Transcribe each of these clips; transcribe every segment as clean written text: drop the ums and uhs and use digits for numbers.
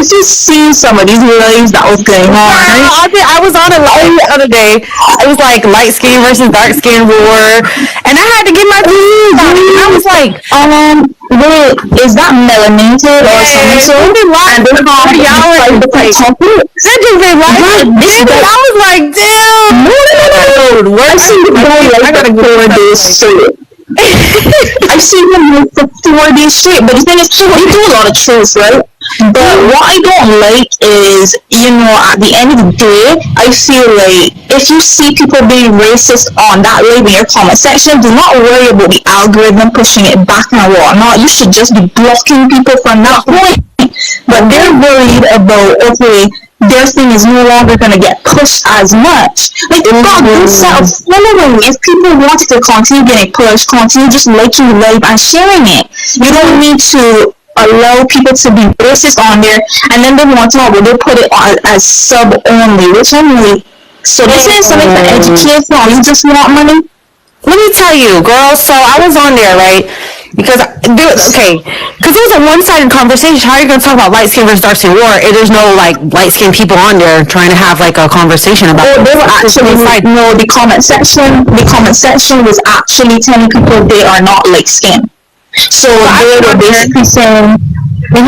if you see some of these lives that was going on, right? I was on a live the other day. It was like light skin versus dark skin war, and I had to get my views on it. I was like, wait, is that melanated or something? So, and they have different topics. They're just been like, I was like, damn. No. I've seen the guy like for 4 days straight. I've seen him like for 4 days straight, but the thing is, we do a lot of truths, right? But what I don't like is, at the end of the day, I feel like if you see people being racist on that label in your comment section, do not worry about the algorithm pushing it back and whatnot. You should just be blocking people from that point. But they're worried about, okay, their thing is no longer going to get pushed as much. Like, they've got a good set of following. If people wanted to continue getting pushed, continue just liking the live and sharing it. You don't need to allow people to be racist on there, and then they want to know, they put it on as sub only, which I'm like, so this is something for education, or you just want money? Let me tell you, girl, so I was on there, right? Because it was a one-sided conversation. How are you going to talk about light skin versus dark skin war if there's no like light skin people on there trying to have like a conversation about they were actually no, the comment section was actually telling people they are not light skin. So they were basically saying, they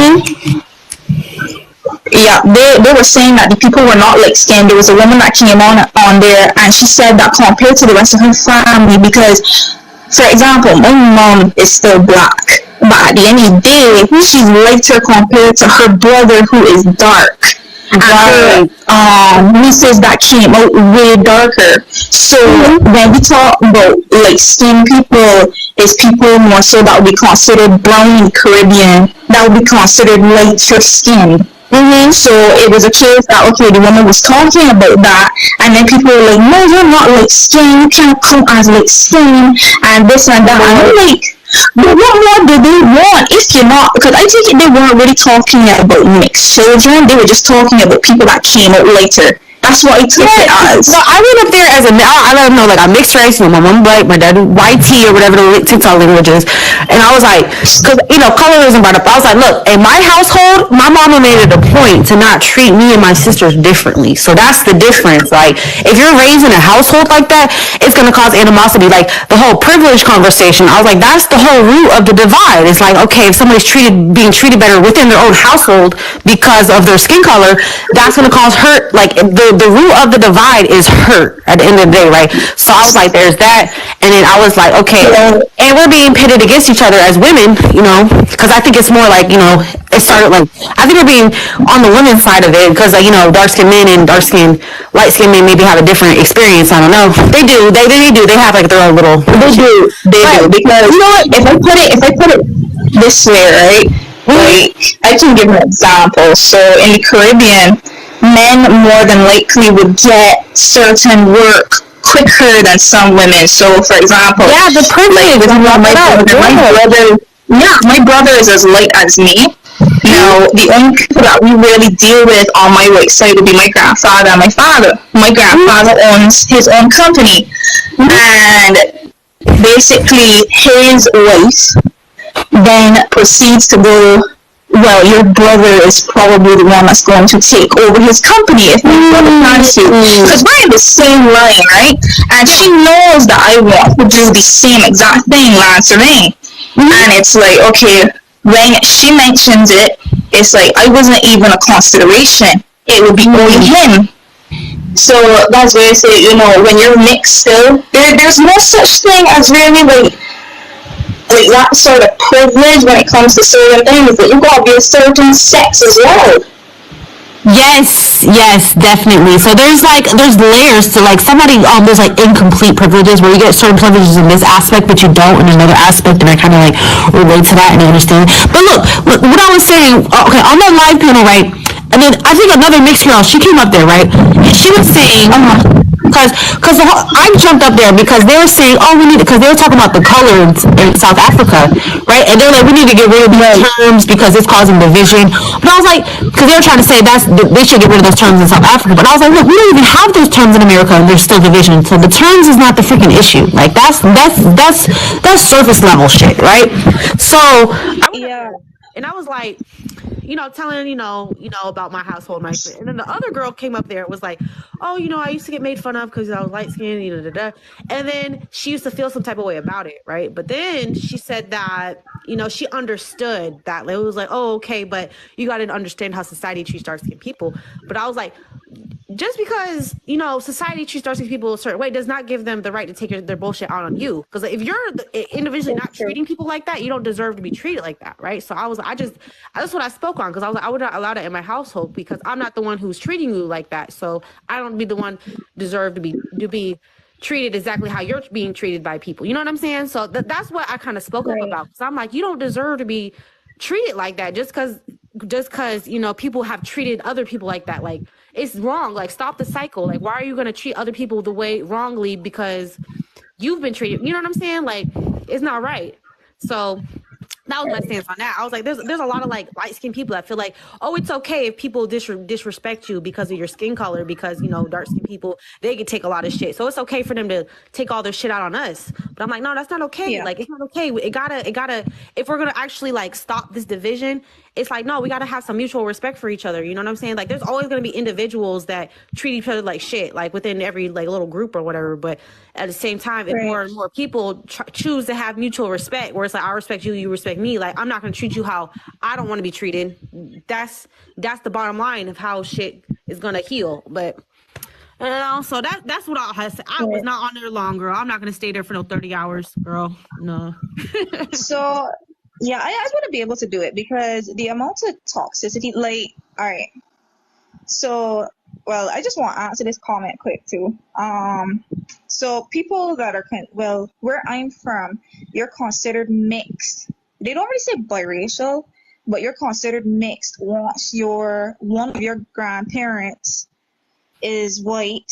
were saying that the people were not light skinned. There was a woman that came on there, and she said that compared to the rest of her family, because, for example, my mom is still black, but at the end of the day, she's lighter compared to her brother who is dark. And her nieces that came out way darker. So when we talk about light skinned people, is people more so that would be considered brown in the Caribbean, that would be considered lighter skinned. So it was a case that, okay, the woman was talking about that, and then people were like, no, you're not light skinned, you can't come as light skinned, and this and that. And I'm like, but what more do they want if you're not? Because I take it they weren't really talking about mixed children, they were just talking about people that came out later. That's what I took it as. Well, I went up there as I don't know, like a mixed race. My mom white, my dad YT or whatever the TikTok language is. And I was like, because, colorism brought up. I was like, look, in my household, my mama made it a point to not treat me and my sisters differently. So that's the difference. Like, if you're raised in a household like that, it's going to cause animosity. Like, the whole privilege conversation, I was like, that's the whole root of the divide. It's like, okay, if somebody's being treated better within their own household because of their skin color, that's going to cause hurt. Like, the root of the divide is hurt at the end of the day, right? So I was like, there's that. And then I was like, okay, and we're being pitted against each other as women, because I think it's more like, it started like, I think we're being on the women's side of it, because, dark-skinned men and light-skinned men maybe have a different experience. I don't know. They do. They do. They have like their own little. They do. Because, you know what? If I put it this way, right? Like, I can give an example. So in the Caribbean, men more than likely would get certain work quicker than some women. So, for example, the privilege. My brother is as light as me. Now, the only people that we really deal with on my right side would be my grandfather and my father. My grandfather owns his own company, and basically his wife then proceeds to go, well, your brother is probably the one that's going to take over his company if my brother plans to. Because we're in the same line, right? And she knows that I want to do the same exact thing, Lance Ray. And it's like, okay, when she mentions it, it's like, I wasn't even a consideration. It would be only him. So that's where I say, when you're mixed still, there's no such thing as really like that sort of privilege when it comes to certain things, that you've got to be a certain sex as well. Yes, definitely. So there's layers to like somebody there's like incomplete privileges where you get certain privileges in this aspect but you don't in another aspect, and I kind of like relate to that and I understand. But look, what I was saying, okay, on that live panel, right? And then I think another mixed girl, she came up there, right? And she was saying, because I jumped up there because they were saying, because they were talking about the color in South Africa, right? And they're like, we need to get rid of these terms because it's causing division. But I was like, because they were trying to say they should get rid of those terms in South Africa. But I was like, look, we don't even have those terms in America, and there's still division. So the terms is not the freaking issue. Like that's surface level shit, right? So and I was like, telling, about my household, my experience. And then the other girl came up there and was like, oh, I used to get made fun of because I was light skinned, and then she used to feel some type of way about it, right? But then she said that, she understood that. It was like, oh, okay, but you got to understand how society treats dark skinned people. But I was like, just because, society treats dark skinned people a certain way does not give them the right to take their bullshit out on you. Because if you're individually not treating people like that, you don't deserve to be treated like that, right? So that's what I spoke on, because I was like, I would not allow that in my household, because I'm not the one who's treating you like that. So I don't be the one deserve to be treated exactly how you're being treated by people. You know what I'm saying? So that's what I kind of spoke up about. Because I'm like, you don't deserve to be treated like that just because people have treated other people like that. Like, it's wrong. Like, stop the cycle. Like, why are you going to treat other people the way wrongly because you've been treated? You know what I'm saying? Like, it's not right. So that was my stance on that. I was like, there's a lot of like light skinned people that feel like, oh, it's okay if people disrespect you because of your skin color, because dark skinned people, they can take a lot of shit, so it's okay for them to take all their shit out on us. But I'm like, no, that's not okay. Like, it's not okay. It gotta if we're gonna actually like stop this division, it's like, no, we gotta have some mutual respect for each other. You know what I'm saying? Like, there's always gonna be individuals that treat each other like shit, like within every like little group or whatever. But at the same time, if more and more people choose to have mutual respect, where it's like, I respect you, you respect me, like, I'm not going to treat you how I don't want to be treated. That's the bottom line of how shit is going to heal. But so that's what I had to say. I was not on there long, girl. I'm not going to stay there for no 30 hours, girl. No. So yeah, I just want to be able to do it, because the amount of toxicity, like, all right. So, well, I just want to answer this comment quick too. So people that are where I'm from, you're considered mixed. They don't really say biracial, but you're considered mixed once one of your grandparents is white,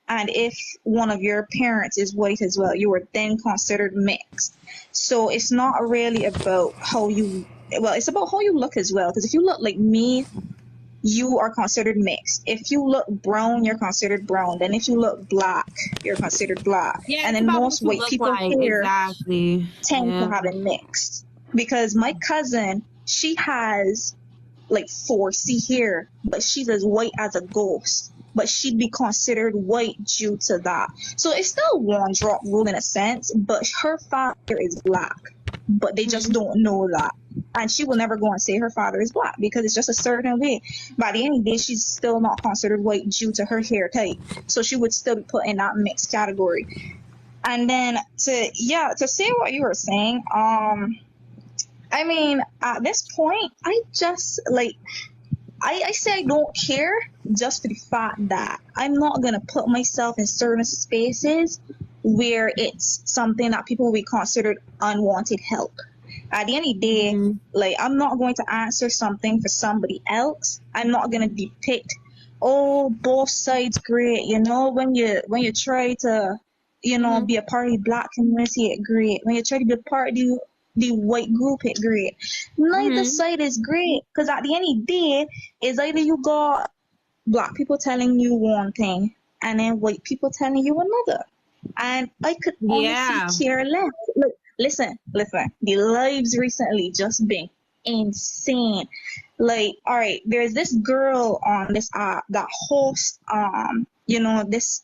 and if one of your parents is white as well, you are then considered mixed. So it's not really about it's about how you look as well. Because if you look like me, you are considered mixed. If you look brown, you're considered brown. Then if you look black, you're considered black. Yeah, and then most white people here tend to have it mixed. Because my cousin, she has like 4C hair, but she's as white as a ghost. But she'd be considered white due to that. So it's still one drop rule in a sense, but her father is black. But they just don't know that. And she will never go and say her father is black, because it's just a certain way. By the end of the day, she's still not considered white due to her hair type. So she would still be put in that mixed category. And then to say what you were saying, I mean, at this point, I just I say I don't care, just for the fact that I'm not going to put myself in certain spaces where it's something that people will be considered unwanted help. At the end of the day, like, I'm not going to answer something for somebody else. I'm not going to depict, oh, both sides great. When you try to, be a part of the black community, it's great. When you try to be a part of the white group, it's great. Neither side is great, because at the end of the day, it's either you got black people telling you one thing and then white people telling you another. And I could honestly care less. Look, listen. The lives recently just been insane. Like, all right, there's this girl on this app that hosts, this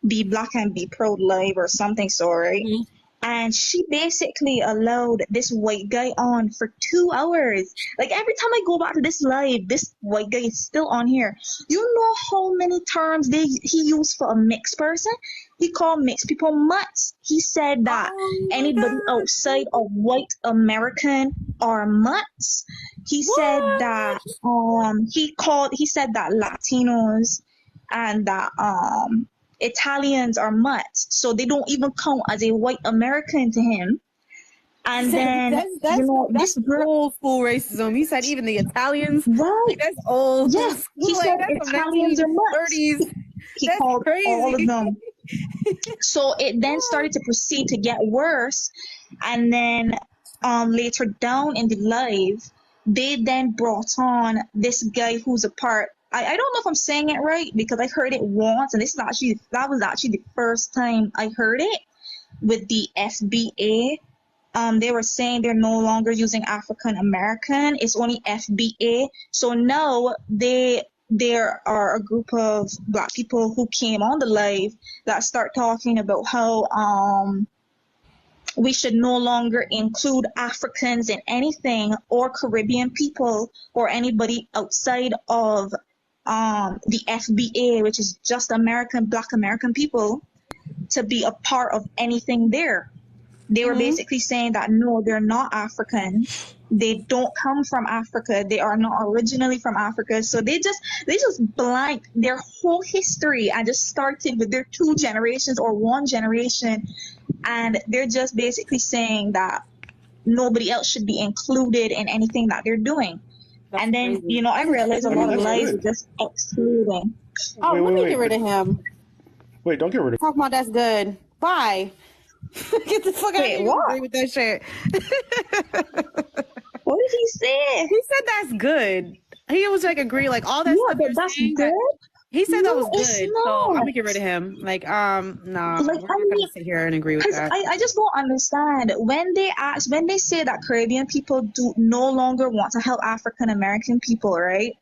Be Black and Be Proud live or something, so, right? And she basically allowed this white guy on for 2 hours. Like, every time I go back to this live, this white guy is still on here. You know how many terms he used for a mixed person? He called mixed people mutts. He said that anybody outside of white American are mutts. He said that he said that Latinos and that Italians are mutts, so they don't even count as a white American to him. And then that's old school racism. He said even the Italians, right? Like, that's old. Yeah, he said Italians are mutts. He called crazy. All of them. So it then started to proceed to get worse, and then later down in the live, they then brought on this guy who's a part. I don't know if I'm saying it right, because I heard it once, and that was actually the first time I heard it, with the FBA they were saying they're no longer using African American. It's only FBA. So now there are a group of black people who came on the live that start talking about how we should no longer include Africans in anything, or Caribbean people, or anybody outside of the FBA, which is just Black American people, to be a part of anything there. They were basically saying that no, they're not African. They don't come from Africa. They are not originally from Africa. So they just blanked their whole history and just started with their 2 generations or 1 generation, and they're just basically saying that nobody else should be included in anything that they're doing. That's and then crazy. I realized a lot of lies are just excluding. Oh, let me get rid of him. Wait, don't get rid of him. Talk about that's good. Bye. Get the fuck out of here. Agree with that shit. What did he say? He said that's good. He was like agree, like all that stuff. But that's good. He said that was good. So I'm gonna get rid of him. Like, no, like, I'm not gonna sit here and agree with that. I just don't understand when they say that Caribbean people do no longer want to help African American people, right?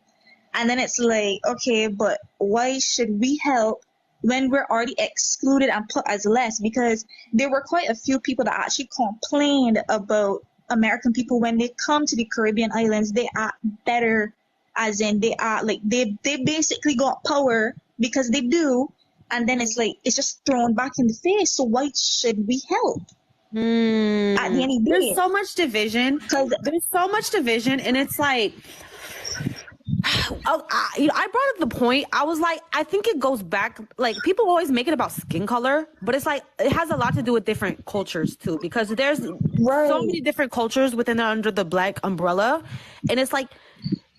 And then it's like, okay, but why should we help when we're already excluded and put as less? Because there were quite a few people that actually complained about American people when they come to the Caribbean islands. They act better, as in they act like they basically got power because they do, and then it's like it's just thrown back in the face. So why should we help? At the end of the day, there's so much division. There's so much division, and it's like, I brought up the point. I was like, I think it goes back. Like, people always make it about skin color, but it's like it has a lot to do with different cultures too, because there's so many different cultures under the Black umbrella, and it's like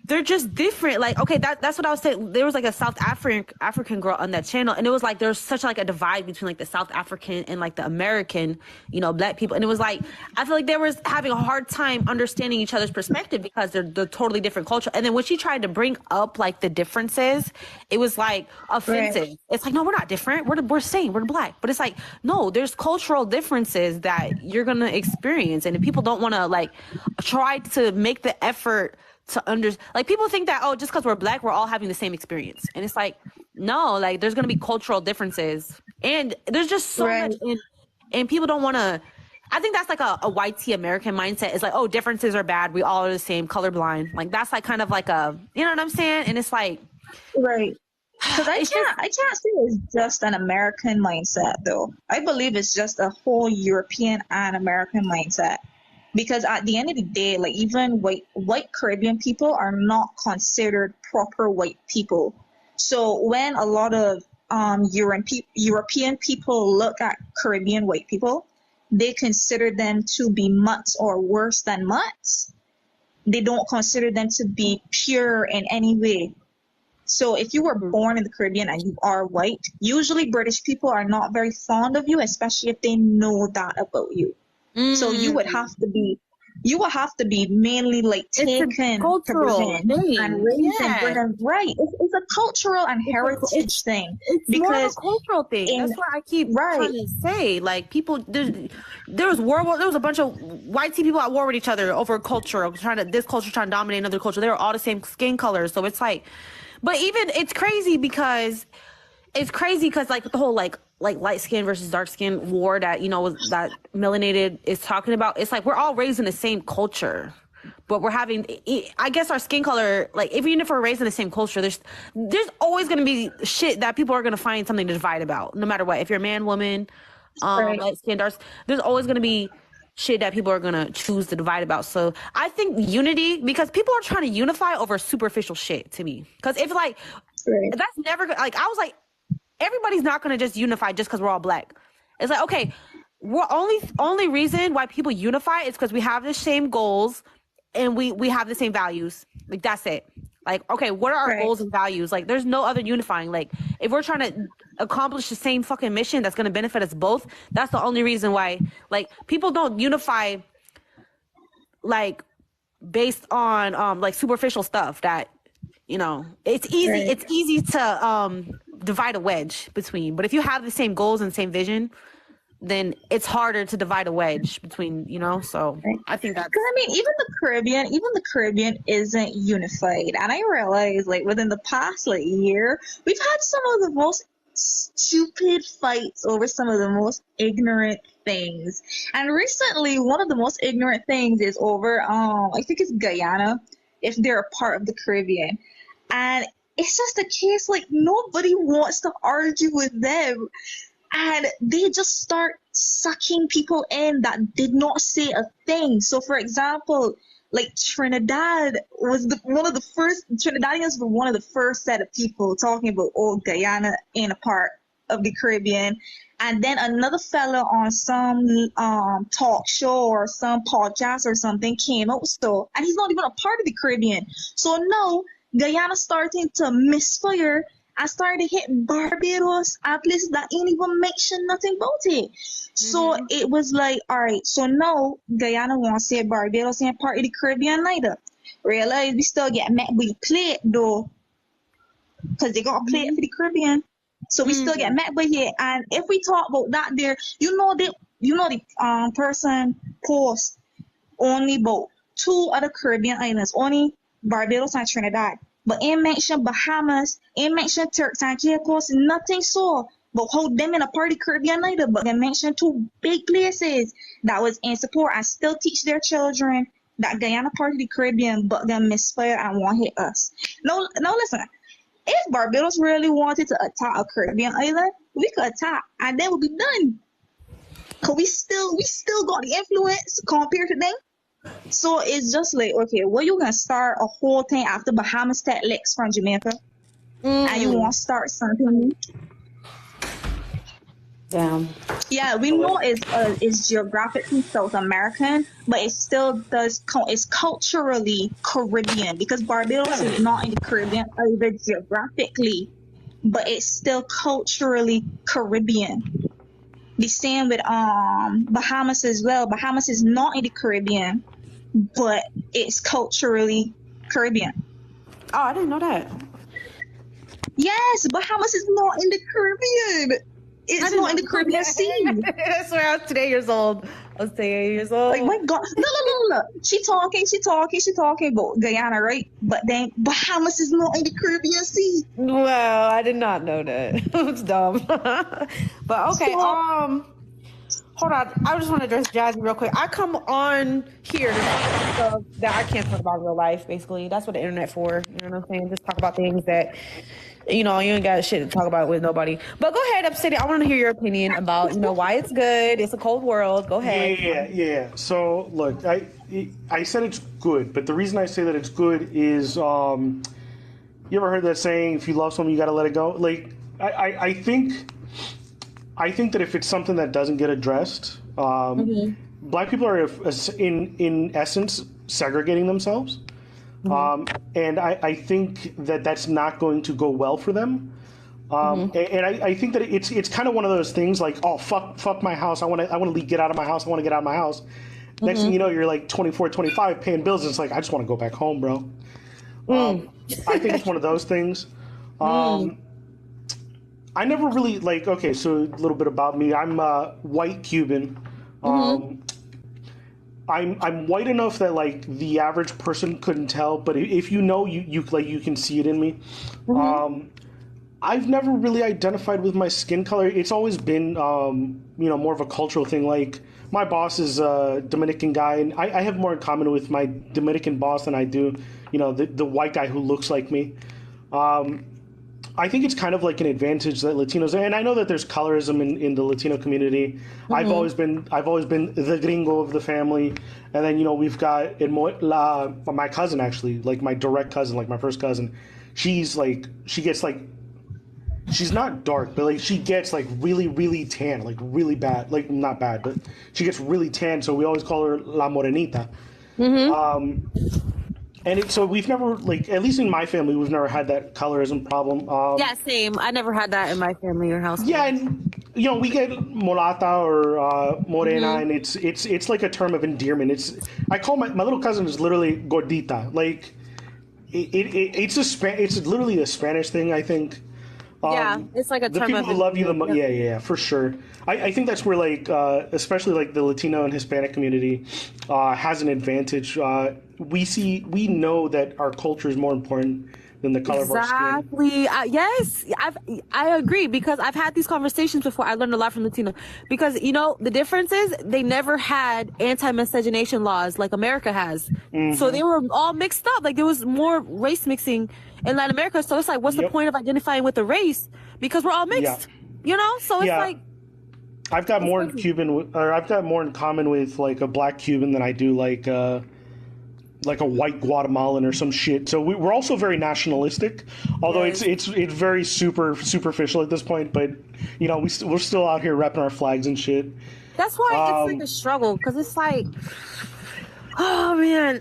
they're just different. Like, okay, that's what I was saying. There was like a South African girl on that channel, and it was like there's such like a divide between like the South African and like the American, Black people. And it was like, I feel like they were having a hard time understanding each other's perspective because they're totally different culture. And then when she tried to bring up like the differences, it was like offensive. Right. It's like, no, we're not different. We're same. We're Black. But it's like, no, there's cultural differences that you're going to experience. And if people don't want to like try to make the effort to like, people think that, just because we're Black, we're all having the same experience. And it's like, no, like there's going to be cultural differences, and there's just so much, and people don't want to. I think that's like a white tea American mindset. It's like, differences are bad. We all are the same, colorblind. Like, that's like kind of like you know what I'm saying? And it's like, right. Because I can't say it's just an American mindset though. I believe it's just a whole European and American mindset. Because at the end of the day, like, even white Caribbean people are not considered proper white people. So when a lot of European people look at Caribbean white people, they consider them to be mutts or worse than mutts. They don't consider them to be pure in any way. So if you were born in the Caribbean and you are white, usually British people are not very fond of you, especially if they know that about you. So you would have to be mainly like taken to Britain and raised in Britain. Right. It's a cultural and heritage thing. It's more of a cultural thing. That's what I keep trying to say. Like, people, there was a bunch of white people at war with each other over culture, trying to dominate another culture. They were all the same skin color. So it's like, but even it's crazy because like the whole like light skin versus dark skin war that that melanated is talking about. It's like we're all raised in the same culture, but we're having, I guess, our skin color, like even if we're raised in the same culture, there's always going to be shit that people are going to find something to divide about, no matter what. If you're a man, woman, light skin, dark, there's always going to be shit that people are going to choose to divide about. So I think unity, because people are trying to unify over superficial shit to me. Because if like, that's never, like, I was like, everybody's not going to just unify just because we're all Black. It's like, okay, we're only reason why people unify is because we have the same goals and we have the same values. Like, that's it. Like, okay, what are our goals and values? Like, there's no other unifying. Like, if we're trying to accomplish the same fucking mission that's going to benefit us both, that's the only reason why. Like, people don't unify like based on like superficial stuff that, it's easy to divide a wedge between. But if you have the same goals and same vision, then it's harder to divide a wedge between, so Right. I think that's... Because I mean, even the Caribbean isn't unified, and I realize like within the past like year, we've had some of the most stupid fights over some of the most ignorant things. And recently, one of the most ignorant things is over I think it's Guyana, if they're a part of the Caribbean, and it's just a case like nobody wants to argue with them. And they just start sucking people in that did not say a thing. So, for example, like Trinidad was Trinidadians were one of the first set of people talking about, oh, Guyana ain't a part of the Caribbean. And then another fella on some talk show or some podcast or something came out, and he's not even a part of the Caribbean. So now Guyana starting to misfire. I started hitting Barbados and places that ain't even mention nothing about it. So it was like, all right, so now Guyana wants to say Barbados ain't part of the Caribbean neither. Realize we still get met with plate though, because they got a plate for the Caribbean. So we still get met with it. And if we talk about that there, the person posts only about 2 other Caribbean islands, only Barbados and Trinidad. But ain't mention Bahamas, ain't mention Turks and Caicos, nothing so. But how them in a party Caribbean either. But they mentioned 2 big places that was in support and still teach their children that Guyana part of the Caribbean, but them misfire and won't hit us. No, listen. If Barbados really wanted to attack a Caribbean island, we could attack and then we'll be done. Cause we still got the influence compared to them. So it's just like, okay, well, you gonna start a whole thing after Bahamas take licks from Jamaica, and you want to start something. Damn. Yeah, we know it's geographically South American, but it still it's culturally Caribbean because Barbados is not in the Caribbean either geographically, but it's still culturally Caribbean. The same with Bahamas as well. Bahamas is not in the Caribbean, but it's culturally Caribbean. Oh, I didn't know that. Yes, Bahamas is not in the Caribbean. It's not in the Caribbean Sea. I swear I was 8 years old. I was 8 years old. Like, my God. No. She talking about Guyana, right? But then Bahamas is not in the Caribbean Sea. Well, I did not know that. It's dumb. But okay, hold on. I just want to address Jazzy real quick. I come on here to talk about stuff that I can't talk about in real life, basically. That's what the internet for. You know what I'm saying? Just talk about things that, you ain't got shit to talk about with nobody. But go ahead, Upsteady. I want to hear your opinion about, why it's good. It's a cold world. Go ahead. Yeah. So, look, I said it's good, but the reason I say that it's good is, you ever heard that saying, if you love someone, you got to let it go? Like, I think that if it's something that doesn't get addressed, Black people are, in essence, segregating themselves. And I think that that's not going to go well for them. And I think that it's kind of one of those things like, oh, fuck my house. I want to get out of my house. I want to get out of my house. Next thing you know, you're like 24, 25 paying bills. And it's like, I just want to go back home, bro. I think it's one of those things. I never really okay, so a little bit about me. I'm white Cuban. I'm white enough that the average person couldn't tell, but if you can see it in me. I've never really identified with my skin color. It's always been more of a cultural thing. Like, my boss is a Dominican guy, and I have more in common with my Dominican boss than I do the white guy who looks like me. I think it's kind of like an advantage that Latinos, and I know that there's colorism in the Latino community. I've always been the gringo of the family, and then we've got my cousin, actually, like my direct cousin, like my first cousin. She's not dark, but she gets really, really tan, really bad, not bad, but she gets really tan. So we always call her La Morenita. And so we've never, at least in my family, we've never had that colorism problem. Yeah, same. I never had that in my family or household. Yeah, and we get Mulatta or Morena, and it's like a term of endearment. I call my little cousin is literally gordita. It's literally a Spanish thing, I think. it's like a The term people of who love you the most, endearment. yeah, for sure. I think that's where, like, especially like the Latino and Hispanic community has an advantage. We know that our culture is more important than the color of our skin. Exactly. Yes, I agree because I've had these conversations before. I learned a lot from Latino because you know the difference is they never had anti-miscegenation laws like America has. So they were all mixed up. Like there was more race mixing in Latin America. So it's like, what's the Yep. point of identifying with the race because we're all Yeah. mixed? You know. So it's Yeah. like I've got it's more in crazy. or I've got more in common with like a black Cuban than I do like a white Guatemalan or some shit. So we're also very nationalistic, although Yes. it's very superficial at this point. But you know, we're still out here repping our flags and shit. That's why it's like a struggle because it's like, oh man.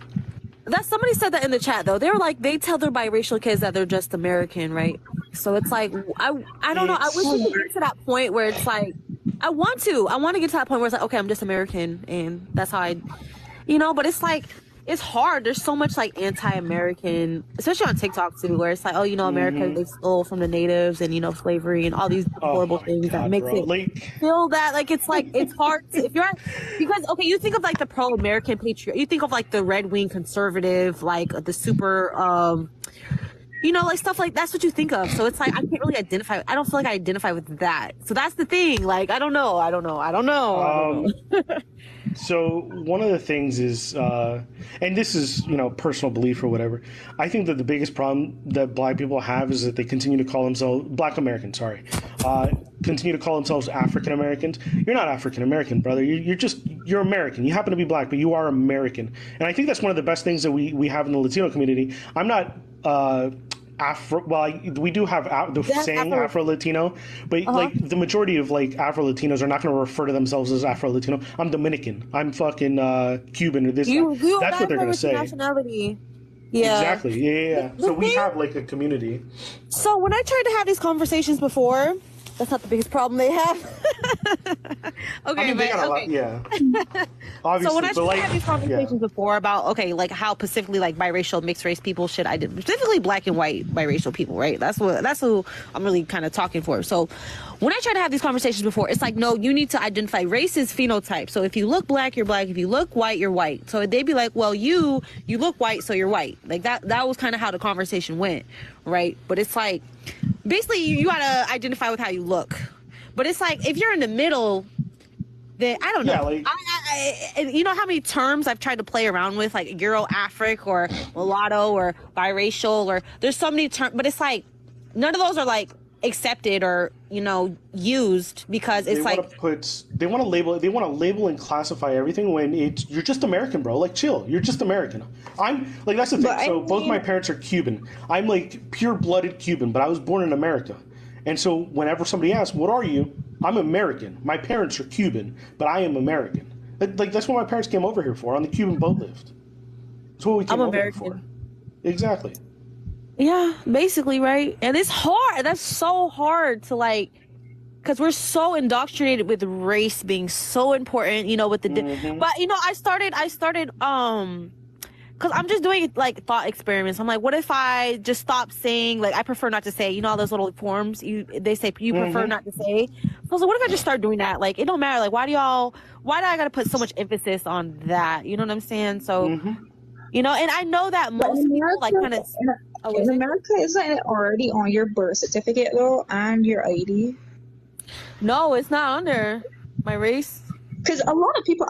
That somebody said that in the chat though. They were like they tell their biracial kids that they're just American, right? So it's like I don't know. I wish we could get to that point where it's like I want to get to that point where it's like okay, I'm just American and that's how I, you know. But it's like it's hard. There's so much like anti-American, especially on TikTok too, where it's like oh you know America they stole from the natives and you know slavery and all these Oh horrible my things that god, makes bro! it Like, feel that like it's hard to, if you're because okay you think of like the pro-American patriot, you think of like the red wing conservative, like the super you know like stuff like that's what you think of, so it's like I can't really identify. I don't feel like I identify with that, so that's the thing. Like I don't know. so one of the things is, and this is personal belief or whatever. I think that the biggest problem that black people have is that they continue to call themselves Black Americans. Sorry, continue to call themselves African Americans. You're not African American, brother. You're American. You happen to be black, but you are American. And I think that's one of the best things that we have in the Latino community. I'm not. We do have the saying Afro Latino, but like the majority of like Afro Latinos are not going to refer to themselves as Afro Latino. I'm Dominican. I'm fucking Cuban or this. That's what they're going to say. Nationality. Yeah. Exactly. Yeah. So we have like a community. So when I tried to have these conversations before, that's not the biggest problem they have. Okay, I mean, they got a lot. Yeah. Obviously, so when I but like, had these conversations before about like how specifically like biracial mixed race people should identify, specifically black and white biracial people, right? That's who I'm really kind of talking for. So when I try to have these conversations before, it's like no, you need to identify race is phenotype. So if you look black, you're black. If you look white, you're white. So they'd be like, well, you look white, so you're white. Like that was kind of how the conversation went, right? But it's like basically you gotta identify with how you look. But it's like if you're in the middle, then I don't know. Yeah, like, you know how many terms I've tried to play around with, like Euro-Afric or mulatto or biracial, or there's so many terms, but it's like none of those are like accepted or used because it's they want to label and classify everything when you're just American, bro. Like, chill, you're just American. I'm like, that's the thing. So both my parents are Cuban. I'm like pure-blooded Cuban, but I was born in America. And so whenever somebody asks, what are you? I'm American. My parents are Cuban, but I am American. Like, that's what my parents came over here for, on the Cuban boat lift. That's what we came over here for. Exactly. Yeah, basically, right? And it's hard. That's so hard to like, because we're so indoctrinated with race being so important, with the, but I started, because I'm just doing like thought experiments. I'm like, what if I just stop saying, like, I prefer not to say, all those little forms they say you prefer not to say. So I was like, what if I just start doing that? Like, it don't matter. Like, why do I gotta put so much emphasis on that? You know what I'm saying? So, and I know that most people like kind of. In America, isn't it already on your birth certificate though, and your ID? No, it's not under my race. Because a lot of people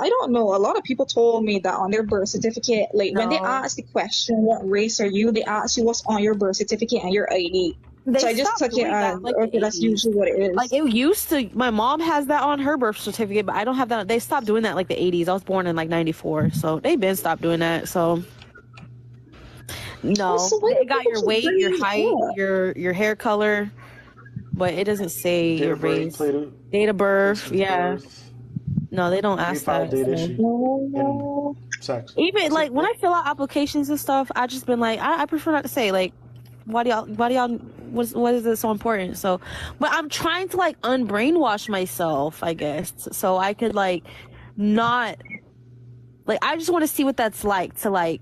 told me that on their birth certificate, like when they asked the question, what race are you, they asked you what's on your birth certificate and your ID. So I just took it as, okay, that's usually what it is. Like it used to, my mom has that on her birth certificate, but I don't have that. They stopped doing that like the 80s. I was born in like 94, so they've been stopped doing that, so. No, it got your weight, your height, your hair color, but it doesn't say your race, date of birth. Yeah, no, they don't ask that. Even like when I fill out applications and stuff, I just been like, I prefer not to say. Like, why do y'all? What is it so important? So, but I'm trying to like unbrainwash myself, I guess, so I could like not like. I just want to see what that's like to like.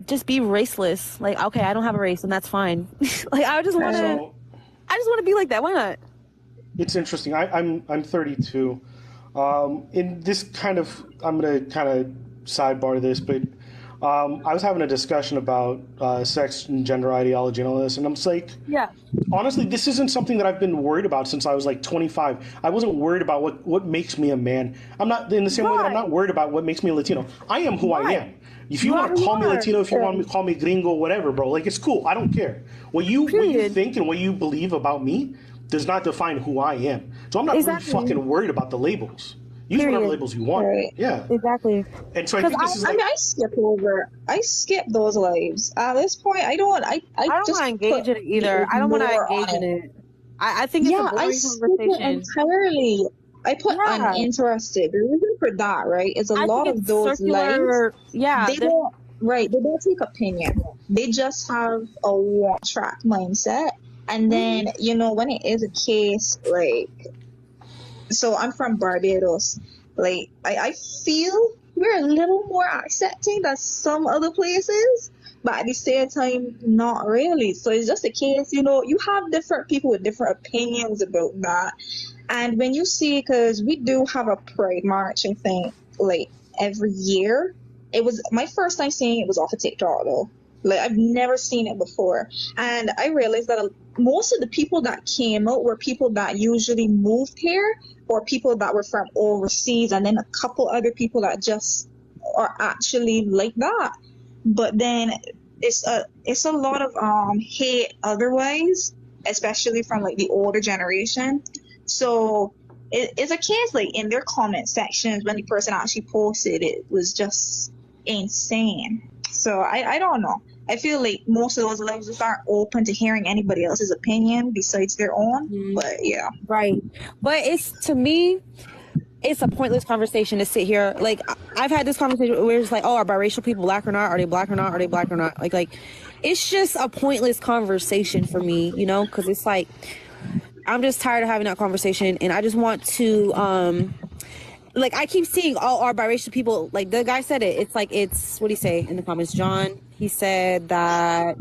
Just be raceless. Like, okay, I don't have a race and that's fine. Like, I just want to. I just want to be like that. Why not? It's interesting. I'm 32. In this kind of, I'm gonna kind of sidebar this, but I was having a discussion about sex and gender ideology and all this, and I'm just like, Yeah. honestly, this isn't something that I've been worried about since I was like 25. I wasn't worried about what makes me a man. I'm not in the same way that I'm not worried about what makes me a Latino. I am who I am. If you want to call me Latino, if you want to call me gringo, whatever, bro, like it's cool. I don't care. What you think and what you believe about me does not define who I am. So I'm not really fucking worried about the labels. Use whatever labels you want. Right. Yeah. Exactly. And so I think this is like, I skip those lives. At this point, I don't just want to engage in it either. I don't want to engage in it. I think it's a boring conversation. Entirely. I put uninterested. The reason for that, right, is a lot of those lives. Yeah. They don't take opinion. They just have a one-track mindset. And then, when it is a case, like, so I'm from Barbados. Like, I feel we're a little more accepting than some other places, but at the same time, not really. So it's just a case, you have different people with different opinions about that. And when you see, because we do have a Pride March, I think, like, every year. It was my first time seeing it was off of TikTok, though. Like, I've never seen it before. And I realized that most of the people that came out were people that usually moved here or people that were from overseas, and then a couple other people that just are actually like that. But then it's a lot of hate otherwise, especially from like the older generation. So it's a case like in their comment sections when the person actually posted it was just insane. So I don't know. I feel like most of those lives just aren't open to hearing anybody else's opinion besides their own. But yeah. Right. But to me, it's a pointless conversation to sit here. Like, I've had this conversation where it's like, oh, are biracial people black or not? Are they black or not? Are they black or not? Like, it's just a pointless conversation for me, because it's like, I'm just tired of having that conversation, and I just want to, like, I keep seeing all our biracial people, like, the guy said it, it's like, what do you say in the comments, John? He said that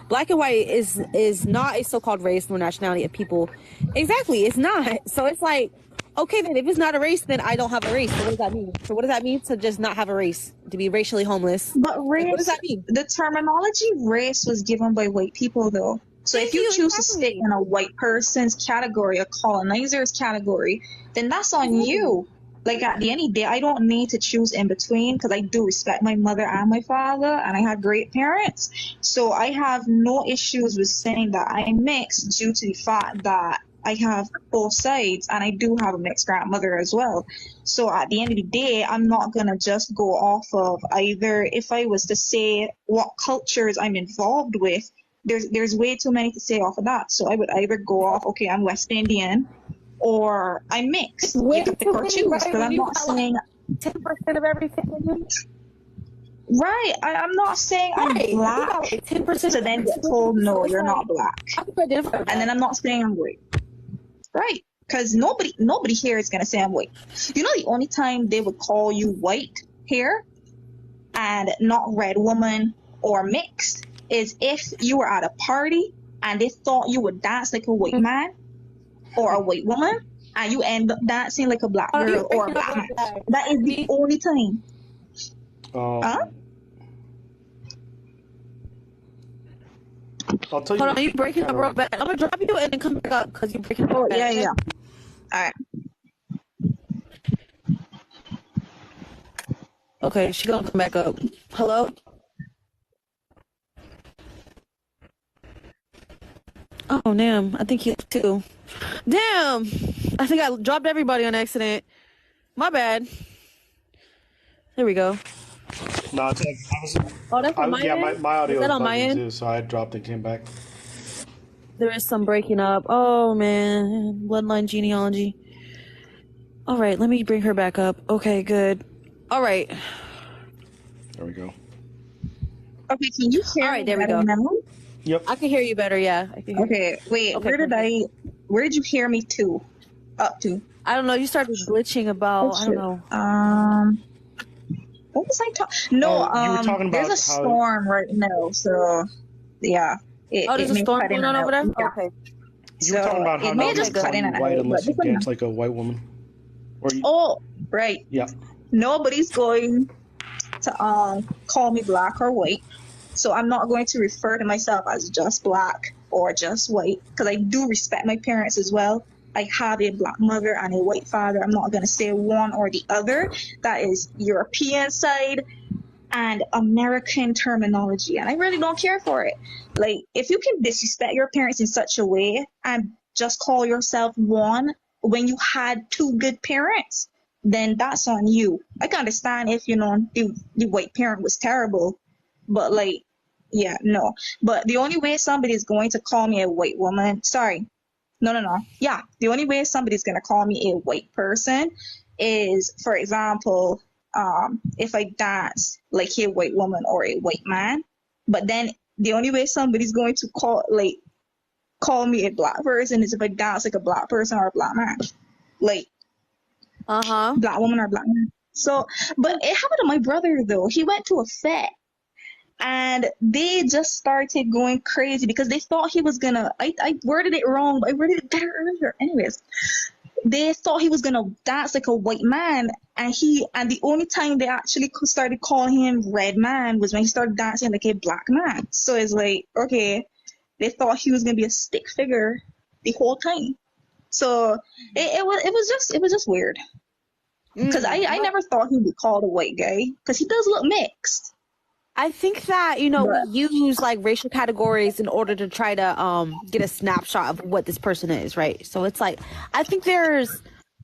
black and white is not a so-called race nor nationality of people. Exactly, it's not. So it's like, okay, then if it's not a race, then I don't have a race. So what does that mean? So what does that mean to just not have a race? To be racially homeless? But race, like, what does that mean? The terminology race was given by white people, though. So if you choose to stay in a white person's category, a colonizer's category, then that's on you. Like, at the end of the day, I don't need to choose in between because I do respect my mother and my father, and I had great parents. So I have no issues with saying that I'm mixed due to the fact that I have both sides, and I do have a mixed grandmother as well. So at the end of the day, I'm not going to just go off of either. If I was to say what cultures I'm involved with, there's way too many to say off of that. So I would either go off, okay, I'm West Indian, or I'm mixed. You have to pick or choose, because I'm not saying 10% of everything. Right, I'm not saying I'm black, 10%, so then get told, no, you're not black. And then I'm not saying I'm white. Right, because nobody here is going to say I'm white. The only time they would call you white here and not red woman or mixed is if you were at a party and they thought you would dance like a white man or a white woman, and you end up dancing like a black girl or a black man. That is the only time. I'll tell you. Hold on, you breaking up real bad. I'm gonna drop you and then come back up because you're breaking up. Oh, yeah. All right. Okay, she gonna come back up. Hello? Oh, damn. I think he too. Damn! I think I dropped everybody on accident. My bad. There we go. No, it's like that's on my end? my audio is that on my end too, so I dropped and came back. There is some breaking up. Oh, man. Bloodline genealogy. All right, let me bring her back up. Okay, good. All right. There we go. Okay, can you hear me? All right, there we go. Now? Yep. I can hear you better, yeah. I can hear okay, wait, okay, where did you hear me to? Up to? I don't know, you started glitching about, I don't know. What was I talking? No, you were talking about there's a storm right now, so yeah. There's a storm going on over there? Yeah. Okay. You were So talking about how it may nobody's just cut calling in you and out, white but unless you depending dance on- like a white woman. Or you, oh, right. yeah. Nobody's going to call me black or white. So I'm not going to refer to myself as just black or just white because I do respect my parents as well. I have a black mother and a white father. I'm not going to say one or the other. That is European side and American terminology, and I really don't care for it. Like, if you can disrespect your parents in such a way and just call yourself one when you had two good parents, then that's on you. I can understand if, the white parent was terrible, but like, yeah, no. But the only way somebody is going to call me a white woman, sorry, no. Yeah, the only way somebody's going to call me a white person is, for example, if I dance like a white woman or a white man. But then the only way somebody's going to call me a black person is if I dance like a black person or a black man, like black woman or black man. So, but it happened to my brother though. He went to a fete and they just started going crazy because they thought he was gonna. I worded it wrong, but I worded it better earlier. Anyways, they thought he was gonna dance like a white man, and the only time they actually started calling him red man was when he started dancing like a black man. So it's like, okay, they thought he was gonna be a stick figure the whole time. So it was just weird because I never thought he'd be called a white guy because he does look mixed. I think that, we But use like racial categories in order to try to get a snapshot of what this person is, right? So it's like, I think because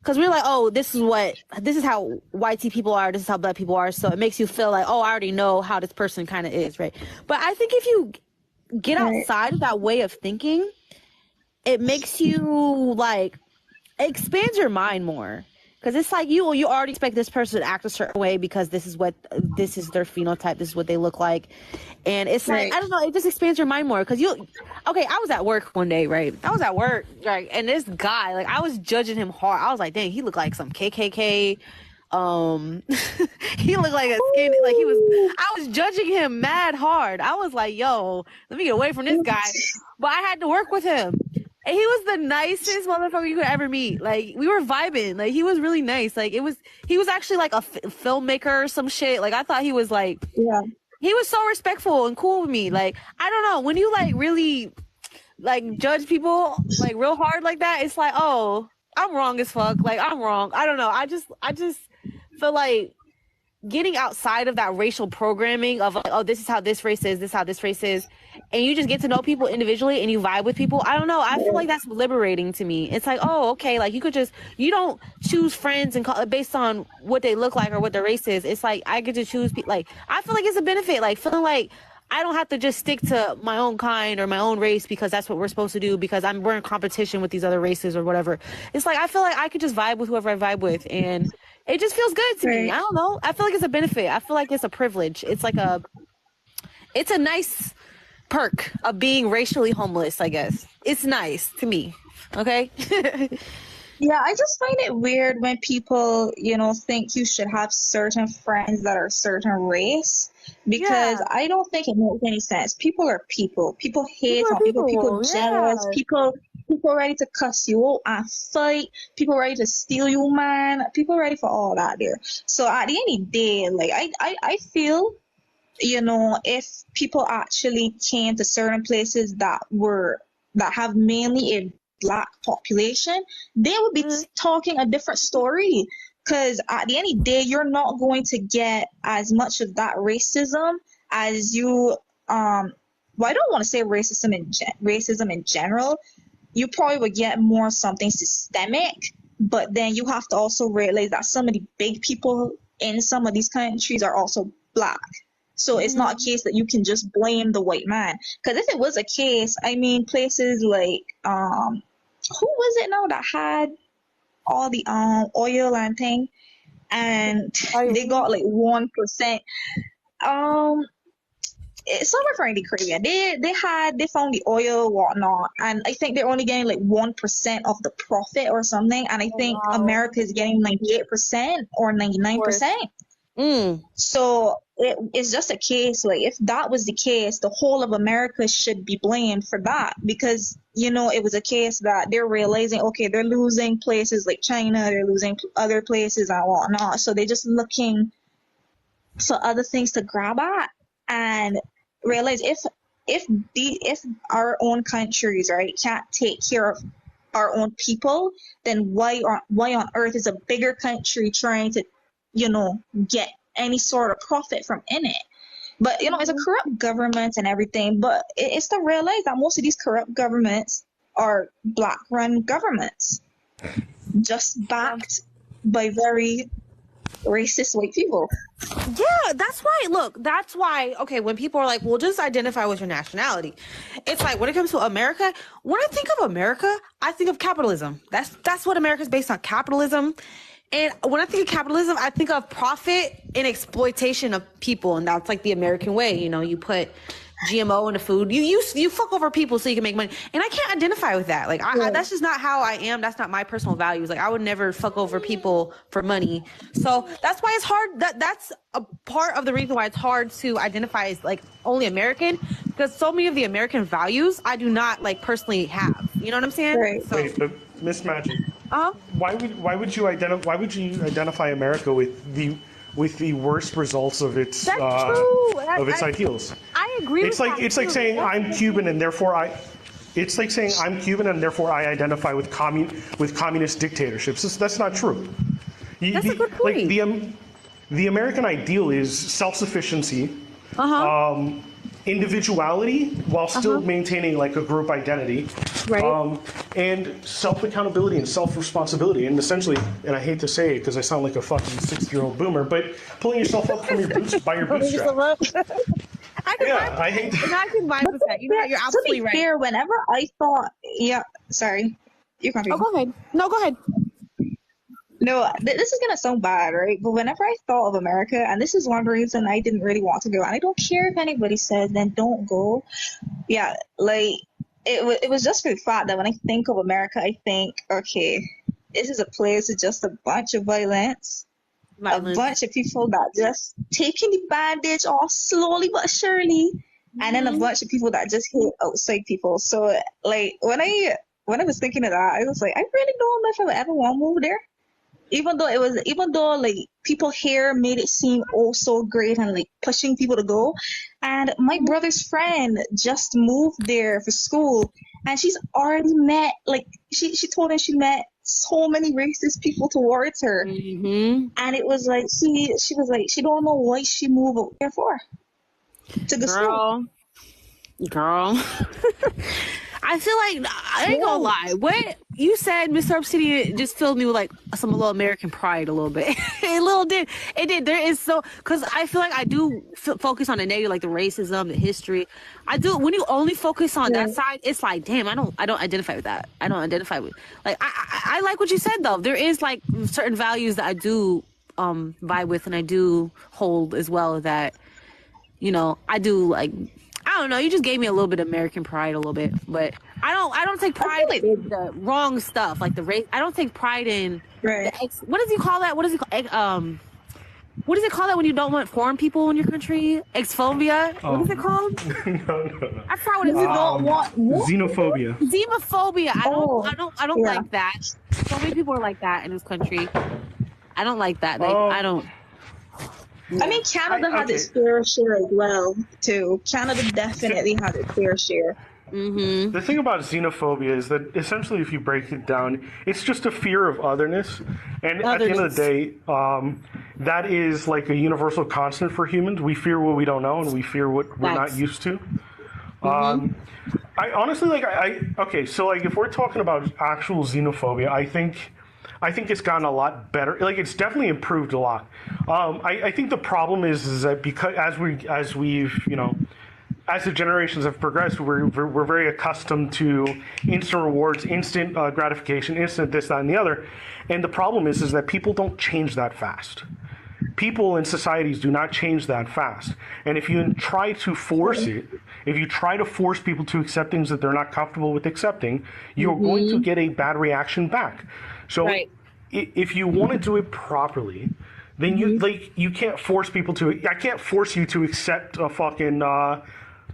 we're like, oh, this is how white people are, this is how black people are, so it makes you feel like, oh, I already know how this person kind of is, right? But I think if you get outside of that way of thinking, it makes you like, it expands your mind more. Because it's like you already expect this person to act a certain way because this is their phenotype, this is what they look like. And it's like, I don't know, it just expands your mind more. Because I was at work one day, right? I was at work, right? And this guy, like, I was judging him hard. I was like, dang, he looked like some KKK. He looked like I was judging him mad hard. I was like, yo, let me get away from this guy. But I had to work with him. And he was the nicest motherfucker you could ever meet. Like, we were vibing. Like, he was really nice. Like, he was actually like a filmmaker or some shit. Like, I thought he was like, he was so respectful and cool with me. Like, I don't know, when you like really like judge people like real hard like that, it's like, oh, I'm wrong as fuck. Like, I'm wrong. I don't know. I just feel like getting outside of that racial programming of like, oh, this is how this race is, this is how this race is, and you just get to know people individually and you vibe with people. I don't know. I feel like that's liberating to me. It's like, oh, okay, like you don't choose friends and based on what they look like or what their race is. It's like I get to choose people. Like, I feel like it's a benefit. Like, feeling like I don't have to just stick to my own kind or my own race because that's what we're supposed to do because we're in competition with these other races or whatever. It's like I feel like I could just vibe with whoever I vibe with, and it just feels good to me. I don't know. I feel like it's a benefit. I feel like it's a privilege. It's a nice perk of being racially homeless, I guess. It's nice to me. Okay? yeah, I just find it weird when people, think you should have certain friends that are certain race because I don't think it makes any sense. People are people. People hate on people. People jealous. People ready to cuss you out and fight. People ready to steal you, man. People ready for all that there. So at the end of the day, like I feel, if people actually came to certain places that have mainly a black population, they would be talking a different story. Because at the end of the day, you're not going to get as much of that racism as you. I don't want to say racism in general. You probably would get more something systemic, but then you have to also realize that some of the big people in some of these countries are also black. So it's not a case that you can just blame the white man. Because if it was a case, I mean, places like who was it now that had all the oil and thing, and they got like 1%. It's somewhere from the Caribbean. They found the oil, whatnot, and I think they're only getting like 1% of the profit or something. And I think America is getting 98% or 99%. So it's just a case, like, if that was the case, the whole of America should be blamed for that, because, it was a case that they're realizing, okay, they're losing places like China, they're losing other places and whatnot, so they're just looking for other things to grab at, and realize if our own countries, right, can't take care of our own people, then why on earth is a bigger country trying to, get any sort of profit from in it? But it's a corrupt government and everything, but it's to realize that most of these corrupt governments are black run governments, just backed by very racist white people. Yeah, that's why, okay, when people are like, well, just identify with your nationality. It's like, when it comes to America, when I think of America, I think of capitalism. That's what America's based on, capitalism. And when I think of capitalism, I think of profit and exploitation of people. And that's like the American way. You put GMO in the food. You fuck over people so you can make money. And I can't identify with that. Like, that's just not how I am. That's not my personal values. Like, I would never fuck over people for money. So that's why it's hard. That's a part of the reason why it's hard to identify as like only American, because so many of the American values I do not like personally have. You know what I'm saying? Right. So, Wait, but Miss Magic, why would you identify America with the worst results of its ideals? I agree. It's like saying I'm Cuban and therefore I identify with communist dictatorships. That's not true. That's a good point. Like the American ideal is self-sufficiency, individuality, while still maintaining like a group identity, right? And self-accountability and self-responsibility, and essentially, and I hate to say it because I sound like a fucking 60-year-old boomer, but pulling yourself up from your bootstraps. I hate that. I can vibe with that. You're absolutely right. Fair, whenever I thought, sorry, you can. Oh, go ahead. No, go ahead. No, this is gonna sound bad, right? But whenever I thought of America, and this is one reason I didn't really want to go, and I don't care if anybody says, then don't go. Yeah, like it was just for the fact that when I think of America, I think, okay, this is a place with just a bunch of violence. A bunch of people that just taking the bandage off slowly but surely, and then a bunch of people that just hate outside people. So, like, when I was thinking of that, I was like, I really don't know if I would ever want to move there. Even though like people here made it seem oh so great and like pushing people to go, and my brother's friend just moved there for school, and she's already met, like, she told him she met so many racist people towards her, and it was like she was like she don't know what she moved over there for, to the school. Girl. I feel like, I ain't gonna lie, what you said, Mr. Obsidian, just filled me with like some little American pride a little bit. It did. There is because I feel like I do focus on the negative, like the racism, the history. I do. When you only focus on that side, it's like, damn, I don't identify with that. I don't identify with, like, I like what you said though. There is like certain values that I do vibe with, and I do hold as well, that, I do like. I don't know. You just gave me a little bit of American pride, a little bit, but I don't take pride in the wrong stuff, like the race. I don't take pride in what does he call that? What does he call what does it call that when you don't want foreign people in your country? Xenophobia? What is it called? No. I forgot what it is. Xenophobia. Xenophobia. I don't like that. So many people are like that in this country. I don't like that. Like, I don't. I mean, Canada has its fair share as well, too. Canada definitely has its fair share. The thing about xenophobia is that essentially, if you break it down, it's just a fear of otherness. And at the end of the day, that is like a universal constant for humans. We fear what we don't know, and we fear what we're not used to. I honestly, like, okay, so like if we're talking about actual xenophobia, I think it's gotten a lot better. Like, it's definitely improved a lot. I think the problem is that because as the generations have progressed, we're very accustomed to instant rewards, instant gratification, instant this, that, and the other. And the problem is that people don't change that fast. People in societies do not change that fast. And if you try to force it, if you try to force people to accept things that they're not comfortable with accepting, you're going to get a bad reaction back. So if you want to do it properly, then you can't force people to. I can't force you to accept a fucking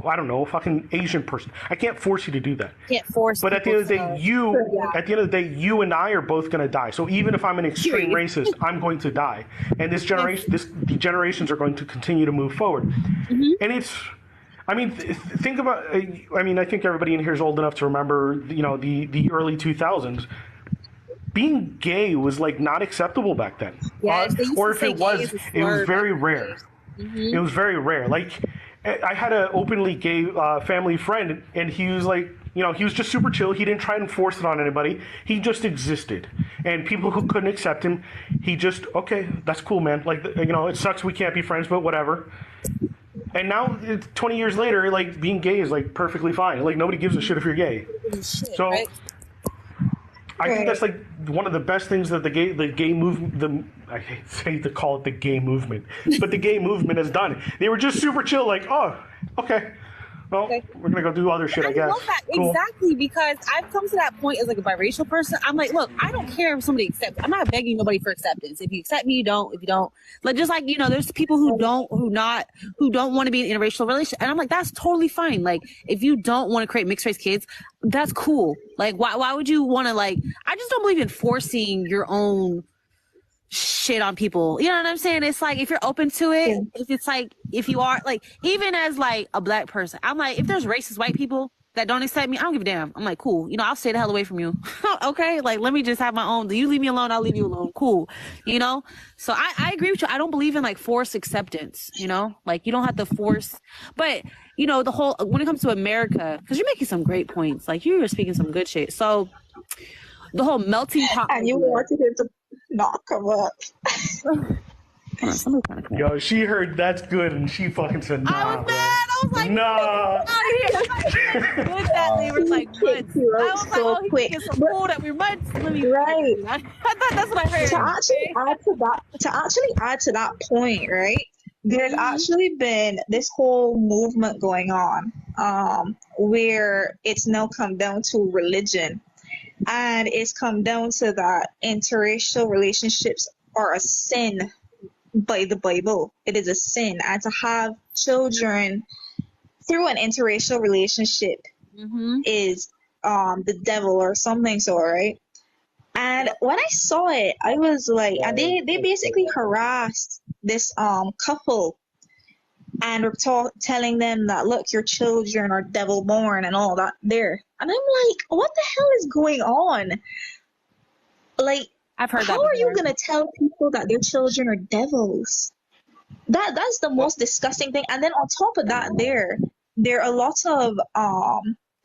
I don't know, a fucking Asian person. I can't force you to do that. Can't force. But at the end of the day, at the end of the day, you and I are both going to die. So even if I'm an extreme racist, I'm going to die. And the generations are going to continue to move forward. And it's, I mean, think about. I mean, I think everybody in here is old enough to remember, you know, the early 2000s. Being gay was like not acceptable back then. Yes, or if it was very rare. It was very rare. Like, I had an openly gay family friend, and he was like, you know, he was just super chill. He didn't try and force it on anybody. He just existed. And people who couldn't accept him, he just, okay, that's cool, man. Like, you know, it sucks we can't be friends, but whatever. And now, 20 years later, like, being gay is, like, perfectly fine. Like, nobody gives a shit if you're gay. So, I think that's, like, one of the best things that the gay movement, I hate to call it the gay movement, but the gay movement has done. They were just super chill, like, oh, okay. Well, we're going to go do other shit, I guess. Love that. Cool. Exactly, because I've come to that point as like a biracial person. I'm like, look, I don't care if somebody accepts. I'm not begging nobody for acceptance. If you accept me, you don't. If you don't, like, just like, you know, there's people who don't want to be in an interracial relationship. And I'm like, that's totally fine. Like, if you don't want to create mixed race kids, that's cool. Like, why would you want to, like, I just don't believe in forcing your own shit on people. You know what I'm saying? It's like, if you're open to it, if it's like, if you are, like, even as like a black person, I'm like, if there's racist white people that don't accept me, I don't give a damn. I'm like, cool, you know, I'll stay the hell away from you. Okay, like, let me just have my own. You leave me alone, I'll leave you alone. Cool, you know. So I agree with you. I don't believe in like forced acceptance, you know, like, you don't have to force. But you know, the whole, when it comes to America, because you're making some great points, like, you're speaking some good shit. So the whole melting pot, and you wanted him to not come up. Yo, she heard that's good, and she fucking said, nah. I was mad. I was like, nah. Out of here. Good that they were like, good. I was like, oh, he can get some food at me. Right. I thought that's what I heard. To actually add to that point, right? There's actually been this whole movement going on, where it's now come down to religion. And it's come down to that interracial relationships are a sin by the Bible. It is a sin. And to have children through an interracial relationship is the devil or something, so, right? And when I saw it, I was like, they basically harassed this couple and were telling them that, look, your children are devil born and all that there. And I'm like, what the hell is going on? Like, I've heard how are you gonna tell people that their children are devils? That's the most disgusting thing. And then on top of that, there are a lot of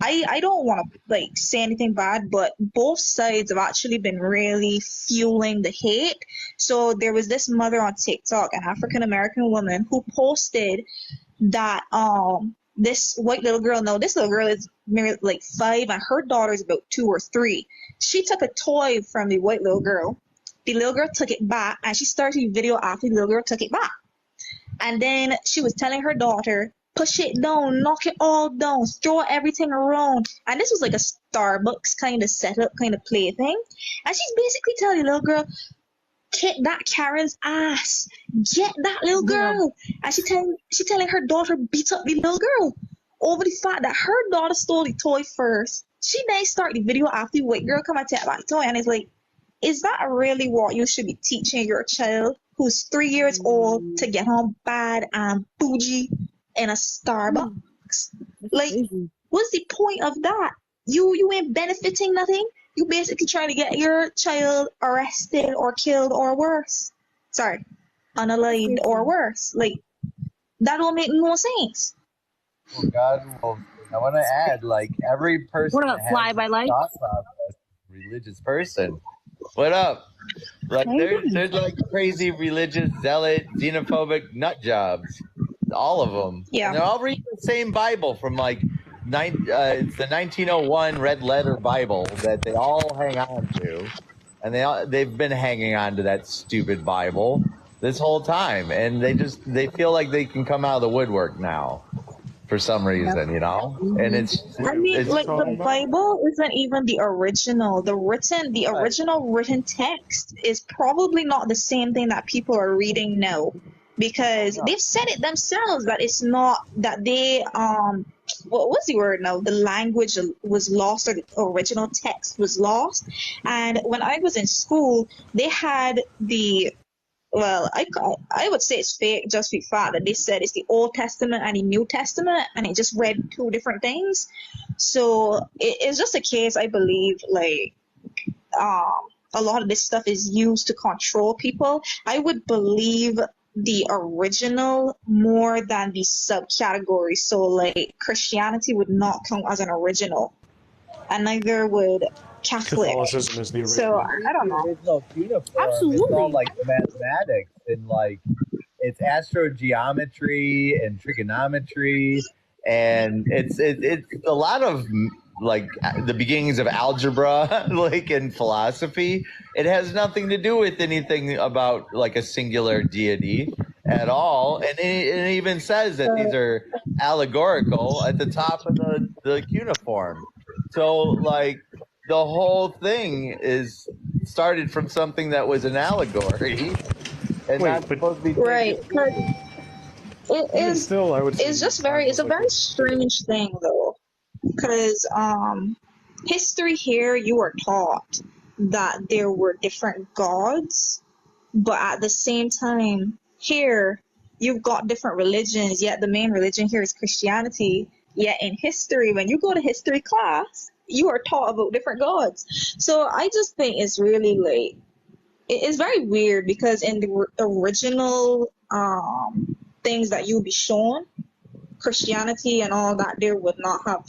I don't want to like say anything bad, but both sides have actually been really fueling the hate. So there was this mother on TikTok, an African American woman, who posted that this white little girl, no, this little girl is maybe like 5 and her daughter is about 2 or 3. She took a toy from the white little girl. The little girl took it back, and she started a video after the little girl took it back. And then she was telling her daughter, push it down, knock it all down, throw everything around. And this was like a Starbucks kind of setup, kind of play thing. And she's basically telling the little girl, kick that Karen's ass, get that little girl. And she telling her daughter beat up the little girl over the fact that her daughter stole the toy first. She then started the video after the white girl come and take back the toy. And it's like, is that really what you should be teaching your child who's 3 years old to get on bad and bougie in a Starbucks? Like, what's the point of that? You ain't benefiting nothing. You basically trying to get your child arrested or killed or worse. Sorry, unalived or worse. Like, that don't make no sense. Oh God, well, I want to add, like, every person What up, Fly by Life? thought process, religious person. What up? Like, there's like crazy religious, zealot, xenophobic nut jobs. All of them. Yeah. And they're all reading the same Bible from like it's the 1901 red letter Bible that they all hang on to, and they've been hanging on to that stupid Bible this whole time, and they feel like they can come out of the woodwork now. for some reason, you know? And I mean, it's like talking the about? Bible isn't even the original. The original written text is probably not the same thing that people are reading now, because they've said it themselves that it's not that they what was the word now? The language was lost, or the original text was lost. And when I was in school, they had the well, I would say it's fake just for the fact that they said it's the Old Testament and the New Testament, and it just read two different things. So it's just a case, I believe, like a lot of this stuff is used to control people. I would believe the original more than the subcategory. So like Christianity would not count as an original, and neither would Catholic. Catholicism is the original. So I don't know. original cuneiform. It's Absolutely. all like mathematics and like it's astrogeometry and trigonometry, and it's a lot of like the beginnings of algebra, like in philosophy. It has nothing to do with anything about like a singular deity at all, and it even says that these are allegorical at the top of the cuneiform. So like the whole thing is started from something that was an allegory and Wait, not but- supposed to be Right. taken 'Cause it Even is. still, I would say It's just very. It's a very strange thing though, because history here you were taught that there were different gods, but at the same time here you've got different religions. Yet the main religion here is Christianity. Yet in history, when you go to history class, you are taught about different gods. So I just think it's really like it's very weird, because in the original things that you'll be shown, Christianity and all that there would not have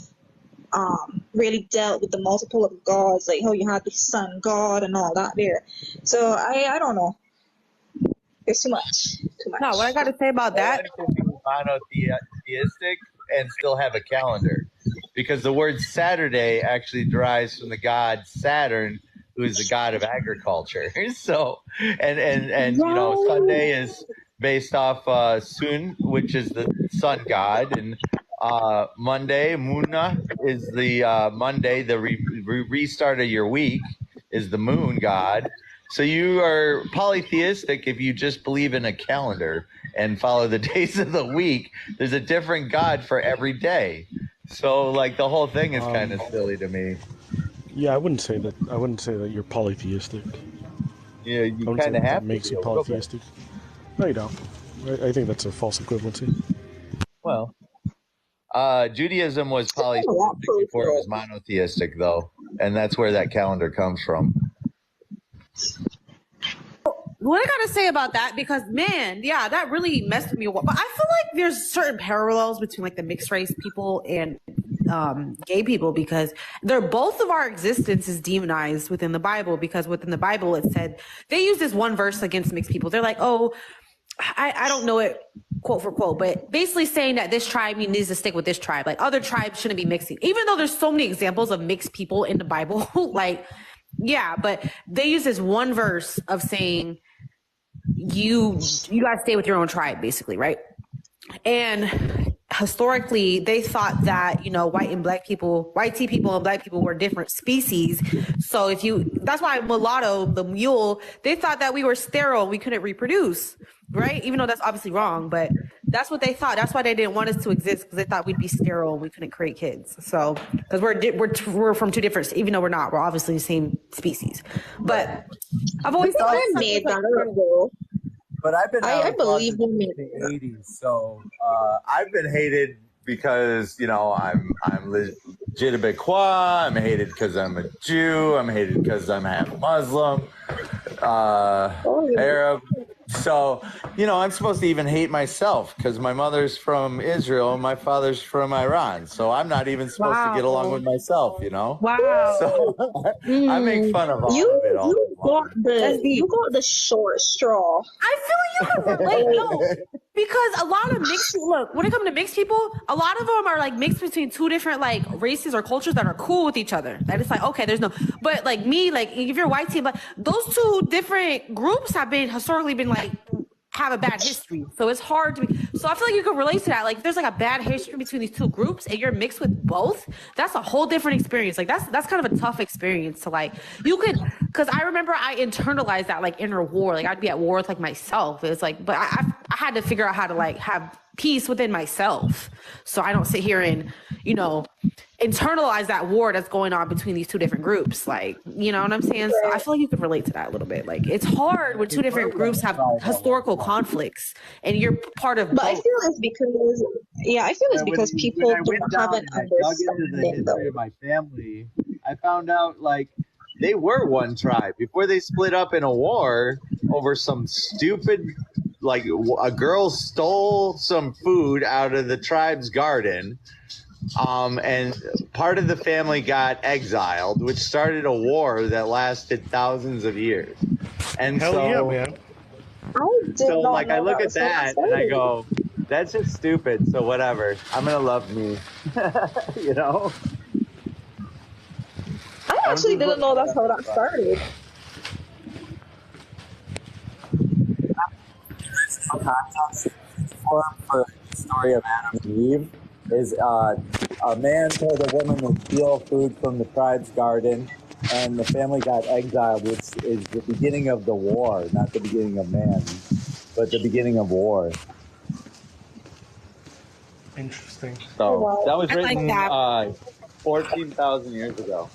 really dealt with the multiple of gods, like how you had the sun god and all that there. So I don't know. It's too much. Too much. No, what I got to say about that, One can be monotheistic and still have a calendar, because the word Saturday actually derives from the god Saturn, who is the god of agriculture. So and you know, Sunday is based off Sun, which is the sun god, and Monday Muna is the Monday, the restart of your week is the moon god. So you are polytheistic if you just believe in a calendar and follow the days of the week. There's a different god for every day. So like the whole thing is kind of silly to me. Yeah, I wouldn't say that. I wouldn't say that you're polytheistic. Yeah, you I wouldn't say kind of that have to makes be you a little bit. polytheistic. No, you don't. I think that's a false equivalency. Well, Judaism was polytheistic before it was monotheistic, though, and that's where that calendar comes from. what I got to say about that, because man, yeah, that really messed with me. But I feel like there's certain parallels between like the mixed race people and gay people, because they're both of our existence is demonized within the Bible, because within the Bible it said they use this one verse against mixed people. They're like, oh, I don't know it quote for quote, but basically saying that this tribe needs to stick with this tribe. Like other tribes shouldn't be mixing, even though there's so many examples of mixed people in the Bible. Like, yeah, but they use this one verse of saying you gotta stay with your own tribe, basically, right? And historically, they thought that, you know, white T people and black people were different species. So that's why Mulatto, the mule, they thought that we were sterile, we couldn't reproduce, right? Even though that's obviously wrong, but that's what they thought. That's why they didn't want us to exist, because they thought we'd be sterile and we couldn't create kids. So, because we're from two different, even though we're not, we're obviously the same species. But I've always thought I made that up, though. But I've been I believe in in the 80s, so I've been hated because, you know, I'm Legitimaquois, I'm hated because I'm a Jew, I'm hated because I'm half Muslim, Arab. So, you know, I'm supposed to even hate myself because my mother's from Israel and my father's from Iran. So I'm not even supposed to get along with myself, you know? wow. So I make fun of all of it all day long. You got the short straw. I feel like you can relate, no, because a lot of mixed, look, when it comes to mixed people, a lot of them are like mixed between two different like races or cultures that are cool with each other. That it's like, okay, there's no, but like me, like if you're white team, but those two different groups have been historically been like have a bad history. So it's hard to be. So I feel like you could relate to that. Like, if there's like a bad history between these two groups and you're mixed with both, that's a whole different experience. Like, that's kind of a tough experience to like, you could, because I remember I internalized that like inner war. Like, I'd be at war with like myself. It's like, but I had to figure out how to like have peace within myself, so I don't sit here and, you know, internalize that war that's going on between these two different groups. Like, you know what I'm saying? So I feel like you could relate to that a little bit. Like, it's hard when two different groups have historical conflicts and you're part of But I both. feel it's because people don't have an I dug into the understanding. history of my family, I found out like they were one tribe before they split up in a war over some stupid, like a girl stole some food out of the tribe's garden, and part of the family got exiled, which started a war that lasted thousands of years. And Hell so, yeah, man. so like I look at that and I go, that's just stupid. So whatever, I'm gonna love me, you know. I actually didn't know that's how that started. For the story of Adam and Eve is a man told a woman to steal food from the tribe's garden, and the family got exiled, which is the beginning of the war, not the beginning of man, but the beginning of war. Interesting. So that was I like written that. 14,000 years ago.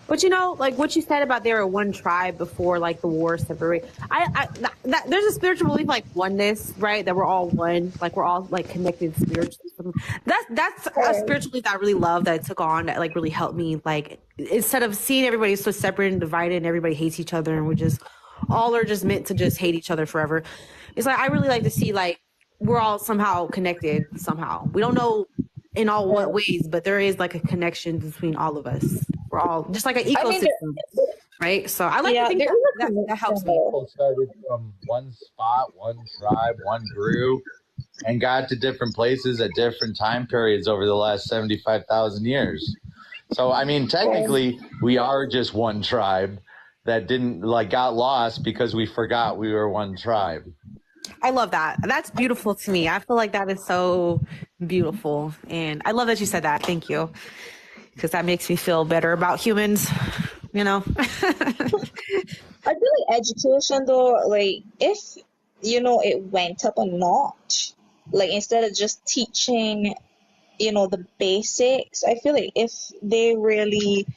But you know, like what you said about they were one tribe before like the war separated. There's a spiritual belief like oneness, right? That we're all one, like we're all like connected spiritually. That's a spiritual belief that I really love that I took on that like really helped me. Like instead of seeing everybody so separate and divided and everybody hates each other and we just all are just meant to just hate each other forever. It's like I really like to see like we're all somehow connected somehow. We don't know in all what ways, but there is like a connection between all of us. We're all just like an ecosystem, right? So I like to think that helps me. People started from one spot, one tribe, one group, and got to different places at different time periods over the last 75,000 years. So, I mean, technically, we are just one tribe that didn't like got lost because we forgot we were one tribe. I love that. That's beautiful to me. I feel like that is so beautiful. And I love that you said that. Thank you. Because that makes me feel better about humans, you know? I feel like education though, like if, you know, it went up a notch, like instead of just teaching, you know, the basics, I feel like if they really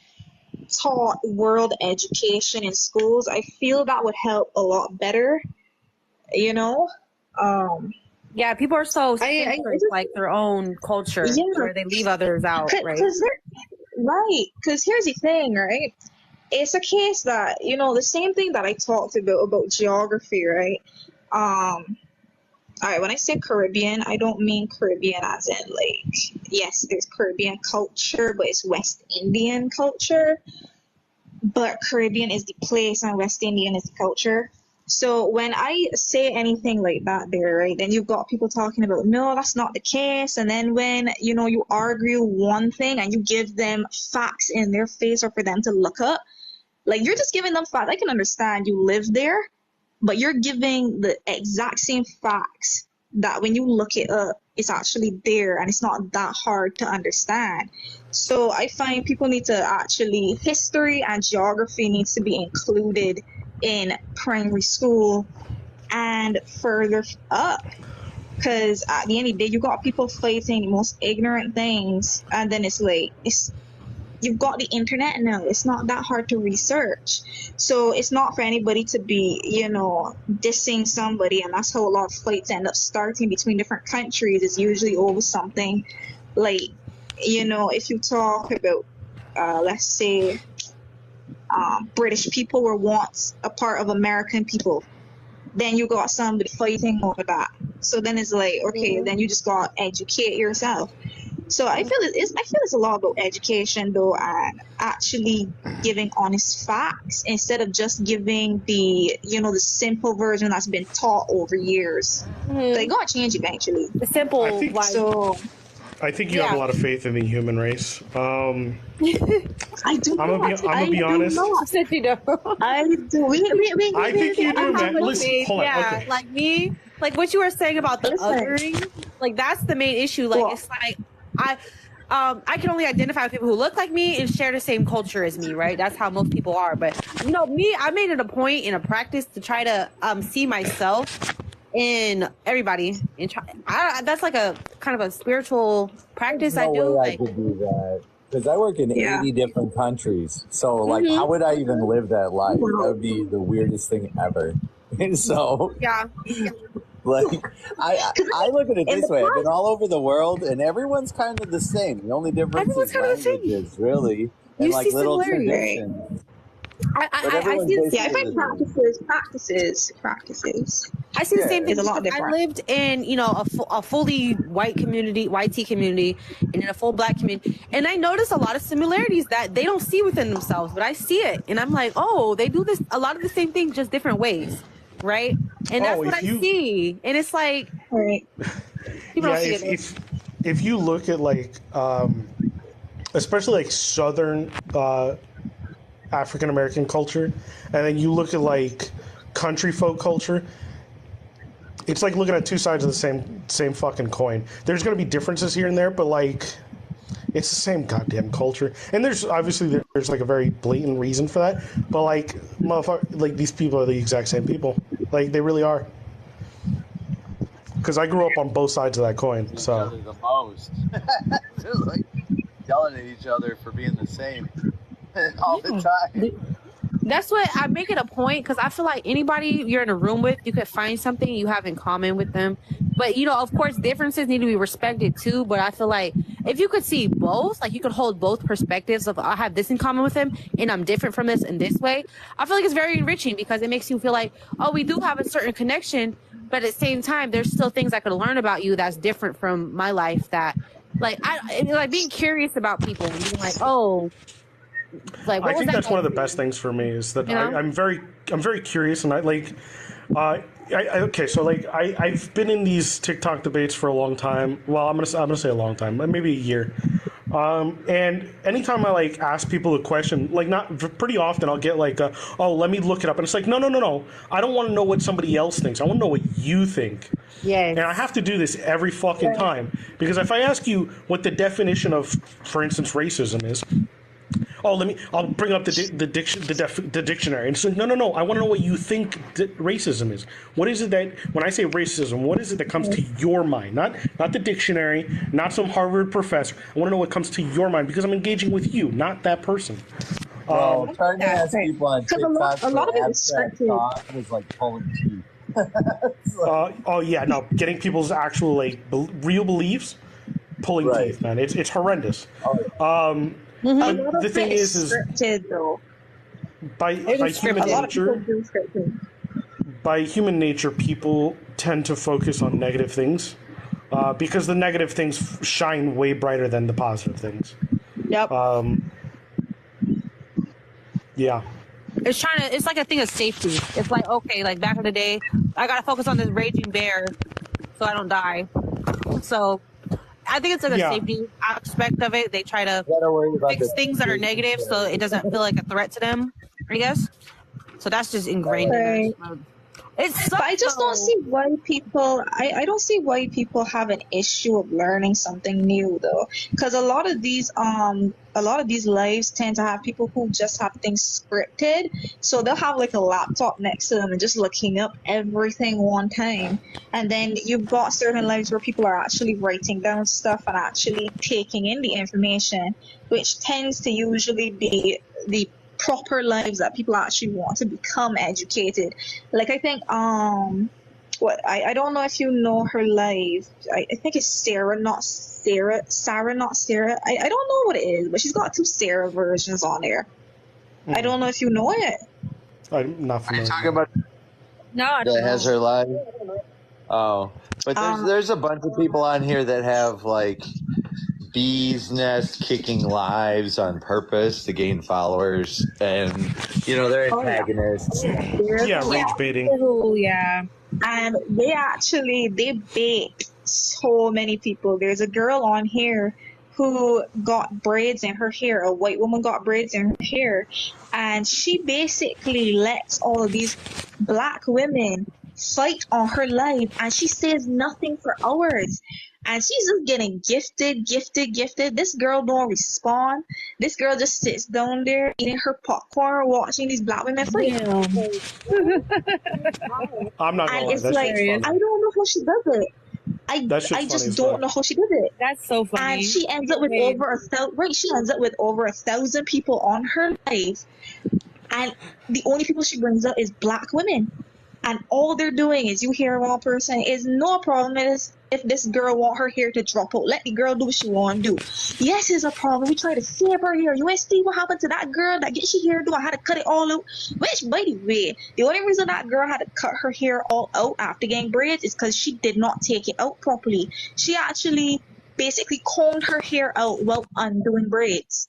taught world education in schools, I feel that would help a lot better, you know? Yeah, people are so like their own culture where they leave others out, right? Because here's the thing, right? It's a case that, you know, the same thing that I talked about geography, right? All right, when I say Caribbean, I don't mean Caribbean as in like, yes, there's Caribbean culture, but it's West Indian culture. But Caribbean is the place and West Indian is the culture. So when I say anything like that there, right, then you've got people talking about, no, that's not the case. And then when, you know, you argue one thing and you give them facts in their face or for them to look up, like you're just giving them facts. I can understand you live there, but you're giving the exact same facts that when you look it up, it's actually there and it's not that hard to understand. So I find people need to actually, history and geography needs to be included in primary school and further up, because at the end of the day you got people fighting the most ignorant things, and then it's like you've got the internet now, it's not that hard to research, so it's not for anybody to be, you know, dissing somebody, and that's how a lot of fights end up starting between different countries. It's usually over something like, you know, if you talk about let's say British people were once a part of American people, then you got somebody fighting over that. So then it's like, okay, then you just got to educate yourself. So I feel it's a lot about education though, and actually giving honest facts instead of just giving the, you know, the simple version that's been taught over years. They gotta change eventually. The simple, I think So I think you have a lot of faith in the human race. I do. I'm gonna be honest. Said you know. I do. Wait. I think you do, I man. have Listen, faith, hold on. yeah. Okay. Like me, like what you were saying about the Listen. othering, like that's the main issue. Like Well, it's like I can only identify with people who look like me and share the same culture as me, right? That's how most people are. But me, I made it a point in a practice to try to see myself in everybody. And that's like a kind of a spiritual practice There's I no do. way Like, I could do that. Because I work in yeah. 80 different countries. So, like, how would I even live that life? That would be the weirdest thing ever. And so, yeah. like, I look at it this way. I've been all over the world, and everyone's kind of the same. The only difference Everyone's is kind of the same. languages, really. And, You like, see little similarities. traditions. I see the Yeah, I think practices. I see the same thing. It's a lot I different. lived in, a fully white community, YT community, and in a full black community. And I noticed a lot of similarities that they don't see within themselves, but I see it. And I'm like, oh, they do this, a lot of the same thing, just different ways. Right. And that's what I see. And it's like, Right. people don't see it. If you look at like, especially like Southern African American culture, and then you look at like country folk culture, it's like looking at two sides of the same fucking coin. There's gonna be differences here and there, but like it's the same goddamn culture. And there's obviously there's like a very blatant reason for that, but like motherfucker, like these people are the exact same people. Like they really are. Because I grew up on both sides of that coin. So the most. Just like yelling at each other for being the same all the time. That's what I make it a point, because I feel like anybody you're in a room with, you could find something you have in common with them. But, of course, differences need to be respected too. But I feel like if you could see both, like you could hold both perspectives of I have this in common with him and I'm different from this in this way, I feel like it's very enriching, because it makes you feel like, oh, we do have a certain connection. But at the same time, there's still things I could learn about you that's different from my life, that like being curious about people and being like, oh, like, I think that's one of the best things for me is that I'm very curious, and I like okay, so like I've been in these TikTok debates for a long time. Well, I'm gonna say a long time, maybe a year. And anytime I like ask people a question, like not pretty often, I'll get like, oh, let me look it up, and it's like, no, I don't want to know what somebody else thinks. I want to know what you think. Yes. And I have to do this every fucking time, because if I ask you what the definition of, for instance, racism is. Oh, I'll bring up the dictionary. And so, no. I want to know what you think racism is. What is it that, when I say racism, what is it that comes to your mind? Not the dictionary, not some Harvard professor. I want to know what comes to your mind, because I'm engaging with you, not that person. Well, trying to ask people on TikTok a lot of it is abstract scripted. thought was like pulling teeth. Oh yeah, no, getting people's actual like real beliefs, pulling teeth, man. It's horrendous. But the thing is scripted though. By human nature, people tend to focus on negative things, because the negative things shine way brighter than the positive things. Yep. Yeah. It's like a thing of safety. It's like, okay, like back in the day, I gotta focus on this raging bear so I don't die. So I think it's like a safety aspect of it. They try to fix things that are negative so it doesn't feel like a threat to them, I guess. So that's just ingrained in us. But I just don't see why people. I don't see why people have an issue of learning something new though, because a lot of these lives tend to have people who just have things scripted. So they'll have like a laptop next to them and just looking up everything one time. And then you've got certain lives where people are actually writing down stuff and actually taking in the information, which tends to usually be the proper lives that people actually want to become educated. Like I think I don't know if you know her live. I think it's Sarah not Sarah. I don't know what it is, but she's got 2 Sarah versions on there. I don't know if you know it. I'm not familiar. Are you talking about No, I don't that know. has her live? Oh, but there's a bunch of people on here that have like bees nest kicking lives on purpose to gain followers, and they're antagonists. Yeah, rage baiting. Oh yeah. And they bait so many people. There's a girl on here who got braids in her hair. A white woman got braids in her hair, and she basically lets all of these black women fight on her live, and she says nothing for hours. And she's just getting gifted. This girl don't respond. This girl just sits down there eating her popcorn, watching these black women fight. I'm not gonna And lie. it's That's like, funny. I don't know how she does it. That shit's I funny just as don't fuck. know how she does it. That's so funny. And she ends up with Okay. over 1,000. Right, she ends up with over 1,000 people on her live, and the only people she brings up is black women. And all they're doing is, you hear one person, is no problem if this girl want her hair to drop out. Let the girl do what she want to do. Yes, it's a problem. We try to save her hair. You ain't see what happened to that girl that get she hair do? I had to cut it all out. Which, by the way, the only reason that girl had to cut her hair all out after getting braids is because she did not take it out properly. She actually basically combed her hair out while undoing braids.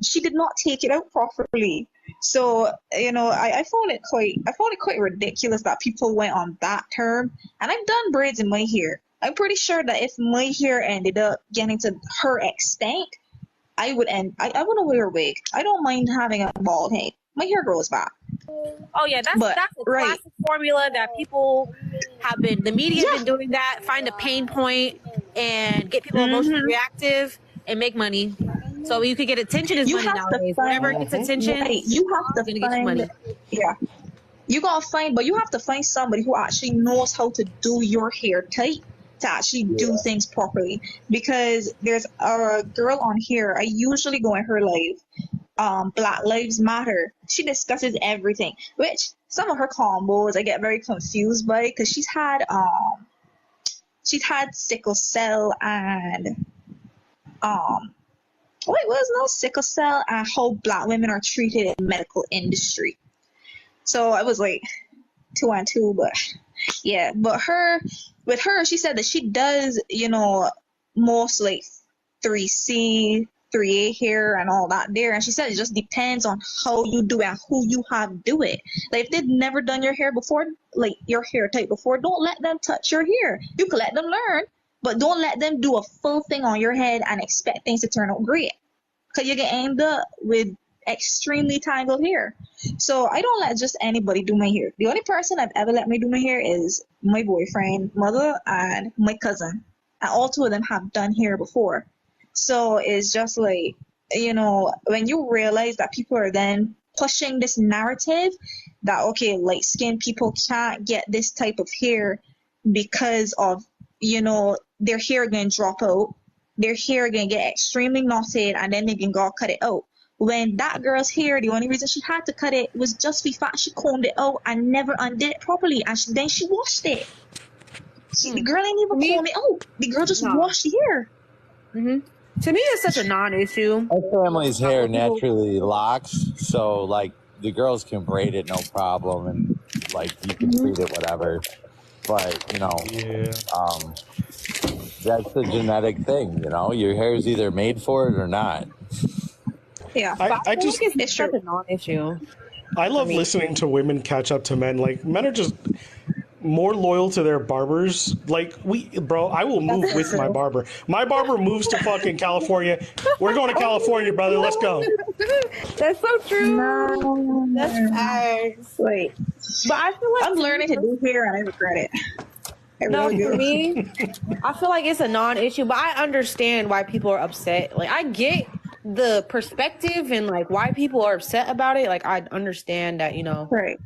She did not take it out properly. So, I found it quite ridiculous that people went on that term. And I've done braids in my hair. I'm pretty sure that if my hair ended up getting to her extent, I wouldn't wear a wig. I don't mind having a bald head. My hair grows back. Oh yeah, that's a classic formula that people have been. The media have been doing that. Find a pain point and get people emotionally reactive and make money. So you could get attention is money nowadays. Whatever gets attention, you have to gonna get you money. Yeah, you have to find somebody who actually knows how to do your hair tight to actually do things properly. Because there's a girl on here, I usually go in her live, Black Lives Matter. She discusses everything, which some of her combos I get very confused by, because she's had sickle cell and sickle cell and how black women are treated in the medical industry. So I was like 2 and 2, but yeah. But with her, she said that she does, most like 3C, 3A hair and all that there. And she said it just depends on how you do it and who you have do it. Like if they've never done your hair before, like your hair type before, don't let them touch your hair. You can let them learn, but don't let them do a full thing on your head and expect things to turn out great. Because you get end up with extremely tangled hair. So I don't let just anybody do my hair. The only person I've ever let me do my hair is my boyfriend, mother, and my cousin. And all 2 of them have done hair before. So it's just like, when you realize that people are then pushing this narrative that, okay, light skinned people can't get this type of hair because of, their hair going to drop out, their hair going to get extremely knotted, and then they can go cut it out. When that girl's hair, the only reason she had to cut it was just the fact she combed it out and never undid it properly, and then she washed it. The girl ain't even comb it out. The girl just washed the hair. To me, it's such a non-issue. My family's hair naturally locks, so like the girls can braid it no problem, and like you can treat it whatever. But that's the genetic thing. Your hair is either made for it or not. Yeah, I just It's such a non-issue. I love listening to women catch up to men. Like men are just more loyal to their barbers. Like I will move with my barber. My barber moves to fucking California. We're going to California, brother. Let's go. That's so true. No. That's facts. Wait. But I feel like I'm learning to do hair and I regret it. No, for me, I feel like it's a non-issue, but I understand why people are upset. Like, I get the perspective and like why people are upset about it. Like, I understand that, Right.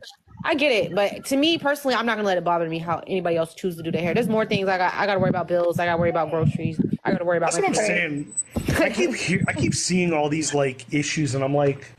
I get it. But to me personally, I'm not gonna let it bother me how anybody else chooses to do their hair. There's more things I got to worry about bills. I got to worry about groceries. I got to worry about. That's what I'm saying. I keep seeing all these like issues, and I'm like,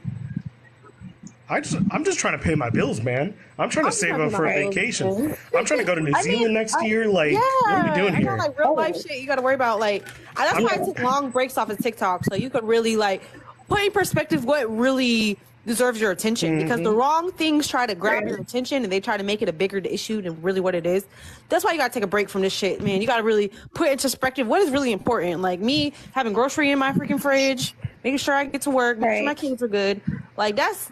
I'm just trying to pay my bills, man. I'm trying to save up for a vacation. I'm trying to go to New Zealand next year. Like, what are we doing here? I know, like real life shit you got to worry about. Like, that's why I took long breaks off of TikTok, so you could really like put in perspective what really deserves your attention, because the wrong things try to grab your attention and they try to make it a bigger issue than really what it is. That's why you gotta take a break from this shit, man. You gotta really put into perspective what is really important. Like me having grocery in my freaking fridge, making sure I get to work, making sure my kids are good. Like if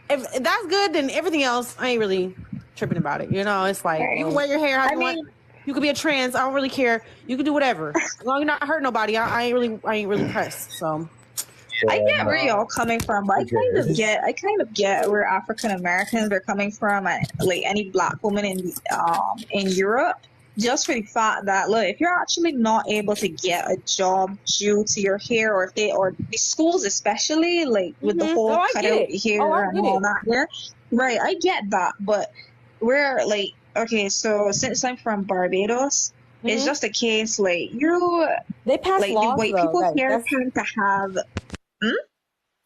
that's good, then everything else I ain't really tripping about it. It's like you can wear your hair how you want. You could be a trans. I don't really care. You can do whatever. As long as you're not hurting nobody, I ain't really pressed. So I get where y'all coming from, but I kind of get where African Americans are coming from, and like any black woman in Europe, just for the fact that look, if you're actually not able to get a job due to your hair, or if they or the schools especially like with the whole cutout hair and all that there, right? I get that, but we're like, okay, so since I'm from Barbados. It's just a case like they pass like laws, the white though, people here tend to have.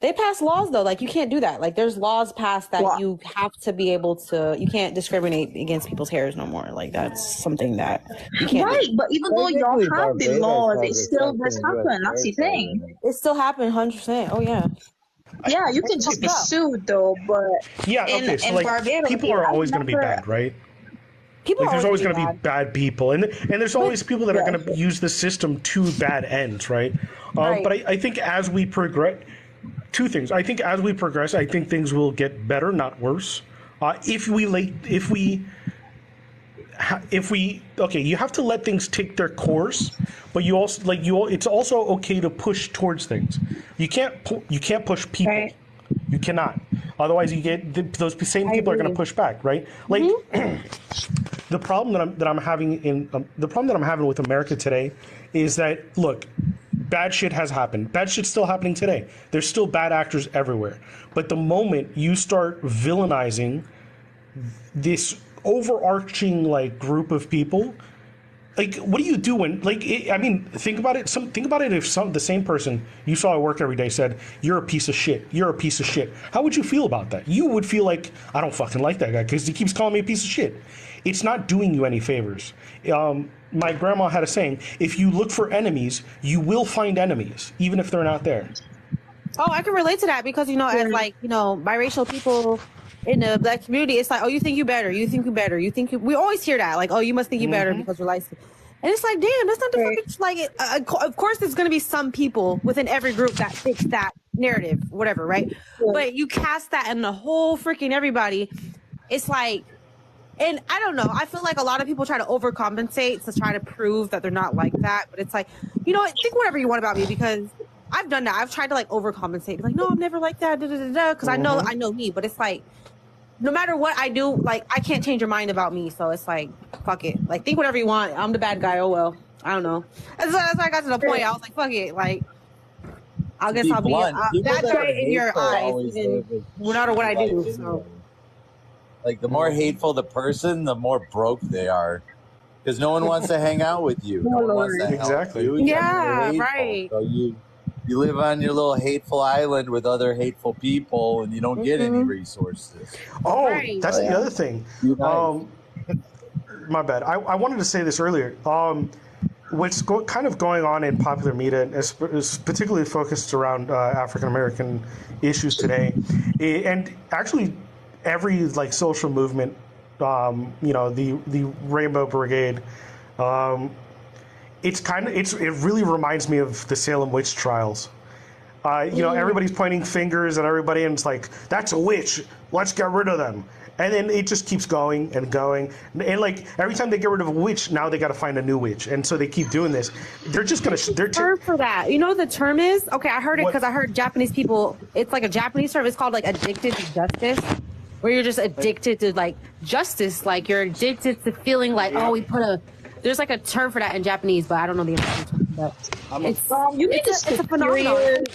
They pass laws though, like you can't do that. Like there's laws passed that you have to be able to. You can't discriminate against people's hairs no more. Like that's something that you can't. Right, do. but even though y'all have the laws, it still does happen. That's the thing. It still happens, 100%. Oh yeah. Yeah, you can just be sued though, but yeah, okay. So like, Barbados, people are always going to be bad, right? People like, there's always going to be bad people, and there's always people that are going to use the system to bad ends, right? But I think as we progress, two things. I think as we progress, I think things will get better, not worse. If we okay, you have to let things take their course, but you also it's also okay to push towards things. You can't push people. Right. You cannot. Otherwise, you get those same people are going to push back, right? Like the problem that I'm having with America today is that look, bad shit has happened. Bad shit's still happening today. There's still bad actors everywhere. But the moment you start villainizing this overarching like group of people, like what do you do when I mean, think about it. Think about it. If the same person you saw at work every day said, "You're a piece of shit. You're a piece of shit." How would you feel about that? You would feel like, I don't fucking like that guy because he keeps calling me a piece of shit. It's not doing you any favors. My grandma had a saying: if you look for enemies, you will find enemies, even if they're not there. Oh, I can relate to that because as like biracial people in the black community, it's like, oh, you think you better, you think you better, you think you. We always hear that, like, oh, you must think you better because you're light skinned. And it's like, damn, that's not the fucking like. Of course, there's gonna be some people within every group that fits that narrative, whatever, right? But you cast that in the whole freaking everybody. It's like. And I don't know. I feel like a lot of people try to overcompensate to try to prove that they're not like that. But it's like, you know what? Think whatever you want about me because I've done that. I've tried to like overcompensate. Like, no, I'm never like that. Because I know me. But it's like, no matter what I do, like I can't change your mind about me. So it's like, fuck it. Like, think whatever you want. I'm the bad guy. Oh well. I don't know. And so that's why I got to the point. I was like, fuck it. Like, I guess I'll be a bad guy in your eyes, even no matter what I do. So. Like, the more hateful the person, the more broke they are. Because no one wants to hang out with you. No one wants to help you. Yeah, right. So you live on your little hateful island with other hateful people, and you don't get any resources. Oh, that's the other thing. My bad. I wanted to say this earlier. What's kind of going on in popular media is particularly focused around African American issues today. And actually... every like social movement, the Rainbow Brigade, it really reminds me of the Salem witch trials. Everybody's pointing fingers at everybody, and it's like, that's a witch. Let's get rid of them. And then it just keeps going and going. And like every time they get rid of a witch, now they got to find a new witch. And so they keep doing this. They're just going to... term for that. You know what the term is? Okay, I heard it because I heard Japanese people... It's like a Japanese term. It's called like addicted to justice. Where you're just addicted to like justice. Like you're addicted to feeling like, oh, there's like a term for that in Japanese, but I don't know the American term. But it's a phenomenon.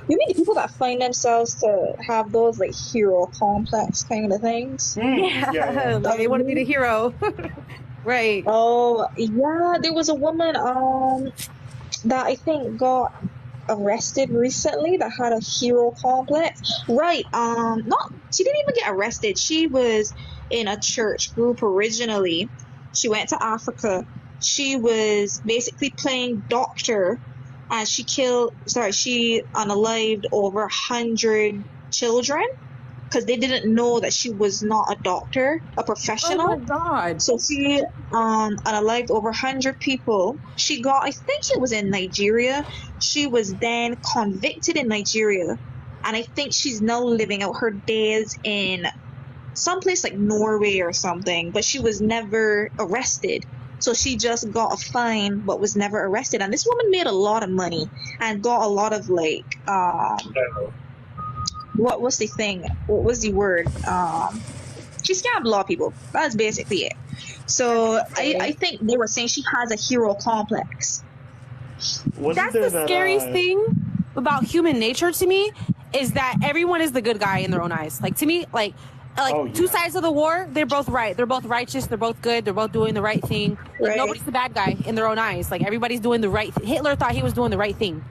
You mean the people that find themselves to have those like hero complex kind of things? Yeah. Like, they want to be the hero. Right. Oh yeah, there was a woman that I think got arrested recently that had a hero complex. Right. She didn't even get arrested. She was in a church group originally. She went to Africa. She was basically playing doctor, and she unalived over 100 children because they didn't know that she was not a doctor, a professional. Oh my God. So she unalived over 100 people. She got, I think it was in Nigeria. She was then convicted in Nigeria. And I think she's now living out her days in someplace like Norway or something, but she was never arrested. So she just got a fine but was never arrested. And this woman made a lot of money and got a lot of like what was the thing? What was the word? She scammed a lot of people. That's basically it. So I think they were saying she has a hero complex. That's the scariest thing about human nature to me, is that everyone is the good guy in their own eyes. Like, to me, like two sides of the war, they're both right. They're both righteous. They're both good. They're both doing the right thing. Like, Right. nobody's the bad guy in their own eyes. Like, everybody's doing the right thing. Hitler thought he was doing the right thing,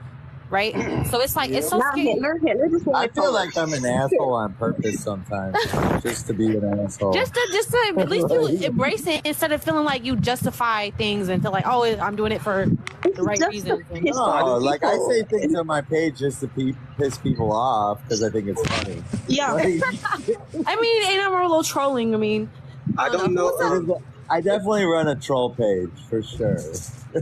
right? So it's like, it's so Not scary. Hitler just I feel like I'm an asshole on purpose sometimes, just to be an asshole. Just to at least you embrace it instead of feeling like you justify things and feel like, oh, I'm doing it for the right Just reasons. to piss No, off like I people. say things on my page just to piss people off because I think it's funny. Yeah. Like, I mean, and I'm a little trolling. I mean, I don't know. I definitely run a troll page for sure.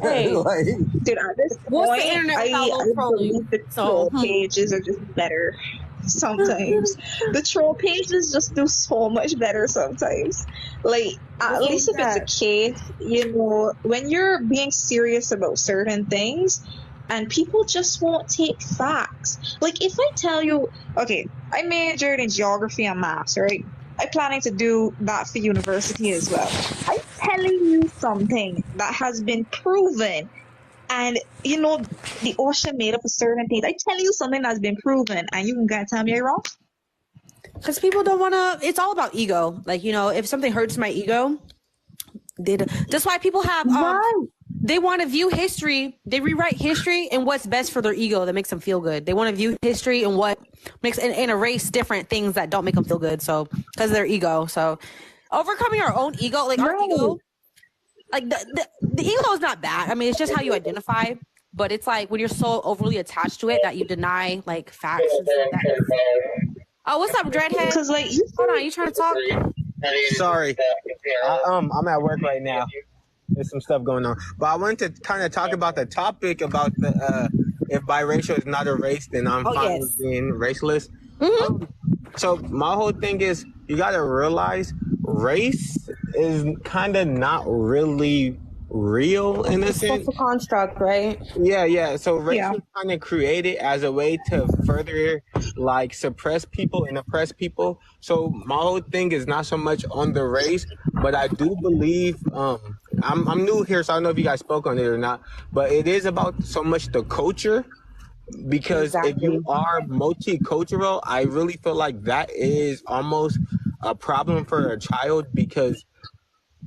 Hey. Like, Dude, at this What's the point, internet without I little trolling? believe the So, troll pages are just better sometimes. The troll pages just do so much better sometimes. Like, at What's least if that? it's a case, you know, when you're being serious about certain things and people just won't take facts. Like, if I tell you, okay, I majored in geography and maths, right? I'm planning to do that for university as well. I'm telling you something that has been proven, and you know the ocean made up of certain things. I'm telling you something that's been proven, and you can tell me I'm wrong. because people don't want to. It's all about ego. Like, you know, if something hurts my ego, that's why people have. They want to view history. They rewrite history and what's best for their ego that makes them feel good. They want to view history and what makes and erase different things that don't make them feel good. So because of their ego. So overcoming our own ego, like our ego, like the ego is not bad. I mean, it's just how you identify. But it's like when you're so overly attached to it that you deny like facts and stuff. Oh, what's up, Dreadhead? Because like, Hold on, you trying to talk? Sorry, I'm at work right now. There's some stuff going on, but I wanted to kind of talk about the topic about the if biracial is not a race, then I'm fine with being racialist. So my whole thing is you got to realize race is kind of not really real in a sense. It's a construct, right? Yeah. So race Yeah. was kind of created as a way to further like suppress people and oppress people. So my whole thing is not so much on the race, but I do believe I'm new here, so I don't know if you guys spoke on it or not, but it is about so much the culture. Because if you are multicultural, I really feel like that is almost a problem for a child because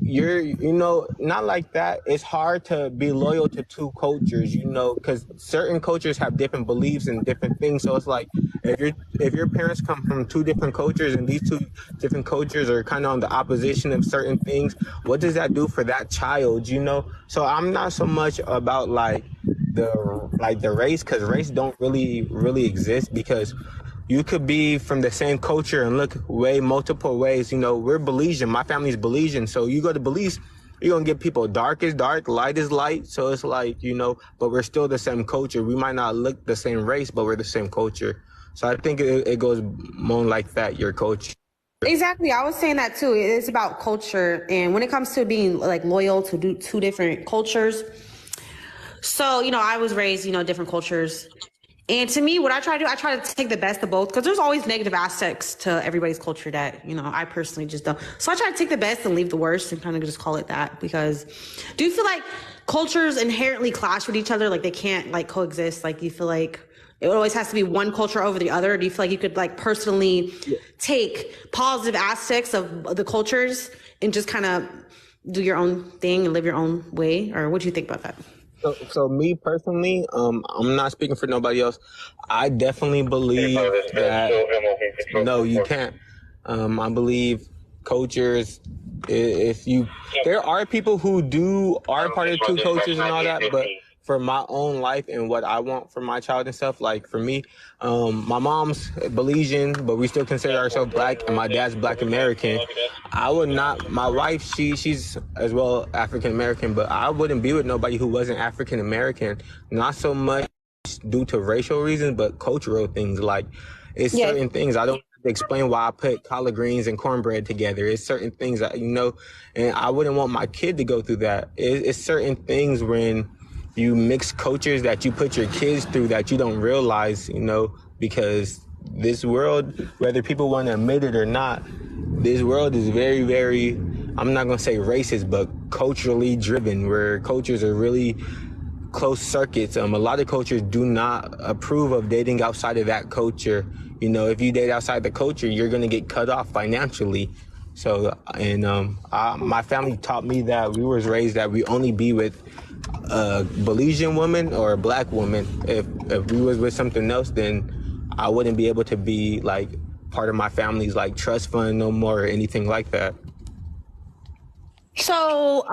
you know, not like that. It's hard to be loyal to two cultures, you know, because certain cultures have different beliefs and different things. So it's like if your parents come from two different cultures and these two different cultures are kind of on the opposition of certain things, what does that do for that child, you know? So I'm not so much about like the race, because race don't really exist, because you could be from the same culture and look way multiple ways. You know, we're Belizean. My family's Belizean. So you go to Belize, you're going to get people dark is dark, light is light. So it's like, you know, but we're still the same culture. We might not look the same race, but we're the same culture. So I think it goes more like that, your culture. Exactly. I was saying that too. It's about culture. And when it comes to being like loyal to two different cultures. So, you know, I was raised, you know, different cultures. And to me, what I try to do, I try to take the best of both, because there's always negative aspects to everybody's culture that, you know, I personally just don't. So I try to take the best and leave the worst and kind of just call it that. Because do you feel like cultures inherently clash with each other? Like they can't like coexist? Like you feel like it always has to be one culture over the other? Or do you feel like you could like personally take positive aspects of the cultures and just kind of do your own thing and live your own way? Or what do you think about that? So me personally, I'm not speaking for nobody else. I definitely believe that no, you can't. I believe cultures. There are people who are part of two cultures and all that, but for my own life and what I want for my child and stuff, like for me, my mom's Belizean, but we still consider ourselves black, and my dad's Black American. I would not, my wife, she's as well African American, but I wouldn't be with nobody who wasn't African American, not so much due to racial reasons, but cultural things. Like it's certain things I don't explain why I put collard greens and cornbread together. It's certain things that, and I wouldn't want my kid to go through that. It's certain things when you mix cultures that you put your kids through that you don't realize, because this world, whether people want to admit it or not, this world is very, very, I'm not going to say racist, but culturally driven, where cultures are really close circuits. A lot of cultures do not approve of dating outside of that culture. If you date outside the culture, you're going to get cut off financially. So, and my family taught me that we was raised that we only be with a Belizean woman or a black woman. If we was with something else, then I wouldn't be able to be like part of my family's like trust fund no more or anything like that. So,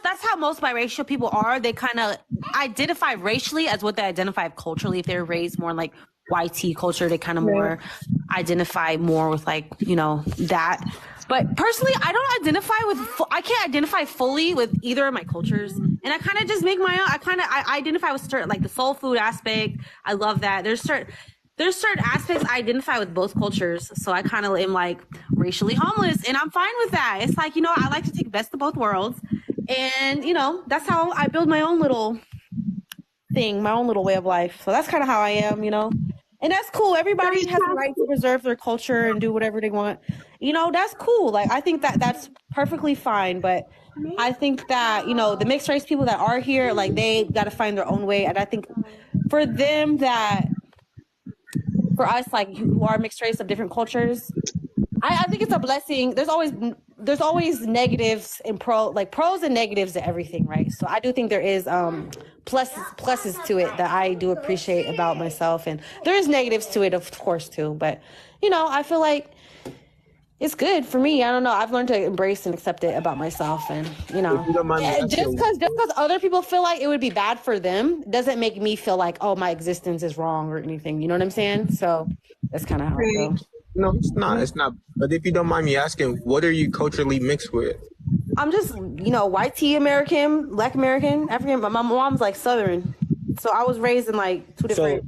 that's how most biracial people are. They kind of identify racially as what they identify culturally. If they're raised more in like YT culture, they kind of more identify more with like, that. But personally, I can't identify fully with either of my cultures. And I kind of just make my own. I identify with certain, like the soul food aspect. I love that. There's certain aspects I identify with both cultures. So I kind of am like racially homeless, and I'm fine with that. It's like, I like to take best of both worlds. And, that's how I build my own little thing, my own little way of life. So that's kind of how I am, and that's cool. Everybody has the right to preserve their culture and do whatever they want. That's cool. Like, I think that that's perfectly fine. But I think that, the mixed race people that are here, like, they got to find their own way. And I think for them for us, like, who are mixed race of different cultures, I think it's a blessing. There's always negatives and pros and negatives to everything, right? So I do think there is pluses to it that I do appreciate about myself, and there is negatives to it, of course, too. But I feel like it's good for me. I don't know. I've learned to embrace and accept it about myself, and just because other people feel like it would be bad for them doesn't make me feel like, oh, my existence is wrong or anything. You know what I'm saying? So that's kind of how I feel. No, it's not. It's not. But if you don't mind me asking, what are you culturally mixed with? I'm just, white American, Black American, African. But my mom's like Southern, so I was raised in like two different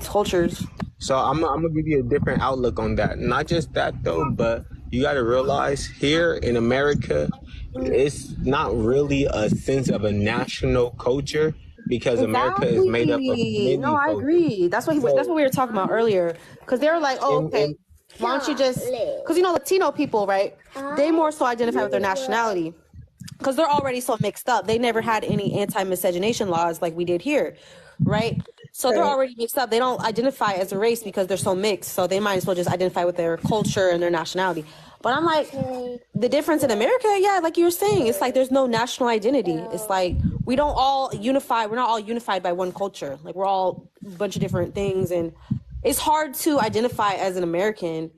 cultures. So I'm gonna give you a different outlook on that. Not just that though, but you got to realize here in America, it's not really a sense of a national culture. Because America is made up of many No, I agree. That's what we were talking about earlier. Because they were like, oh, okay, why don't you just... Because, Latino people, right? They more so identify with their nationality. Because they're already so mixed up. They never had any anti-miscegenation laws like we did here, right? So they're already mixed up. They don't identify as a race because they're so mixed. So they might as well just identify with their culture and their nationality. But I'm like, the difference in America, yeah, like you were saying, it's like there's no national identity. It's like we don't all unify. We're not all unified by one culture. Like we're all a bunch of different things. And it's hard to identify as an American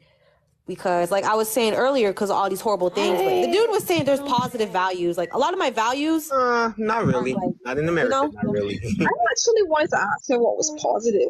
because, like I was saying earlier, because of all these horrible things. But the dude was saying there's positive values. Like a lot of my values. Not really. Like, not in America. Not really. I actually wanted to ask him what was positive.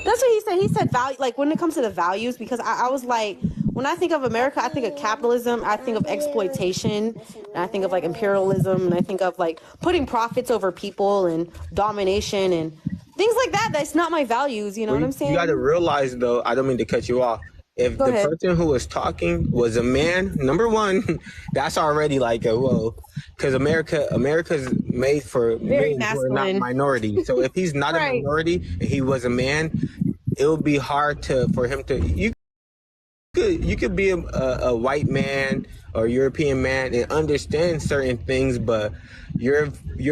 That's what he said. He said value, like when it comes to the values, because I was like, when I think of America, I think of capitalism, I think of exploitation, and I think of like imperialism, and I think of like putting profits over people and domination and things like that. That's not my values. You know what I'm saying? You got to realize, though, I don't mean to cut you off. If the person who was talking was a man, number one, that's already like a whoa. Because America's made for men who are not minority. So if he's not a minority and he was a man, it would be hard for him to. You could be a white man or European man and understand certain things, but your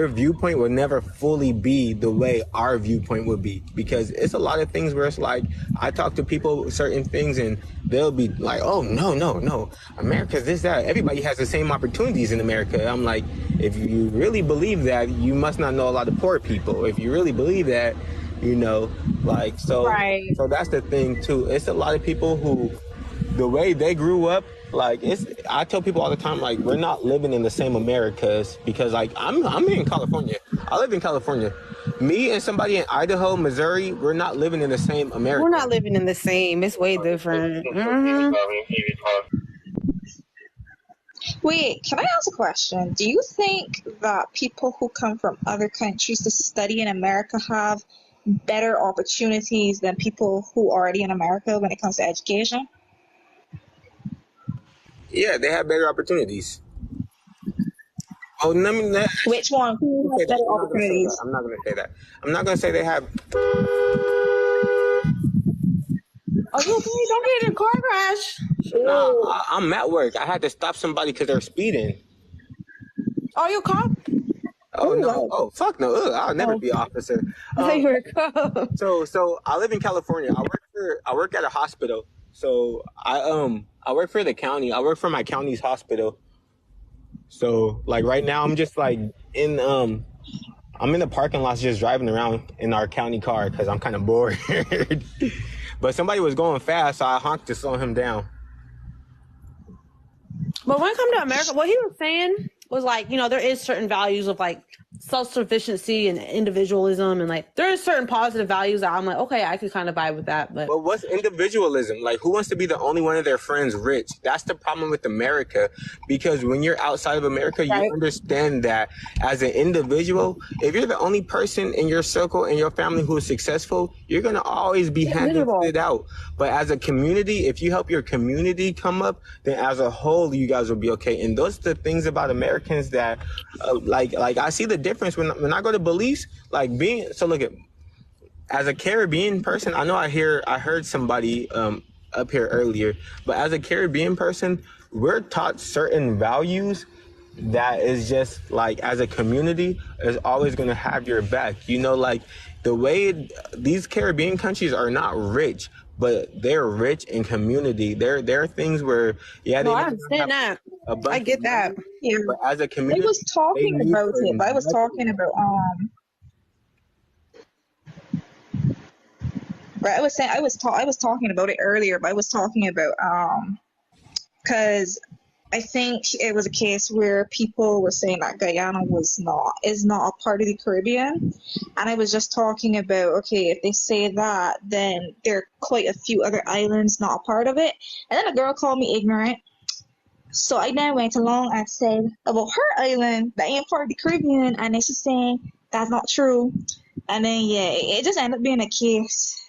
viewpoint will never fully be the way our viewpoint would be, because it's a lot of things where it's like I talk to people certain things and they'll be like, oh no, America's this, that, everybody has the same opportunities in America. I'm like, if you really believe that, you must not know a lot of poor people. If you really believe that, so that's the thing too. It's a lot of people who, the way they grew up, like I tell people all the time, like we're not living in the same Americas, because like I'm in California. I live in California. Me and somebody in Idaho, Missouri, we're not living in the same America. We're not living in the same. It's way different. Mm-hmm. Wait, can I ask a question? Do you think that people who come from other countries to study in America have better opportunities than people who are already in America when it comes to education? Yeah, they have better opportunities. Oh, Which one? Who has better I'm not gonna say that. opportunities? I'm not gonna say that. I'm not gonna say they have. Are you okay? Don't get in a car crash. Nah, Ew. I'm at work. I had to stop somebody because they're speeding. Are you a cop? Oh Oh, no! wow. Oh fuck no! Ugh, I'll never Oh. be an officer. I thought you were a cop. So I live in California. I work at a hospital. So I work for the county. I work for my county's hospital. So like right now I'm just like in I'm in the parking lot just driving around in our county car because I'm kind of bored. But somebody was going fast, so I honked to slow him down. But when it comes to America, what he was saying was like, you know, there is certain values of like self-sufficiency and individualism, and like there is certain positive values that I'm like, okay, I could kind of vibe with that. But what's individualism? Like, who wants to be the only one of their friends rich? That's the problem with America. Because when you're outside of America, you Right. understand that as an individual, if you're the only person in your circle and your family who is successful, you're going to always be handing miserable. it out. But as a community, if you help your community come up, then as a whole, you guys will be okay. And those are the things about Americans that, like I see the difference when I go to Belize, like being, so look at, as a Caribbean person, I know I heard somebody up here earlier, but as a Caribbean person, we're taught certain values that is just like, as a community, is always going to have your back. You know, like the way these Caribbean countries are not rich, but they're rich in community. There are things where, yeah, No, they I may not understand have that. a bunch I get of that. money, Yeah. but as a I community, was they talking need about for it, but I was talking about right. I was talking about it earlier, but I was talking about because I think it was a case where people were saying that Guyana is not a part of the Caribbean, and I was just talking about, okay, if they say that, then there are quite a few other islands not a part of it, and then a girl called me ignorant. So I then went along and said about her island that ain't part of the Caribbean, and then she's saying that's not true, and then yeah, it just ended up being a case.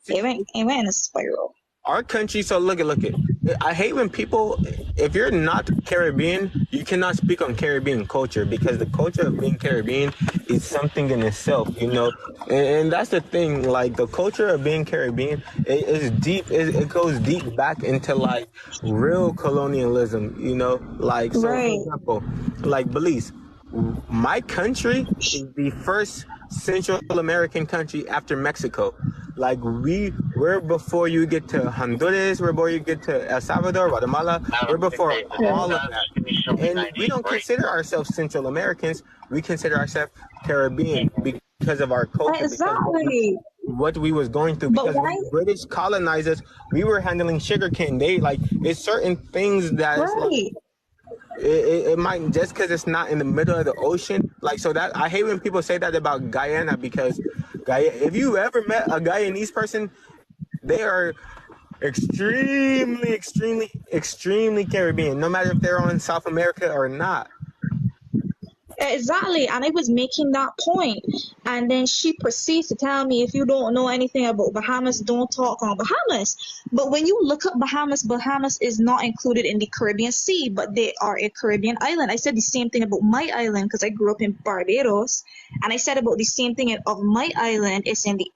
It went in a spiral. Our country, so look it. I hate when people, if you're not Caribbean, you cannot speak on Caribbean culture, because the culture of being Caribbean is something in itself, you know. And that's the thing, like the culture of being Caribbean, it is deep. It goes deep back into like real colonialism, you know. Like, so for Right. example, like Belize, my country is the first Central American country after Mexico. Like we're before you get to Honduras, we're before you get to El Salvador, Guatemala, we're before all of that. And we don't consider ourselves Central Americans, we consider ourselves Caribbean because of our culture, because Exactly. what we was going through. But Because when why? the British colonized us, we were handling sugarcane. They like, it's certain things that it's like, Right. it might, just because it's not in the middle of the ocean, like, so that I hate when people say that about Guyana, because if you ever met a Guyanese person, they are extremely Caribbean, no matter if they're on South America or not. Exactly. And I was making that point. And then she proceeds to tell me, if you don't know anything about Bahamas, don't talk on Bahamas. But when you look up Bahamas, Bahamas is not included in the Caribbean Sea, but they are a Caribbean island. I said the same thing about my island because I grew up in Barbados. And I said about the same thing of my island is in the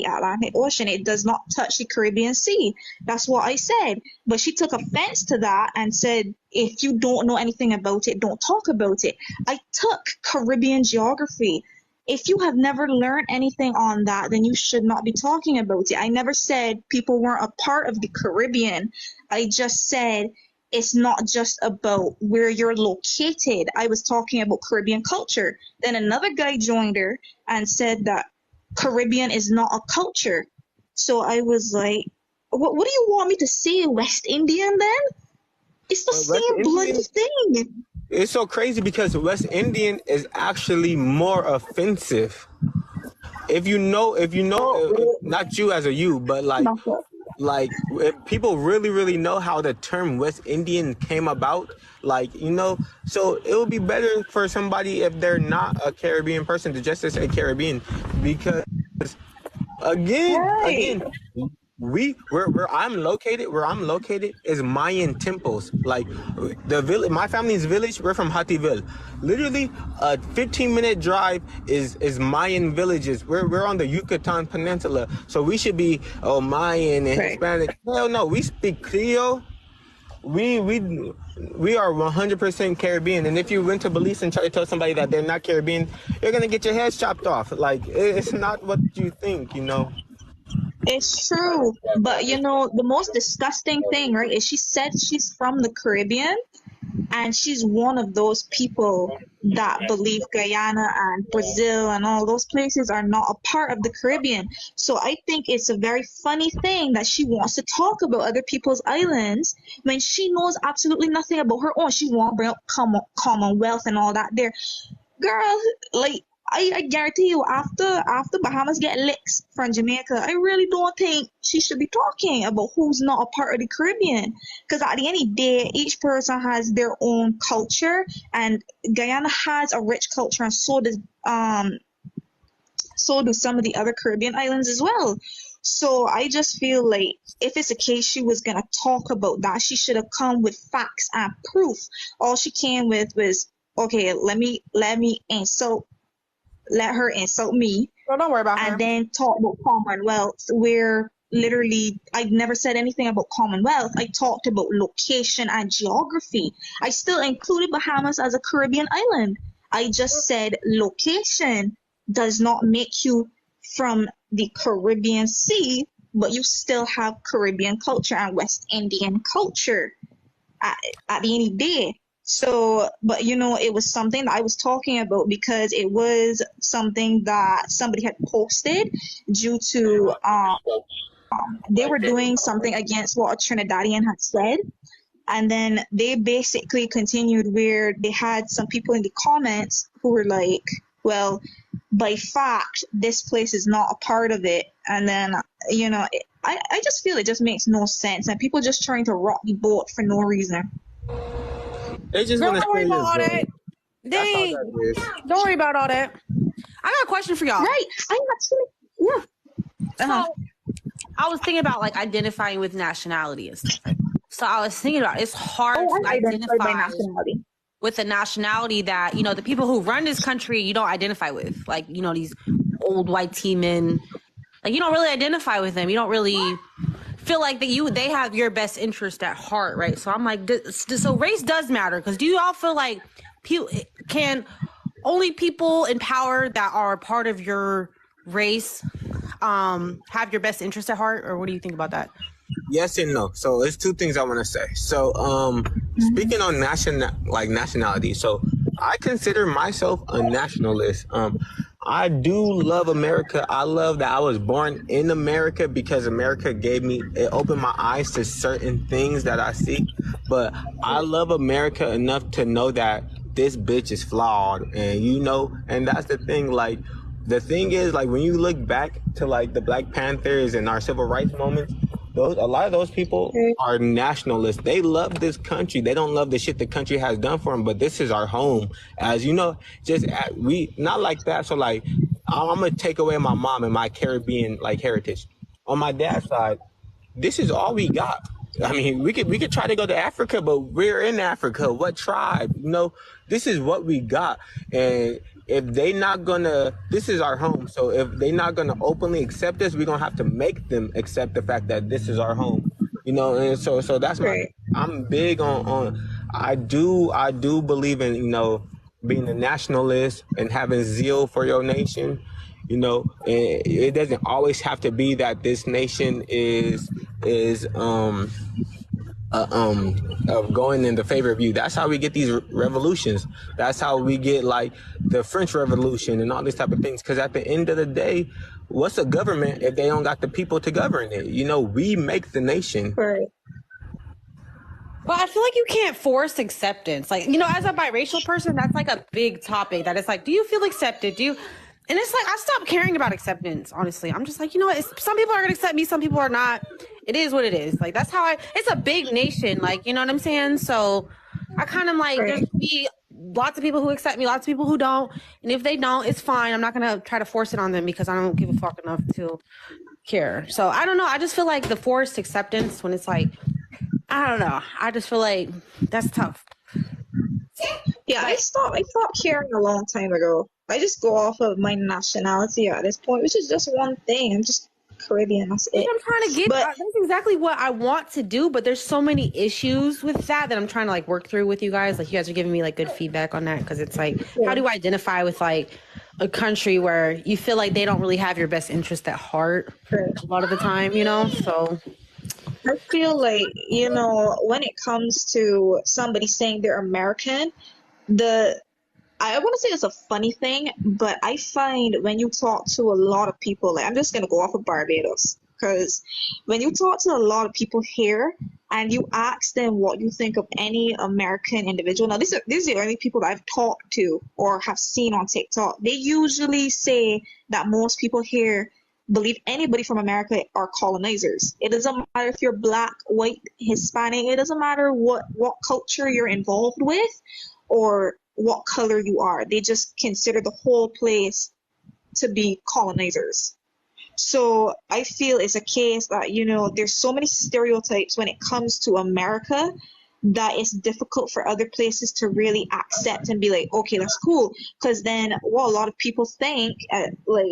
Atlantic Ocean. It does not touch the Caribbean Sea. That's what I said. But she took offense to that and said, if you don't know anything about it, don't talk about it. I took Caribbean geography. If you have never learned anything on that, then you should not be talking about it. I never said people weren't a part of the Caribbean. I just said it's not just about where you're located. I was talking about Caribbean culture. Then another guy joined her and said that Caribbean is not a culture. So I was like, what do you want me to say? West Indian then? It's the West same bloody Indian, thing. it's so crazy because West Indian is actually more offensive. If you know, not you as a you, but like if people really know how the term West Indian came about, like, you know, so it would be better for somebody, if they're not a Caribbean person, to just say Caribbean, because Again, where I'm located is Mayan temples. Like the village, my family's village, we're from Hativille. Literally a 15-minute drive is Mayan villages. We're on the Yucatan Peninsula, so we should be Mayan and Hispanic. Hell no, we speak Creole. We are 100% Caribbean, and if you went to Belize and try to tell somebody that they're not Caribbean, you're gonna get your head chopped off. Like it's not what you think, you know. It's true, but the most disgusting thing, right, is she said she's from the Caribbean, and she's one of those people that believe Guyana and Brazil and all those places are not a part of the Caribbean. So I think it's a very funny thing that she wants to talk about other people's islands when she knows absolutely nothing about her own. She won't bring up Commonwealth and all that there. Girl, like, I guarantee you, after Bahamas get licks from Jamaica, I really don't think she should be talking about who's not a part of the Caribbean. Because at the end of the day, each person has their own culture, and Guyana has a rich culture, and so do some of the other Caribbean islands as well. So I just feel like if it's a case she was gonna talk about that, she should have come with facts and proof. All she came with was, okay, let her insult me. Well, don't worry about her. And then talk about Commonwealth, where literally I never said anything about Commonwealth. I talked about location and geography. I still included Bahamas as a Caribbean island. I just said location does not make you from the Caribbean Sea, but you still have Caribbean culture and West Indian culture at the end of the day. So, but it was something that I was talking about because it was something that somebody had posted due to they were doing something against what a Trinidadian had said. And then they basically continued where they had some people in the comments who were like, well, by fact, this place is not a part of it. And then, I just feel it just makes no sense. And people just trying to rock the boat for no reason. They just Don't want to worry say about all that. Dang. Don't worry about all that. I got a question for y'all. Right. So, I was thinking about like identifying with nationality and stuff. So I was thinking about it's hard to identify with a nationality that, the people who run this country you don't identify with. Like, these old white tea men. Like, you don't really identify with them. You don't really feel like they have your best interest at heart, right? So I'm like, so race does matter, because do you all feel like can only people in power that are part of your race have your best interest at heart, or what do you think about that? Yes and no. So it's two things I want to say. So speaking on nationality, so I consider myself a nationalist. I do love America. I love that I was born in America because America it opened my eyes to certain things that I see. But I love America enough to know that this bitch is flawed. And that's the thing. Like, the thing is, like, when you look back to like the Black Panthers and our civil rights moments, a lot of those people are nationalists. They love this country. They don't love the shit the country has done for them, but this is our home. As you know, we not like that. So like, I'm gonna take away my mom and my Caribbean like heritage. On my dad's side, this is all we got. I mean, we could try to go to Africa, but we're in Africa. What tribe? This is what we got. And if they not gonna, this is our home. So if they not gonna openly accept us, we're gonna have to make them accept the fact that this is our home. And so that's I'm big on I do believe in, being a nationalist and having zeal for your nation. And it doesn't always have to be that this nation is of going in the favor of you. That's how we get these revolutions. That's how we get like the French Revolution and all these type of things. Because at the end of the day, what's a government if they don't got the people to govern it? We make the nation. Right. But I feel like you can't force acceptance. Like, as a biracial person, that's like a big topic that it's like, do you feel accepted? And it's like, I stopped caring about acceptance, honestly. I'm just like, some people are going to accept me, some people are not. It is what it is. Like, that's how it's a big nation. Like, you know what I'm saying? So I kind of like, there's be lots of people who accept me, lots of people who don't. And if they don't, it's fine. I'm not going to try to force it on them because I don't give a fuck enough to care. So I don't know. I just feel like the forced acceptance when it's like, I don't know. I just feel like that's tough. Yeah, I stopped caring a long time ago. I just go off of my nationality at this point, which is just one thing. I'm just Caribbean. That's it. I'm trying to get. That's exactly what I want to do, but there's so many issues with that I'm trying to like work through with you guys. Like you guys are giving me like good feedback on that because it's like, how do I identify with like a country where you feel like they don't really have your best interest at heart a lot of the time, you know? So I feel like, you know, when it comes to somebody saying they're American, I want to say it's a funny thing, but I find when you talk to a lot of people, like I'm just going to go off of Barbados, because when you talk to a lot of people here and you ask them what you think of any American individual, now these are the only people that I've talked to or have seen on TikTok, they usually say that most people here believe anybody from America are colonizers. It doesn't matter if you're black, white, Hispanic, it doesn't matter what culture you're involved with or what color you are. They just consider the whole place to be colonizers. So I feel it's a case that, you know, there's so many stereotypes when it comes to America that it's difficult for other places to really accept and be like, okay, that's cool. Because then what a lot of people think, like,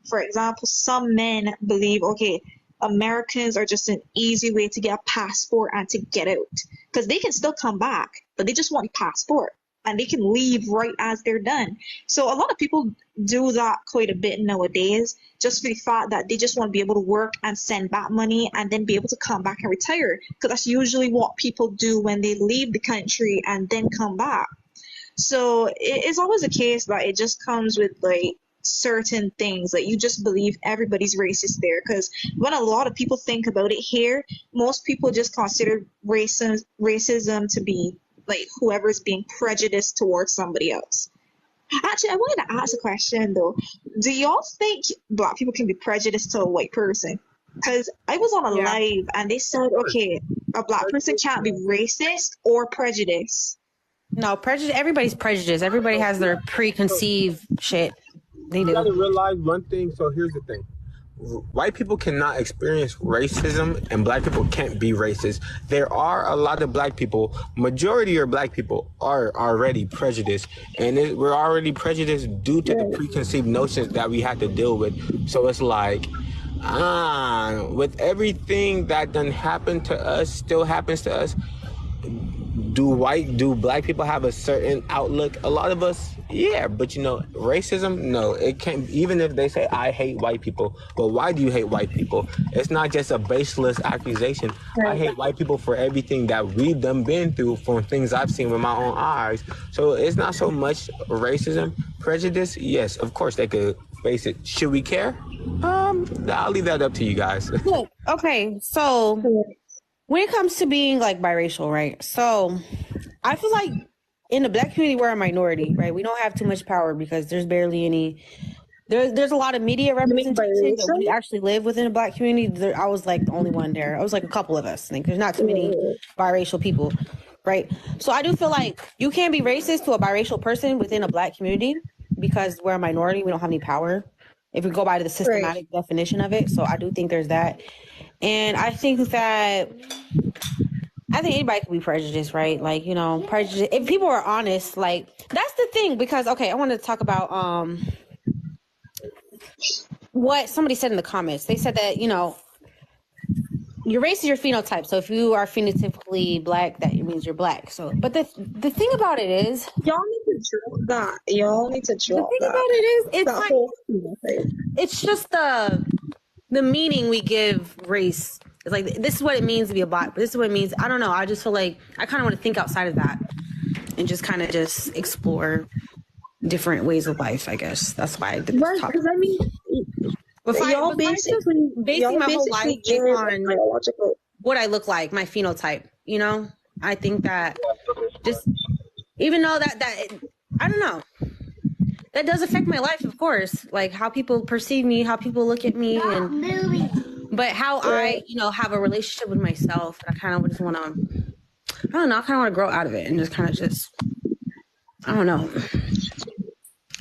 for example, some men believe, okay, Americans are just an easy way to get a passport and to get out. Because they can still come back, but they just want a passport. And they can leave right as they're done. So a lot of people do that quite a bit nowadays, just for the fact that they just want to be able to work and send back money and then be able to come back and retire. Because that's usually what people do when they leave the country and then come back. So it's always a case that it just comes with like certain things, like you just believe everybody's racist there. Because when a lot of people think about it here, most people just consider racism to be like whoever's being prejudiced towards somebody else. Actually, I wanted to ask a question though. Do y'all think black people can be prejudiced to a white person? Because I was on a live and they said, okay, a black person can't be racist or prejudiced. No, prejudice. Everybody's prejudiced. Everybody has their preconceived shit. They do. You gotta realize one thing. So here's the thing. White people cannot experience racism and black people can't be racist. There are a lot of black people, majority of black people are already prejudiced, and we're already prejudiced due to the preconceived notions that we have to deal with. So it's like, with everything that done happened to us, still happens to us, do black people have a certain outlook? A lot of us, yeah, but you know, racism, no, it can't. Even if they say I hate white people, but why do you hate white people? It's not just a baseless accusation. I hate white people for everything that we've done been through, from things I've seen with my own eyes. So it's not so much racism. Prejudice, yes, of course they could face it. Should we care? I'll leave that up to you guys. Look, okay, so when it comes to being like biracial, right? So I feel like in the black community, we're a minority, right? We don't have too much power because there's barely any. There's a lot of media representation, but we actually live within a black community. I was like the only one there. I was like a couple of us. Like, there's not too many biracial people, right? So I do feel like you can't be racist to a biracial person within a black community because we're a minority. We don't have any power if we go by the systematic definition of it. So I do think there's that. And I think anybody can be prejudiced, right? Like, you know, prejudice. If people are honest, like, that's the thing. Because, okay, I want to talk about what somebody said in the comments. They said that, you know, your race is your phenotype. So if you are phenotypically black, that means you're black. So, but the thing about it is, y'all need to drop that. Y'all need to drop the thing that. about it is, it's that like, whole phenotype. It's just the meaning we give race. It's like, this is what it means to be a black, but this is what it means. I don't know. I just feel like I kind of want to think outside of that and just kind of just explore different ways of life, I guess. That's why I did this topic. Because I mean, y'all basically basing my whole life based on biological. What I look like, my phenotype, you know? I think that just, even though that I don't know, that does affect my life, of course, like how people perceive me, how people look at me, but how I, you know, have a relationship with myself. I kind of just want to, I don't know, I kind of want to grow out of it and just kind of just I don't know.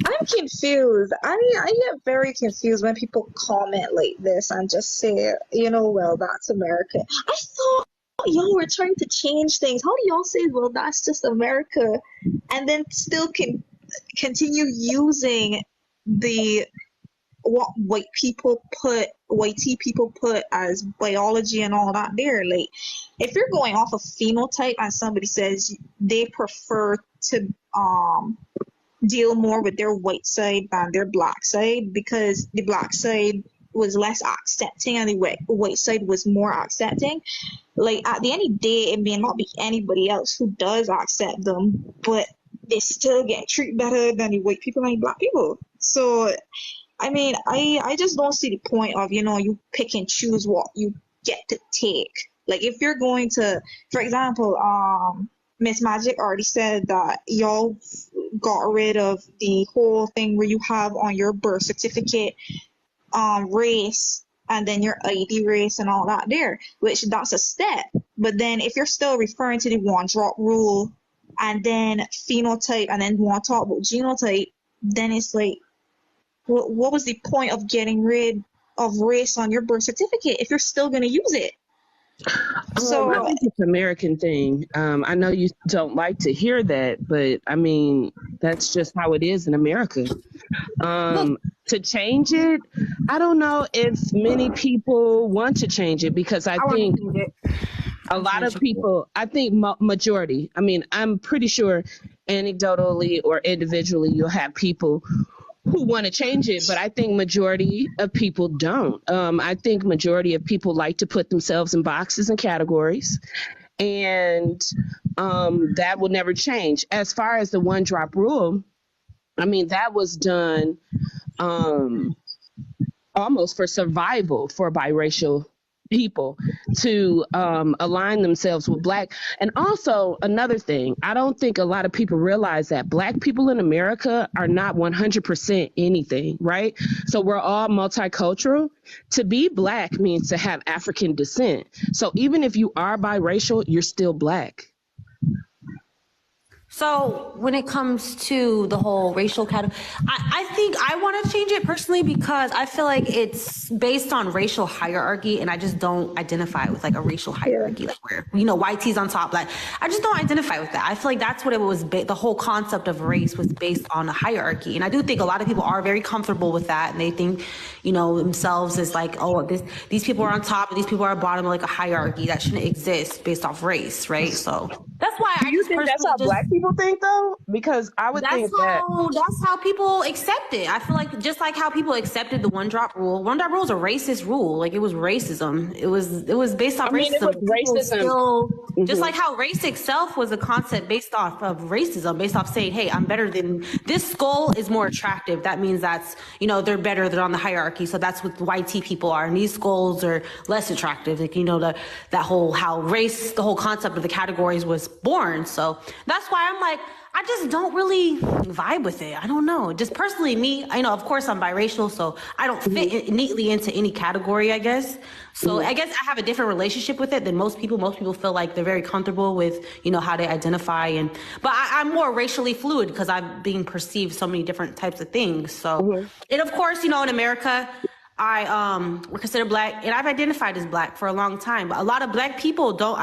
I'm confused. I get very confused when people comment like this and just say, well, that's America. I thought y'all were trying to change things. How do y'all say, well, that's just America, and then still can continue using the what white people put as biology and all that there. Like, if you're going off of phenotype and somebody says they prefer to deal more with their white side than their black side because the black side was less accepting and the white side was more accepting, like, at the end of the day, it may not be anybody else who does accept them, but they still get treated better than the white people and the black people. So I mean, I just don't see the point of, you pick and choose what you get to take. Like, if you're going to, for example, Miss Magic already said that y'all got rid of the whole thing where you have on your birth certificate race and then your ID race and all that there, which that's a step. But then if you're still referring to the one drop rule and then phenotype and then want to talk about genotype, then it's like, what was the point of getting rid of race on your birth certificate if you're still going to use it? So I think it's an American thing. I know you don't like to hear that, but I mean, that's just how it is in America. To change it, I don't know if many people want to change it because I think a lot of people, I think majority, I mean, I'm pretty sure anecdotally or individually you'll have people who want to change it, but I think majority of people don't. I think majority of people like to put themselves in boxes and categories, and that will never change. As far as the one drop rule, I mean, that was done almost for survival for biracial people to align themselves with black. And also another thing, I don't think a lot of people realize that black people in America are not 100% anything, right? So we're all multicultural. To be black means to have African descent. So even if you are biracial, you're still black. So when it comes to the whole racial category, I think I want to change it personally because I feel like it's based on racial hierarchy, and I just don't identify with like a racial hierarchy, like where white tees on top. Like, I just don't identify with that. I feel like that's what it was. The whole concept of race was based on a hierarchy, and I do think a lot of people are very comfortable with that, and they think themselves as like, oh, these people are on top and these people are bottom, like a hierarchy that shouldn't exist based off race, right? So that's why Do you think that's how black people think though? Because I would think that's how people accept it. I feel like just like how people accepted the one drop rule. One drop rule is a racist rule. Like, it was racism. It was based off racism. It was racism. Just like how race itself was a concept based off of racism, based off saying, hey, I'm better than this skull is more attractive. That means that's they're better. They're on the hierarchy. So that's what white tea people are, and these skulls are less attractive. Like, that whole how race, the whole concept of the categories was born. So that's why I'm like, I just don't really vibe with it. I don't know. Just personally, me, of course I'm biracial, so I don't fit neatly into any category, I guess. So I guess I have a different relationship with it than most people. Most people feel like they're very comfortable with, how they identify. But I'm more racially fluid because I'm being perceived so many different types of things. So, and of course, in America, we're considered black, and I've identified as black for a long time. But a lot of black people don't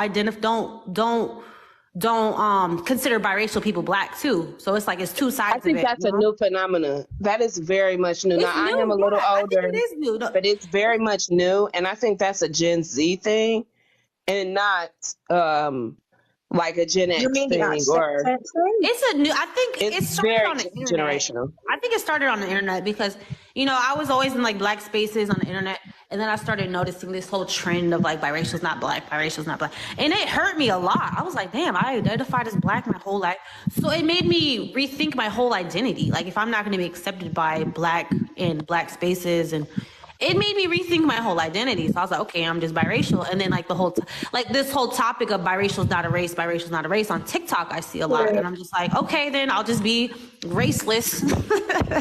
consider biracial people black too. So it's like it's two sides. I think that's a new phenomenon. That is very much new. Now, I am a little older, I think it is new, but it's very much new, and I think that's a Gen Z thing, and not like a Gen X thing. Or it's a new. I think it started on the internet. Generational. I think it started on the internet because I was always in like black spaces on the internet, and then I started noticing this whole trend of like biracial's not black, biracial's not black, and it hurt me a lot. I was like, damn, I identified as black my whole life, so it made me rethink my whole identity. Like, if I'm not going to be accepted by black in black spaces, and it made me rethink my whole identity. So I was like, okay, I'm just biracial. And then like the whole, this whole topic of biracial is not a race on TikTok, I see a lot. And I'm just like, okay, then I'll just be raceless.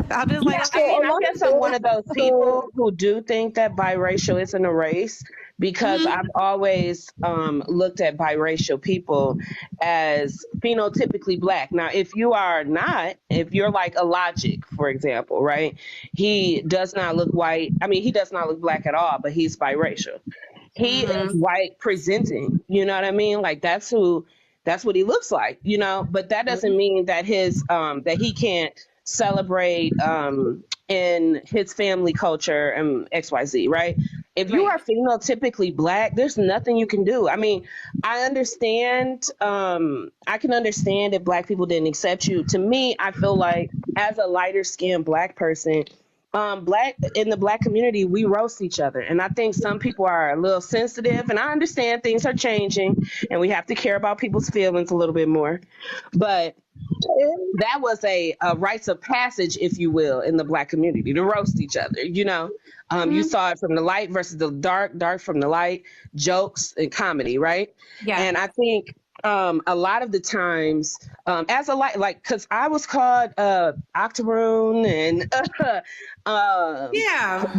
I'm just like, I guess I'm one of those people who do think that biracial isn't a race because I've always looked at biracial people as phenotypically black. Now, if you're like a Logic, for example, right? He does not look white. I mean, he does not look black at all, but he's biracial. He is white presenting, you know what I mean? Like that's what he looks like, you know, but that doesn't mean that that he can't celebrate in his family culture and XYZ, right? If you are phenotypically black, there's nothing you can do. I mean, I can understand if black people didn't accept you. To me, I feel like as a lighter skinned black person, in the black community, we roast each other. And I think some people are a little sensitive, and I understand things are changing and we have to care about people's feelings a little bit more. But that was a rites of passage, if you will, in the black community to roast each other. You know, you saw it from the light versus the dark, dark from the light, jokes and comedy, right? Yeah. And I think a lot of the times, as a like, because I was called octoroon and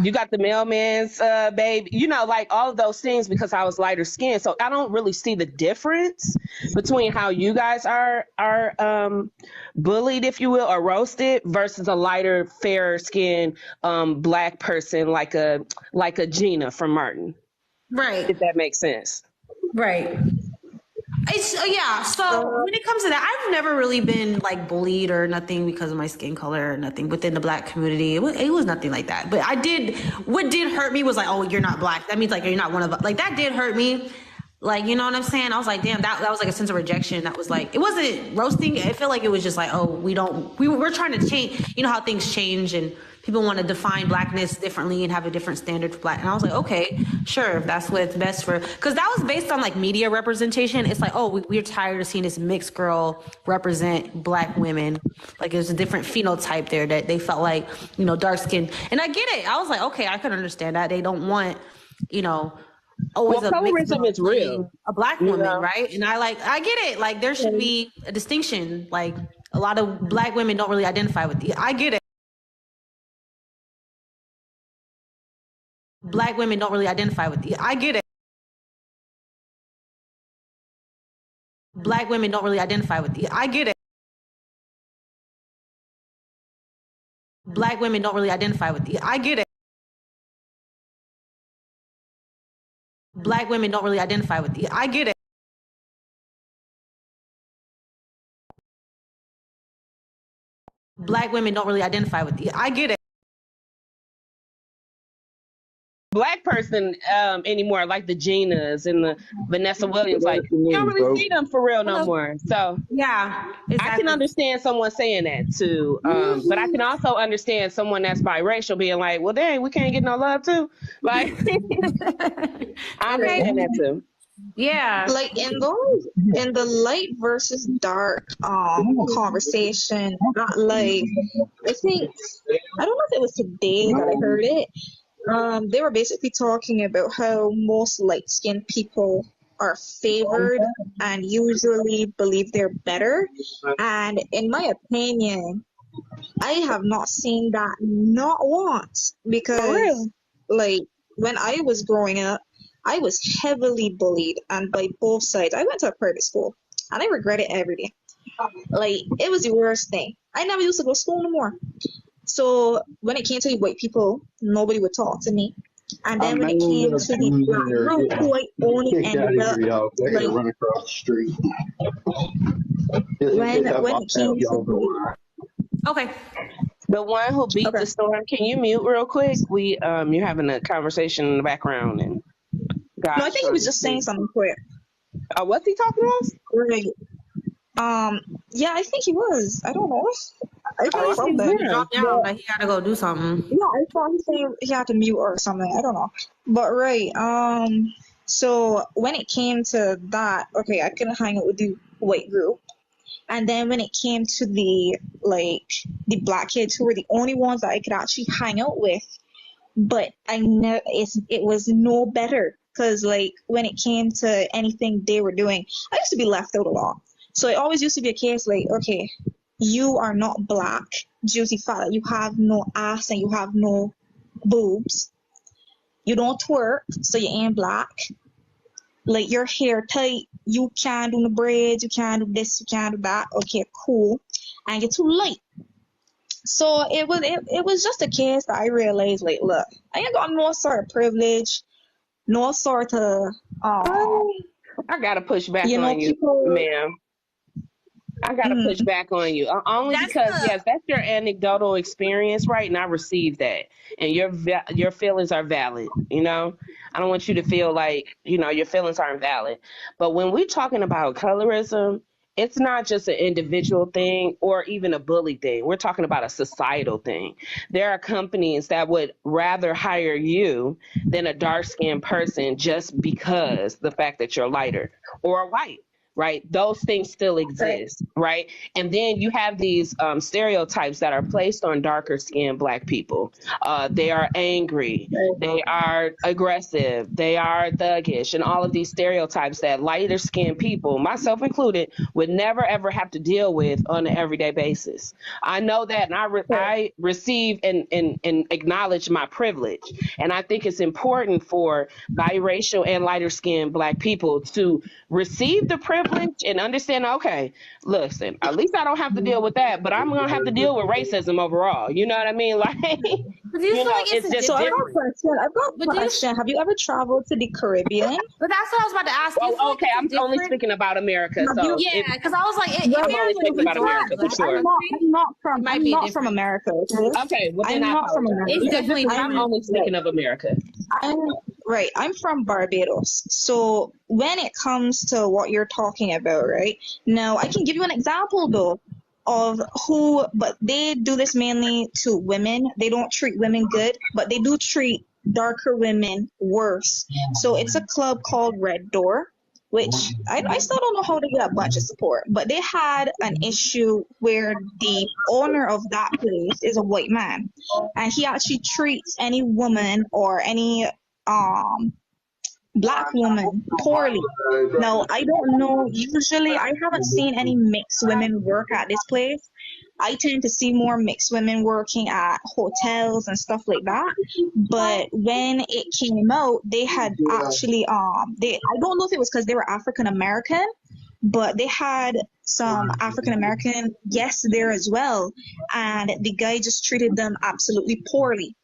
you got the mailman's baby, you know, like all of those things because I was lighter skinned. So I don't really see the difference between how you guys are bullied, if you will, or roasted versus a lighter, fairer skinned black person like a Gina from Martin. Right. If that makes sense. Right. It's so when it comes to that, I've never really been like bullied or nothing because of my skin color or nothing within the black community. It was nothing like that. But what did hurt me was like, oh, you're not black. That means like you're not one of us. Like that did hurt me. Like, you know what I'm saying? I was like, damn, that was like a sense of rejection. That was like, it wasn't roasting. I feel like it was just like, oh, we're trying to change, you know how things change and people want to define blackness differently and have a different standard for black. And I was like, okay, sure, if that's what's best for, because that was based on like media representation. It's like, oh, we're tired of seeing this mixed girl represent black women. Like there's a different phenotype there that they felt like, you know, dark skin. And I get it. I was like, okay, I could understand that. They don't want, you know, always colorism is real. A black woman, right? And I get it. Like there should be a distinction. Like a lot of black women don't really identify with it. I get it. Black women don't really identify with it. I get it. Black women don't really identify with it. I get it. Black women don't really identify with it. I get it. Black women don't really identify with it. I get it. Black women don't really identify with it. I get it. Black person anymore, like the Ginas and the Vanessa Williams, like you don't really see them for real no more. So yeah, exactly. I can understand someone saying that too, but I can also understand someone that's biracial being like, well, dang, we can't get no love too. Like, I understand that too. Yeah, like in the light versus dark conversation, like I think I don't know if it was today that I heard it. They were basically talking about how most light-skinned people are favored and usually believe they're better. And in my opinion, I have not seen that not once because, like, when I was growing up, I was heavily bullied and by both sides. I went to a private school and I regret it every day. Like, it was the worst thing. I never used to go to school no more. So when it came to white people, nobody would talk to me. And then when it came to the black group, who I only ended up like, run across the street. when it came to okay. The one who beat the storm, can you mute real quick? You're having a conversation in the background and no, I think he was just saying something quick. What's he talking about? Right. Yeah, I think he was. I don't know. I thought he dropped down, but he had to go do something. Yeah, I thought he said he had to mute or something. I don't know. But so when it came to that, okay, I couldn't hang out with the white group. And then when it came to the black kids who were the only ones that I could actually hang out with, but I know it was no better because like when it came to anything they were doing, I used to be left out a lot. So it always used to be a case like, okay, you are not black, juicy fat, you have no ass and you have no boobs. You don't twerk, so you ain't black. Like your hair tight, you can't do the braids, you can't do this, you can't do that. Okay, cool. And you're too light. So it was just a case that I realized, like, look, I ain't got no sort of privilege, no sort of I gotta push back you know, on you, people. ma'am. I gotta push back on you only That's because the- yes, that's your anecdotal experience, right? And I received that, and your feelings are valid. You know, I don't want you to feel like your feelings aren't valid. But when we're talking about colorism, it's not just an individual thing or even a bully thing. We're talking about a societal thing. There are companies that would rather hire you than a dark skinned person just because the fact that you're lighter or white. Right, those things still exist, right? And then you have these stereotypes that are placed on darker skinned black people. They are angry, they are aggressive, they are thuggish, and all of these stereotypes that lighter skinned people, myself included, would never ever have to deal with on an everyday basis. I know that, and I receive and acknowledge my privilege, and I think it's important for biracial and lighter skinned black people to receive the privilege and understand, okay, listen, at least I don't have to deal with that, but I'm gonna have to deal with racism overall. You know what I mean? Like, But do you feel like it's just So I've got a different. question. Have you ever traveled to the Caribbean? But that's what I was about to ask. Do you feel Oh, like okay, it's I'm only different? speaking about America, Have so you- Yeah, because I was like, if Well, I'm you're only like speaking about majority America for black sure. country, I'm not it might be from different. America. Okay? Okay, well then I'm I not from apologize. America. It's definitely I'm different. only speaking of America. I'm from Barbados. So when it comes to what you're talking about, right? Now I can give you an example though of but they do this mainly to women. They don't treat women good, but they do treat darker women worse. So it's a club called Red Door, which I still don't know how to get a bunch of support, but they had an issue where the owner of that place is a white man, and he actually treats any woman or any black woman poorly. Now I don't know, usually I haven't seen any mixed women work at this place. I tend to see more mixed women working at hotels and stuff like that. But when it came out, they had actually I don't know if it was because they were African American, but they had some African American guests there as well, and the guy just treated them absolutely poorly.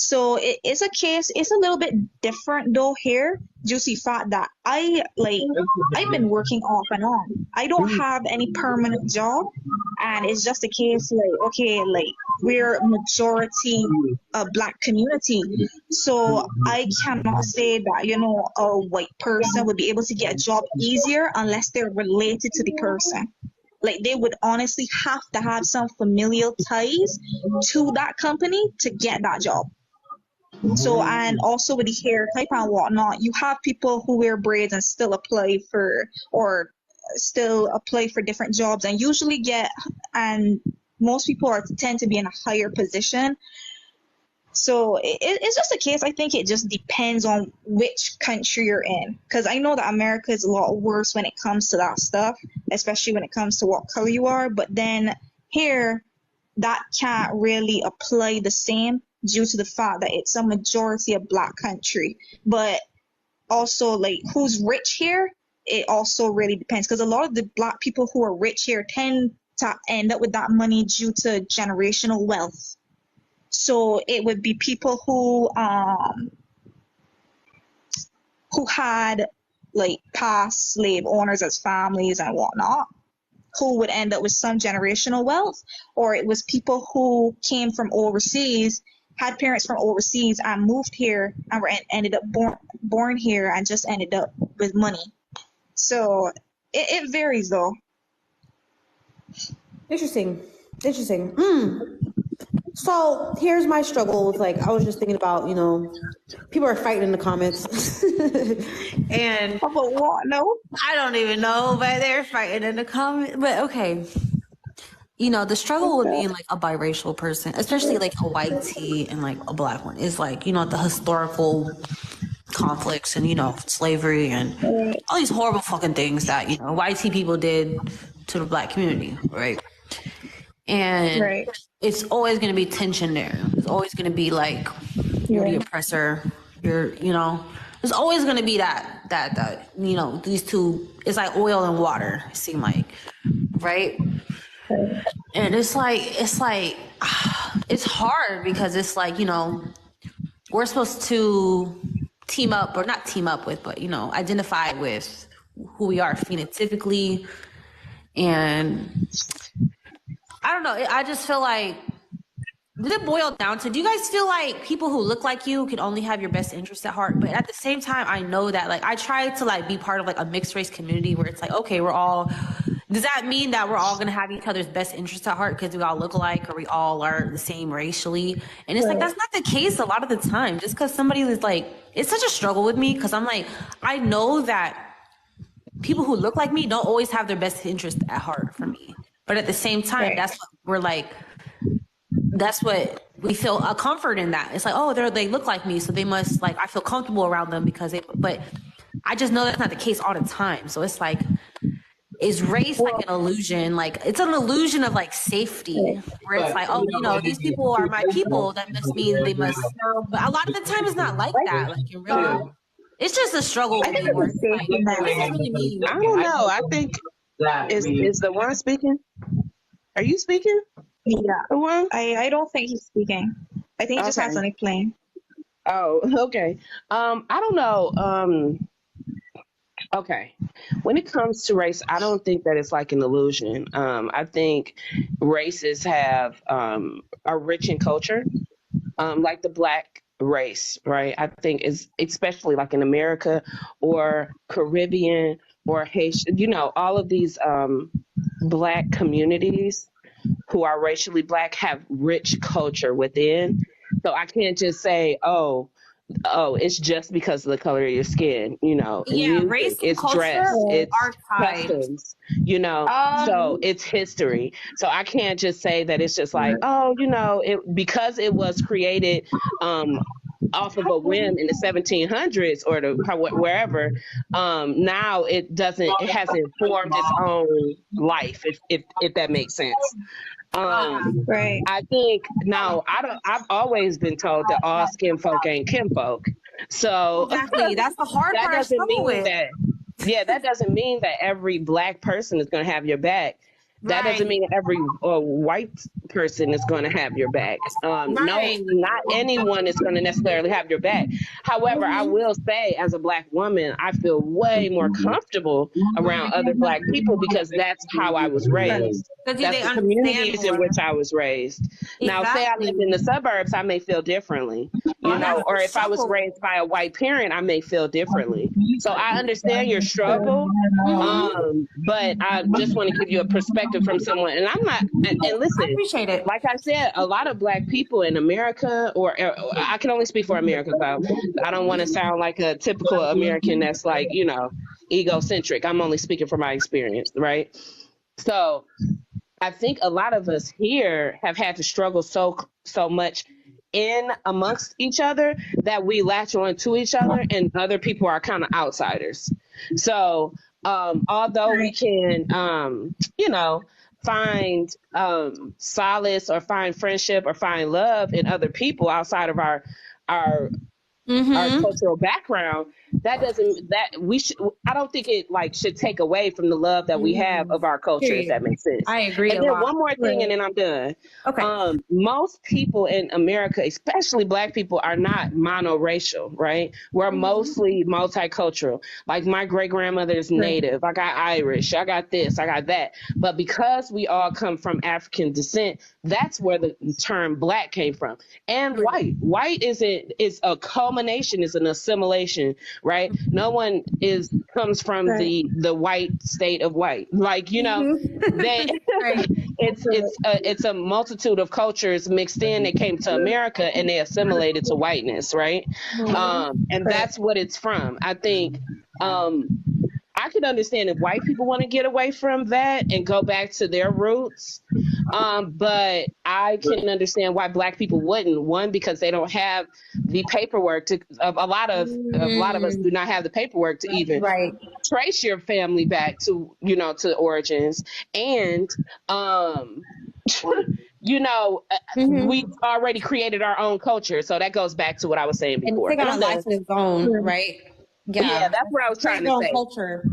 So it's a case. It's a little bit different though here, juicy fact that I've been working off and on. I don't have any permanent job, and it's just a case like, okay, like we're majority a black community, so I cannot say that a white person would be able to get a job easier unless they're related to the person. Like they would honestly have to have some familial ties to that company to get that job. So, and also with the hair type and whatnot, you have people who wear braids and still apply for different jobs and usually and most people tend to be in a higher position. So it's just a case. I think it just depends on which country you're in, because I know that America is a lot worse when it comes to that stuff, especially when it comes to what color you are. But then here, that can't really apply the same due to the fact that it's a majority of black country. But also, like, who's rich here, it also really depends, because a lot of the black people who are rich here tend to end up with that money due to generational wealth. So it would be people who had like past slave owners as families and whatnot, who would end up with some generational wealth, or it was people who came from overseas, had parents from overseas and moved here and ended up born here and just ended up with money. So it varies though. Interesting. So here's my struggle with, like, I was just thinking about, people are fighting in the comments. And About what? No? I don't even know, but they're fighting in the comments. But okay. The struggle with being like a biracial person, especially like a white tea and like a black one, is like, the historical conflicts and, slavery and all these horrible fucking things that, white tea people did to the black community, right? And it's always going to be tension there. It's always going to be like, you're the oppressor, there's always going to be that these two, it's like oil and water, it seems like, right? And it's hard because it's like, we're supposed to team up, or not team up with, but, identify with who we are phenotypically. And I don't know, I just feel like, did it boil down to, do you guys feel like people who look like you can only have your best interest at heart? But at the same time, I know that, like, I try to, like, be part of, like, a mixed race community where it's like, okay, does that mean that we're all going to have each other's best interests at heart because we all look alike or we all are the same racially? And it's like, that's not the case a lot of the time. Just because somebody is like, it's such a struggle with me because I'm like, I know that people who look like me don't always have their best interest at heart for me. But at the same time, that's what we're like, that's what we feel a comfort in that. It's like, oh, they look like me, so they must, like, I feel comfortable around them but I just know that's not the case all the time. So it's like, is race like an illusion? Like, it's an illusion of, like, safety, where it's like, oh, these people are my people, that must mean they must. But a lot of the time, it's not like that. Like, in real life, it's just a struggle. I don't know. I think is the one speaking. Are you speaking? Yeah. The one? I don't think he's speaking. I think he just has something playing. Oh, okay. I don't know. Okay. When it comes to race, I don't think that it's like an illusion. I think races have are rich in culture, like the Black race, right? I think is especially like in America or Caribbean or Haitian, all of these Black communities who are racially Black have rich culture within. So I can't just say, oh, it's just because of the color of your skin, race and it's culture, dress, it's are tied. customs, so it's history. So I can't just say that it's just like, because it was created off of a whim in the 1700s or wherever. Now it hasn't formed its own life, if that makes sense. Right. I think now I've always been told that all skin folk ain't kinfolk. So exactly, that's the hard that part. doesn't mean that. Yeah, that doesn't mean that every Black person is going to have your back. That doesn't mean every white person is going to have your back. No, not anyone is going to necessarily have your back. However, I will say, as a Black woman, I feel way more comfortable around other Black people because that's how I was raised. That's the communities in which I was raised. Exactly. Now, say I lived in the suburbs, I may feel differently, or if I was raised by a white parent, I may feel differently. So I understand your struggle, but I just want to give you a perspective from someone, and I'm not, and listen, I appreciate it. Like I said, a lot of Black people in America, or I can only speak for America, so I don't want to sound like a typical American that's like, egocentric. I'm only speaking from my experience, right? So I think a lot of us here have had to struggle so much in amongst each other that we latch on to each other, and other people are kind of outsiders. So although we can, find solace or find friendship or find love in other people outside of our cultural background, that doesn't, I don't think it should take away from the love that we have of our culture, if that makes sense. I agree. And then one more thing, and then I'm done. Okay. Most people in America, especially Black people, are not monoracial, right? We're mostly multicultural. Like my great grandmother is Native. I got Irish. I got this. I got that. But because we all come from African descent, that's where the term Black came from. And white. White is a culmination, is an assimilation, right? No one comes from the white state of white. It's a multitude of cultures mixed in that came to America and they assimilated to whiteness, right? And that's what it's from. I think I can understand if white people want to get away from that and go back to their roots. But I can understand why Black people wouldn't. One, because they don't have the paperwork a lot of us do not have the paperwork to even trace your family back to, to origins. And we've already created our own culture. So that goes back to what I was saying And before. take on life in its own, right? Yeah, that's what I was trying Create to your own say. culture.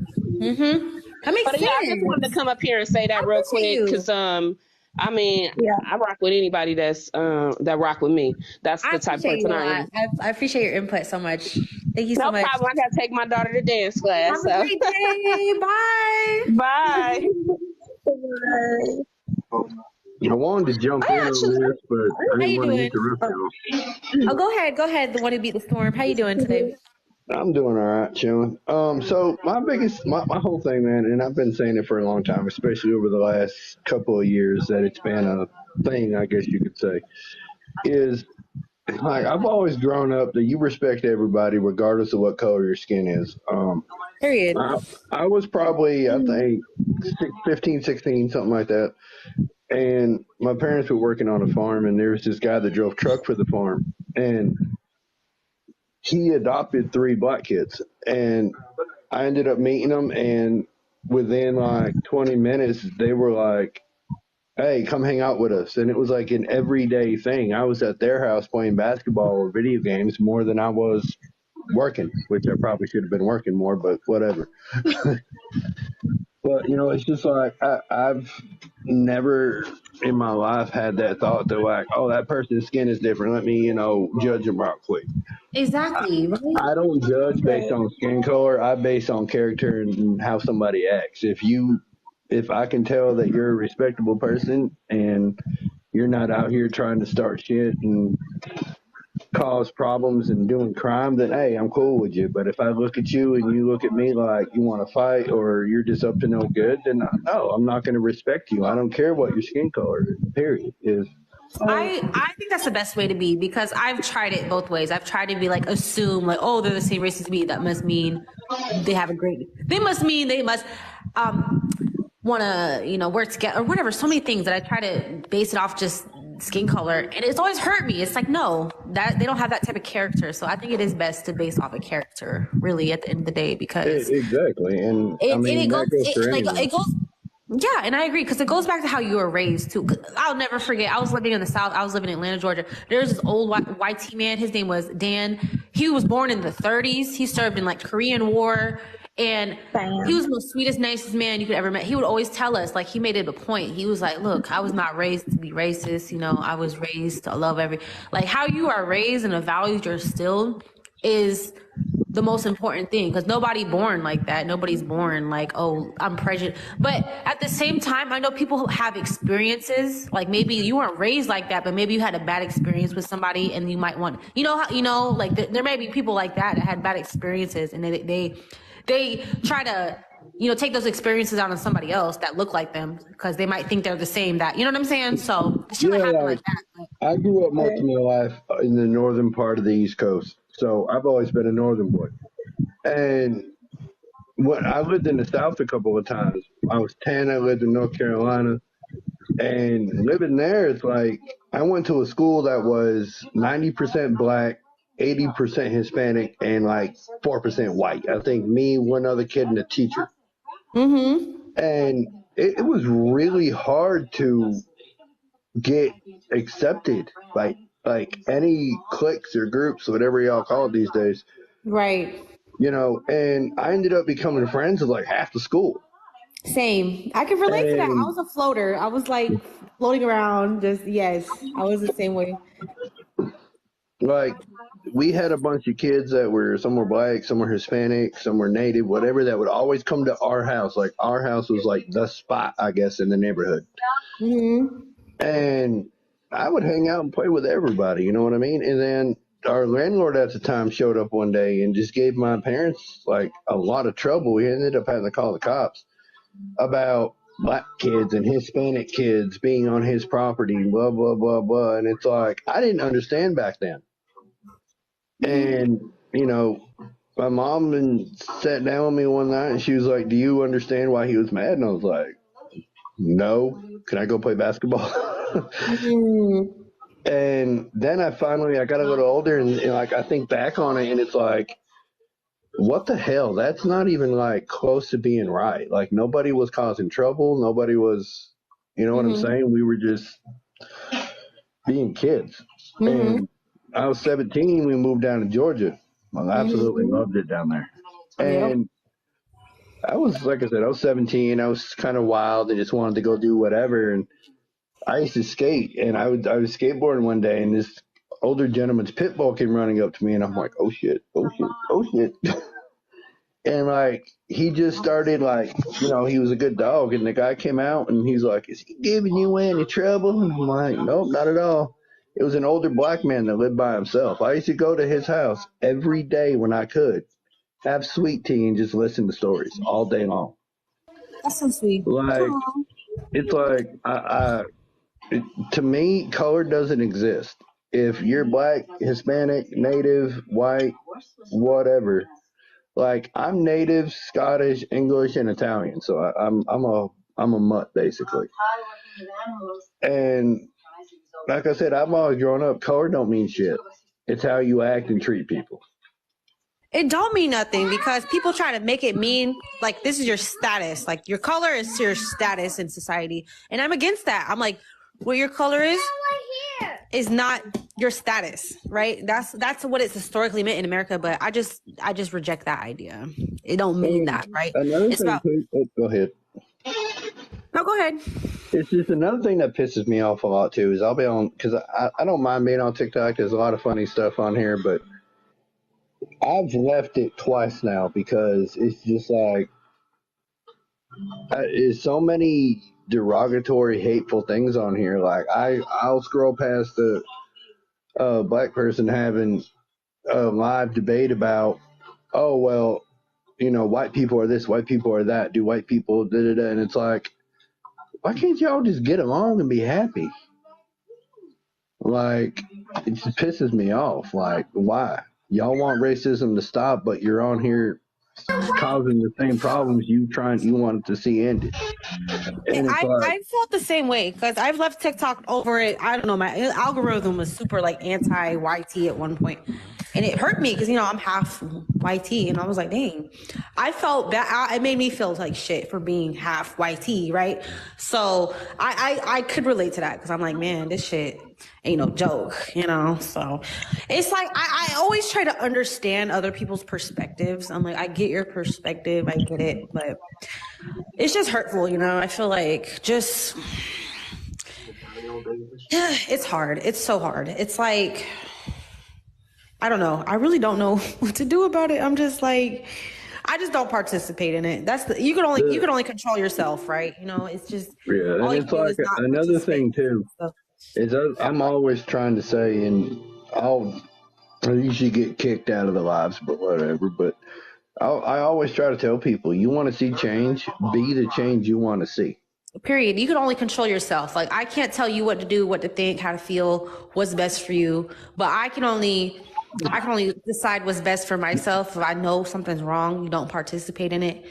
That makes But sense. I just wanted to come up here and say that real quick because I rock with anybody that's that rock with me. That's I the type of appreciate you person a I lot. am. I appreciate your input so much. Thank you so No much. problem. I gotta take my daughter to dance class. Have a great day. Bye. Bye. I wanted to jump in on this, but I How didn't you want to doing? interrupt y'all. Oh, go ahead. Go ahead. The one who beat the storm. How you doing today? I'm doing all right, chilling. So my whole thing, man, and I've been saying it for a long time, especially over the last couple of years, that it's been a thing, I guess you could say, is like I've always grown up that you respect everybody regardless of what color your skin is. Period. I was probably, I think, 15, 16, something like that. And my parents were working on a farm, and there was this guy that drove truck for the farm, and he adopted 3 black kids. And I ended up meeting them, and within like 20 minutes, they were like, "Hey, come hang out with us." And it was like an everyday thing. I was at their house playing basketball or video games more than I was working, which I probably should have been working more, but whatever. But it's just like I've never in my life had that thought that like, oh, that person's skin is different. Let me, judge them real quick. Exactly. Right? I don't judge based on skin color. I base on character and how somebody acts. If I can tell that you're a respectable person and you're not out here trying to start shit and cause problems and doing crime, then hey, I'm cool with you. But if I look at you and you look at me like you want to fight or you're just up to no good, then no, I'm not going to respect you. I don't care what your skin color is. Period. I think that's the best way to be because I've tried it both ways. I've tried to be like assume like, oh, they're the same race as me. That must mean they must want to work together or whatever. So many things that I try to base it off just skin color, and it's always hurt me. It's like no, that they don't have that type of character. So I think it is best to base off a character, really, at the end of the day, because exactly, and it goes. Yeah, and I agree because it goes back to how you were raised too. I'll never forget. I was living in the South. I was living in Atlanta, Georgia. There's this old white tea man. His name was Dan. He was born in the 30s. He served in like Korean War, and he was the most sweetest, nicest man you could ever met. He would always tell us, like, he made it a point. He was like, "Look, I was not raised to be racist. I was raised to love like how you are raised and the values you're instilled is." The most important thing, because nobody born like that. Nobody's born like, oh, I'm prejudiced. But at the same time, I know people who have experiences, like maybe you weren't raised like that, but maybe you had a bad experience with somebody and you might want, like there may be people like that had bad experiences and they try to, take those experiences out on somebody else that look like them because they might think they're the same you know what I'm saying? So shit might happen like that. But. I grew up most of my life in the northern part of the East Coast. So I've always been a northern boy. And when I lived in the South a couple of times. I was 10, I lived in North Carolina. And living there, it's like I went to a school that was 90% black, 80% Hispanic, and like 4% white. I think me, one other kid, and a teacher. Mm-hmm. And it was really hard to get accepted by like any cliques or groups, whatever y'all call it these days. Right. And I ended up becoming friends with like half the school. Same. I can relate to that. I was a floater. I was like floating around. Yes, I was the same way. Like we had a bunch of kids that were some were black, some were Hispanic, some were native, whatever, that would always come to our house. Like our house was like the spot, I guess, in the neighborhood. Mm-hmm. And I would hang out and play with everybody, you know what I mean? And then our landlord at the time showed up one day and just gave my parents like a lot of trouble. We ended up having to call the cops about black kids and Hispanic kids being on his property, blah, blah, blah, blah. And it's like, I didn't understand back then. And, my mom sat down with me one night and she was like, do you understand why he was mad? And I was like, no. Can I go play basketball? And then I got a little older and like I think back on it and it's like, what the hell? That's not even like close to being right. Like nobody was causing trouble. Nobody was, you know what I'm saying? We were just being kids. And I was 17. We moved down to Georgia. I absolutely loved it down there. And I was, like I said, I was 17. I was kind of wild and just wanted to go do whatever. And I used to skate, and I was skateboarding one day, and this older gentleman's pit bull came running up to me, and I'm like, oh shit, oh shit, oh shit. And like, he just started like, he was a good dog, and the guy came out, and he's like, is he giving you any trouble? And I'm like, nope, not at all. It was an older black man that lived by himself. I used to go to his house every day when I could, have sweet tea, and just listen to stories all day long. That's so sweet. Like, it's like, to me, color doesn't exist. If you're black, Hispanic, native, white, whatever, like I'm native, Scottish, English, and Italian, so I'm a mutt basically. And like I said, I've always grown up. Color don't mean shit. It's how you act and treat people. It don't mean nothing because people try to make it mean like this is your status. Like your color is your status in society. And I'm against that. I'm like, what your color is not your status, right? That's what it's historically meant in America, but I just reject that idea. It don't mean that, right? Another thing too, go ahead. No, go ahead. It's just another thing that pisses me off a lot too is I'll be on, because I don't mind being on TikTok. There's a lot of funny stuff on here, but I've left it twice now because it's just like it's so many derogatory, hateful things on here. Like I'll scroll past the black person having a live debate about, oh well, white people are this, white people are that, do white people da da da, and it's like, why can't y'all just get along and be happy? Like, it just pisses me off. Like, why? Y'all want racism to stop, but you're on here causing the same problems you wanted to see ended. And I felt the same way because I've left TikTok over it. I don't know, my algorithm was super like anti-YT at one point, and it hurt me because I'm half YT, and I was like, dang, I felt bad. It made me feel like shit for being half YT, right? So I could relate to that because I'm like, man, this shit ain't no joke, So it's like I always try to understand other people's perspectives. I'm like, I get your perspective, I get it, but it's just hurtful, I feel like it's hard. It's so hard. It's like, I don't know. I really don't know what to do about it. I'm just like, I just don't participate in it. You can only control yourself, right? It's just, yeah. And it's like another thing too, is I'm always trying to say, and I usually get kicked out of the lives, but whatever, but I always try to tell people, you want to see change, be the change you want to see. Period. You can only control yourself. Like, I can't tell you what to do, what to think, how to feel, what's best for you. But I can only decide what's best for myself. If I know something's wrong, you don't participate in it.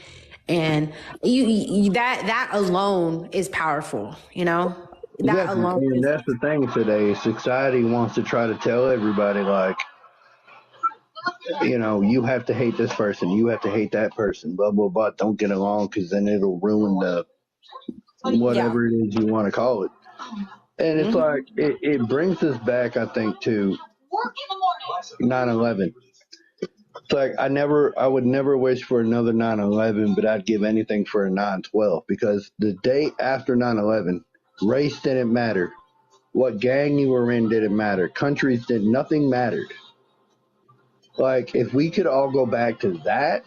And that alone is powerful, That alone. And that's the thing today. Society wants to try to tell everybody, like, you have to hate this person, you have to hate that person, blah blah blah. Don't get along because then it'll ruin the whatever it is you want to call it. And it's like it brings us back, I think, to 9/11. It's like I would never wish for another 9/11, but I'd give anything for a 9/12 because the day after 9/11, race didn't matter, what gang you were in didn't matter, countries did, nothing mattered. Like, if we could all go back to that,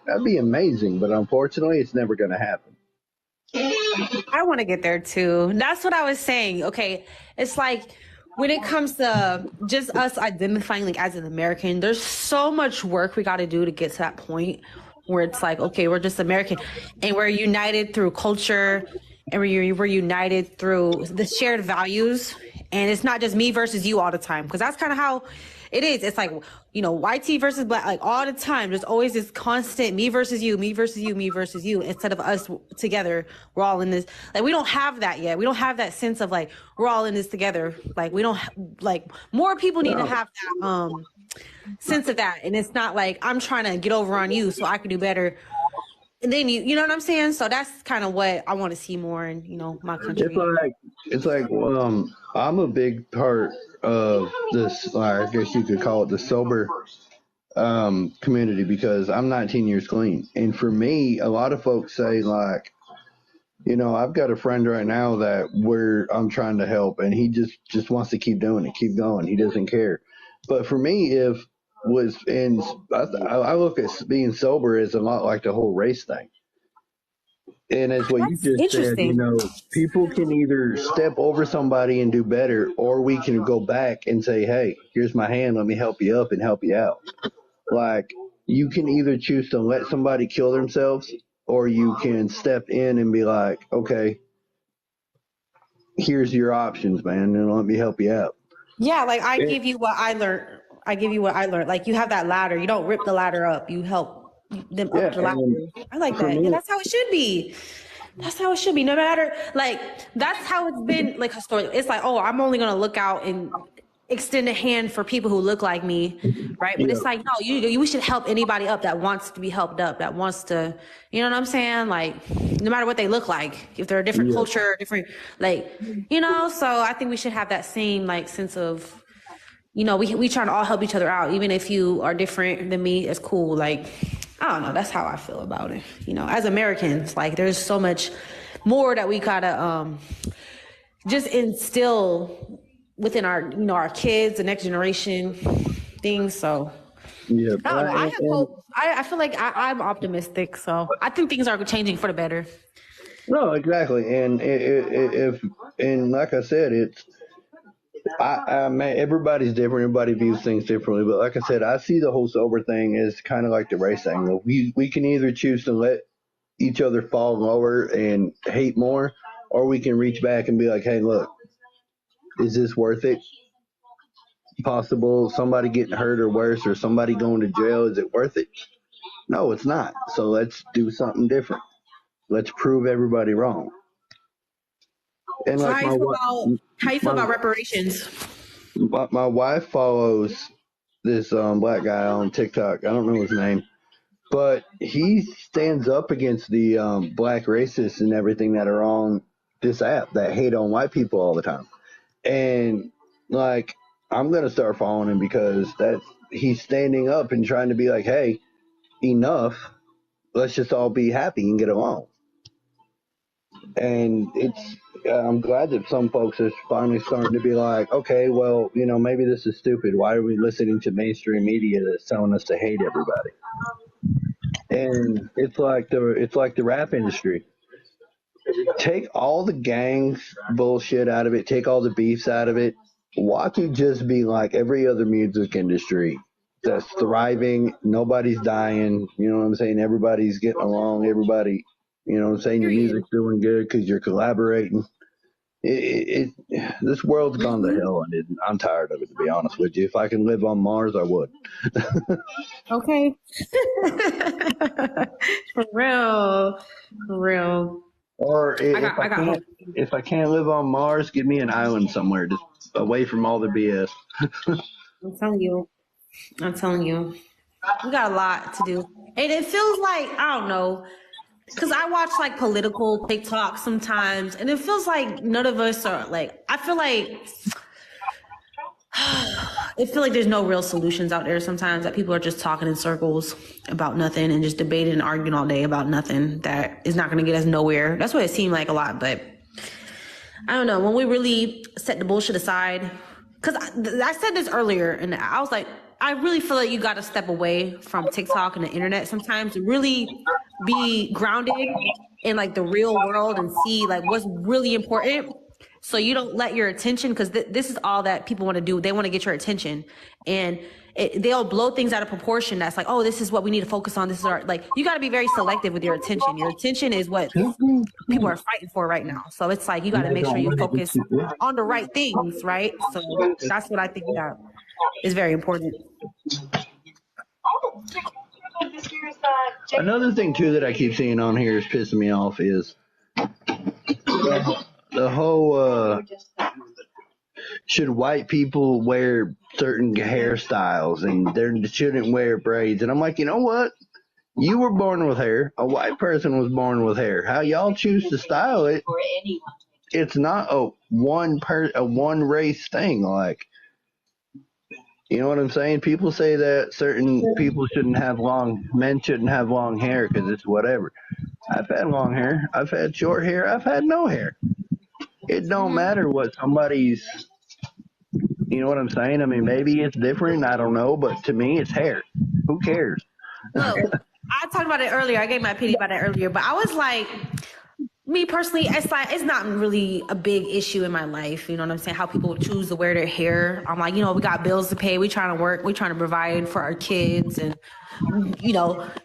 that'd be amazing. But unfortunately, it's never going to happen. I want to get there too. That's what I was saying. Okay. It's like when it comes to just us identifying like as an American, there's so much work we got to do to get to that point where it's like, okay, we're just American and we're united through culture and we're united through the shared values. And it's not just me versus you all the time. Cause that's kind of how it is. It's like, YT versus black, like all the time. There's always this constant me versus you, me versus you, me versus you. Instead of us together, we're all in this. Like, we don't have that yet. We don't have that sense of like, we're all in this together. Like, we don't like more people need to have that sense of that. And it's not like I'm trying to get over on you so I can do better. And then you know what I'm saying? So that's kind of what I want to see more in, my country. It's like I'm a big part of this. I guess you could call it the sober community because I'm 19 years clean, and for me, a lot of folks say like, I've got a friend right now that I'm trying to help, and he just wants to keep doing it, keep going. He doesn't care. But for me, I look at being sober as a lot like the whole race thing. And as what you That's just said, interesting. people can either step over somebody and do better, or we can go back and say, hey, here's my hand, let me help you up and help you out. Like, you can either choose to let somebody kill themselves, or you can step in and be like, okay, here's your options, man, and let me help you out. Yeah, like I give you what I learned. I give you what I learned. Like you have that ladder. You don't rip the ladder up. You help them Yeah, up the ladder. and I like for that. Yeah, me, that's how it should be. That's how it should be. No matter, like, that's how it's been, like, historically. It's like, oh, I'm only going to look out and extend a hand for people who look like me, right? But yeah, it's like, no, we should help anybody up that wants to be helped up, that wants to, you know what I'm saying? Like, no matter what they look like, if they're a different yeah, culture, different, like, so I think we should have that same, like, sense of, we try to all help each other out. Even if you are different than me, it's cool. Like, I don't know. That's how I feel about it. As Americans, like there's so much more that we gotta just instill within our, our kids, the next generation things. So yeah. I don't know. I have And hope. I feel like I'm optimistic. So I think things are changing for the better. no, exactly. And and like I said, man, everybody's different. Everybody views things differently. But like I said, I see the whole sober thing as kind of like the race thing. We can either choose to let each other fall lower and hate more, or we can reach back and be like, hey, look, is this worth it? Possible somebody getting hurt or worse, or somebody going to jail. Is it worth it? No, it's not. So let's do something different. Let's prove everybody wrong. And So like how you feel my about reparations? my wife follows this black guy on TikTok. I don't know his name, but he stands up against the black racists and everything that are on this app that hate on white people all the time. And like, I'm gonna start following him because he's standing up and trying to be like, hey, enough. Let's just all be happy and get along. And I'm glad that some folks are finally starting to be like, okay, well, maybe this is stupid. Why are we listening to mainstream media that's telling us to hate everybody? And it's like the rap industry. Take all the gangs bullshit out of it. Take all the beefs out of it. Watch it just be like every other music industry that's thriving. Nobody's dying. You know what I'm saying? Everybody's getting along. Everybody, you know what I'm saying? Your Period. music's doing good because you're collaborating. This world's gone to hell, and I'm tired of it, to be honest with you. If I can live on Mars, I would. Okay. For real. For real. Or I got hope. if I can't live on Mars, give me an island somewhere, just away from all the BS. I'm telling you. I'm telling you. We got a lot to do. And it feels like, I don't know, because I watch like political TikTok sometimes, and it feels like none of us are like, I feel like there's no real solutions out there sometimes, that people are just talking in circles about nothing and just debating and arguing all day about nothing that is not going to get us nowhere. That's what it seemed like a lot, but I don't know, when we really set the bullshit aside, because I said this earlier, and I was like, I really feel like you got to step away from TikTok and the internet sometimes to really be grounded in like the real world and see like what's really important. So you don't let your attention, because this is all that people want to do. They want to get your attention, and they'll blow things out of proportion. That's like, oh, this is what we need to focus on. This is our, like, you got to be very selective with your attention. Your attention is what people are fighting for right now. So it's like, you got to make sure you focus on the right things, right? So that's what I think that is very important. Another thing too that I keep seeing on here is pissing me off is the whole should white people wear certain hairstyles and they shouldn't wear braids. And I'm like, you know what? You were born with hair. A white person was born with hair. How y'all choose to style it, it's not a one race thing. Like, you know what I'm saying? People say that certain people men shouldn't have long hair because it's whatever. I've had long hair. I've had short hair. I've had no hair. It don't matter what somebody's, you know what I'm saying? I mean, maybe it's different. I don't know. But to me, it's hair. Who cares? Look, I talked about it earlier. I gave my opinion about it earlier, but I was like, me personally, it's not really a big issue in my life. You know what I'm saying? How people choose to wear their hair. I'm like, we got bills to pay. We trying to work. We trying to provide for our kids and,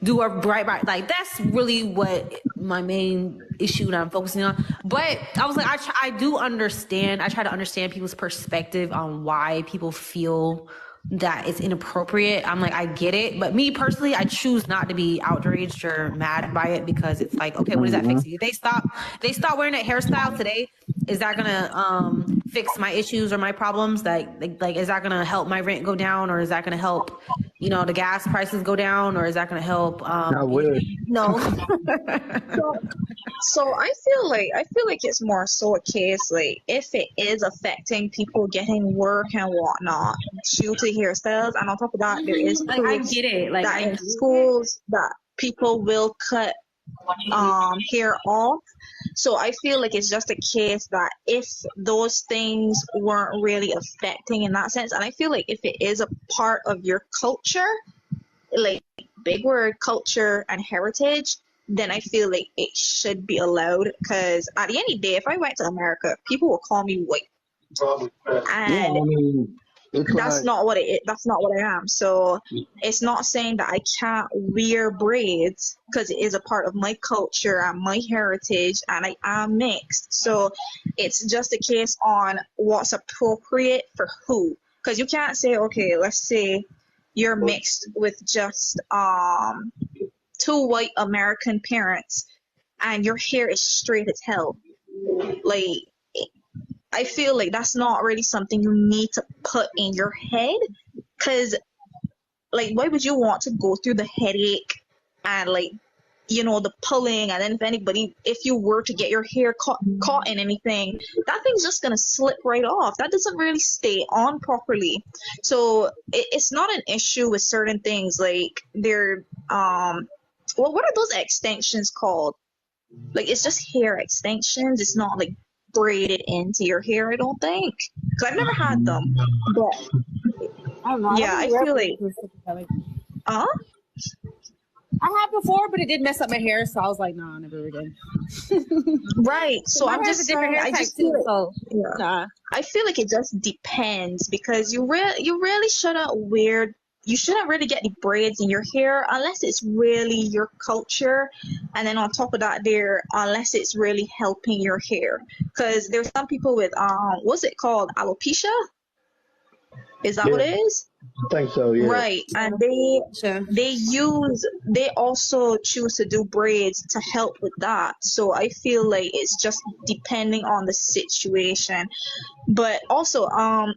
do our right by. Like, that's really what my main issue that I'm focusing on. But I was like, I do understand. I try to understand people's perspective on why people feel that it's inappropriate. I'm like, I get it. But me personally, I choose not to be outraged or mad by it because it's like, okay, what does that fix? If they stop wearing that hairstyle today, is that gonna fix my issues or my problems? Like is that gonna help my rent go down, or is that gonna help, the gas prices go down, or is that gonna help? I wish. No. So I feel like it's more so a case like if it is affecting people getting work and whatnot due to hairstyles, and on top of that, there is like, I get it. Like, that in schools that people will cut hair off. So I feel like it's just a case that if those things weren't really affecting in that sense, and I feel like if it is a part of your culture, like big word culture and heritage, then I feel like it should be allowed. Because at the end of the day, if I went to America, people will call me white, and that's not what it is. That's not what I am. So it's not saying that I can't wear braids because it is a part of my culture and my heritage, and I am mixed. So it's just a case on what's appropriate for who. Because you can't say, okay, let's say you're mixed with just two white American parents and your hair is straight as hell. Like, I feel like that's not really something you need to put in your head, because like, why would you want to go through the headache and the pulling, and then if you were to get your hair caught in anything, that thing's just gonna slip right off. That doesn't really stay on properly. So it's not an issue with certain things. Like, they're what are those extensions called? Like, it's just hair extensions. It's not like braided into your hair, I don't think, because I've never had them. But I don't know. yeah, I feel like I had before, but it did mess up my hair, so I was like, nah, never again. Right. So I'm just different hair type too. So nah. I feel like it just depends, because you really shouldn't you shouldn't really get the braids in your hair unless it's really your culture, and then on top of that, unless it's really helping your hair, because there's some people with what's it called, alopecia? Is that what it is? I think so, yeah. Right, and they also choose to do braids to help with that. So I feel like it's just depending on the situation. But also,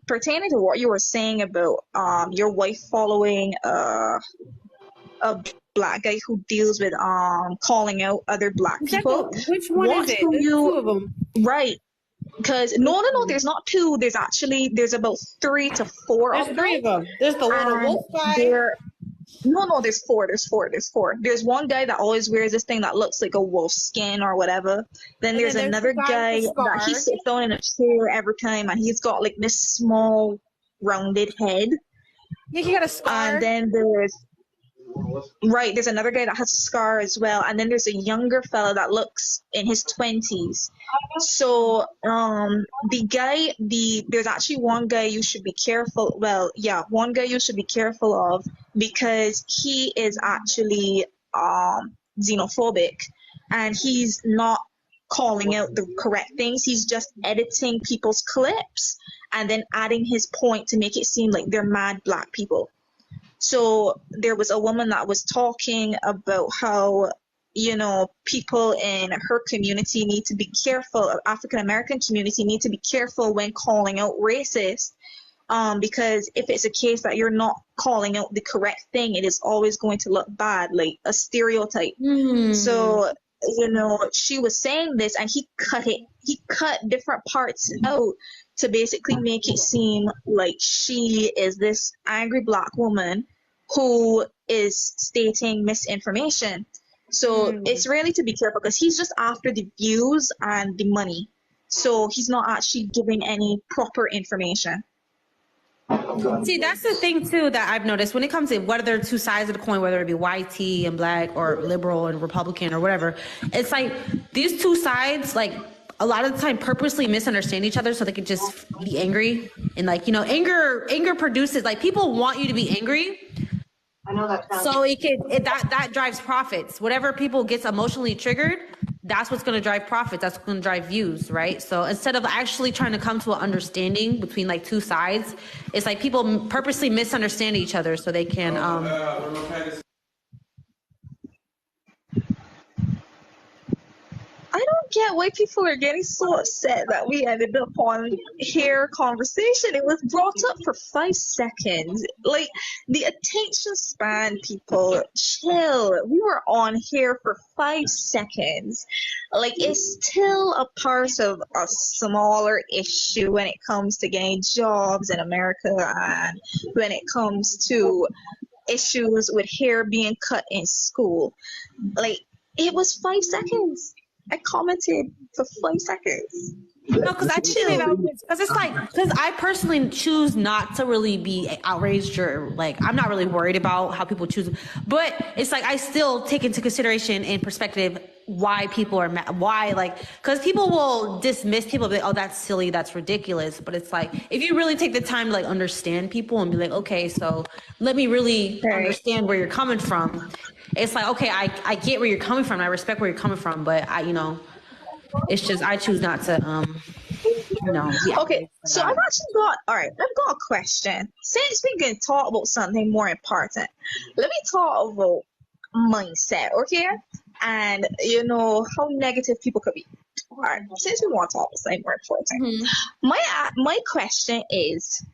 pertaining to what you were saying about your wife following a black guy who deals with calling out other black people. Which one is it? There's two of them. Right. Because no, there's not two. There's about 3 to 4 of them. There's 3 of them. There's the little wolf guy. No, there's four. There's one guy that always wears this thing that looks like a wolf skin or whatever. Then there's another guy that he sits down in a chair every time, and he's got like this small rounded head. Yeah, he got a scar. And then there's another guy that has a scar as well, and then there's a younger fella that looks in his 20s. So there's actually one guy you should be careful. Well, yeah, one guy you should be careful of, because he is actually xenophobic, and he's not calling out the correct things. He's just editing people's clips and then adding his point to make it seem like they're mad black people. So there was a woman that was talking about how, people in her community need to be careful, African American community need to be careful when calling out racists, Because if it's a case that you're not calling out the correct thing, it is always going to look bad, like a stereotype. So, she was saying this, and he cut different parts out to basically make it seem like she is this angry Black woman who is stating misinformation. So it's really to be careful, because he's just after the views and the money. So he's not actually giving any proper information. See, that's the thing too that I've noticed when it comes to whether they're two sides of the coin, whether it be white and black or liberal and Republican or whatever. It's like these two sides, like a lot of the time, purposely misunderstand each other so they could just be angry. And like, anger produces, like, people want you to be angry. I know that sounds. So that drives profits. Whatever people gets emotionally triggered, that's what's going to drive profits. That's going to drive views, right? So instead of actually trying to come to an understanding between like two sides, it's like people purposely misunderstand each other so they can. I don't get why people are getting so upset that we ended up on hair conversation. It was brought up for 5 seconds. Like, the attention span, people, chill. We were on hair for 5 seconds. Like, it's still a part of a smaller issue when it comes to getting jobs in America, and when it comes to issues with hair being cut in school. Like, it was 5 seconds. I commented for 5 seconds. No, because I chill. Because it's like, because I personally choose not to really be outraged or like, I'm not really worried about how people choose. But it's like, I still take into consideration and perspective why people are mad. Why, like, because people will dismiss people, like, oh, that's silly, that's ridiculous. But it's like, if you really take the time to like understand people and be like, okay, so let me really understand where you're coming from. It's like, okay, I get where you're coming from. I respect where you're coming from, but it's just, I choose not to, Okay, so I've got a question. Since we can talk about something more important, let me talk about mindset, okay? And how negative people could be. All right, since we want to talk about something more important, my question is,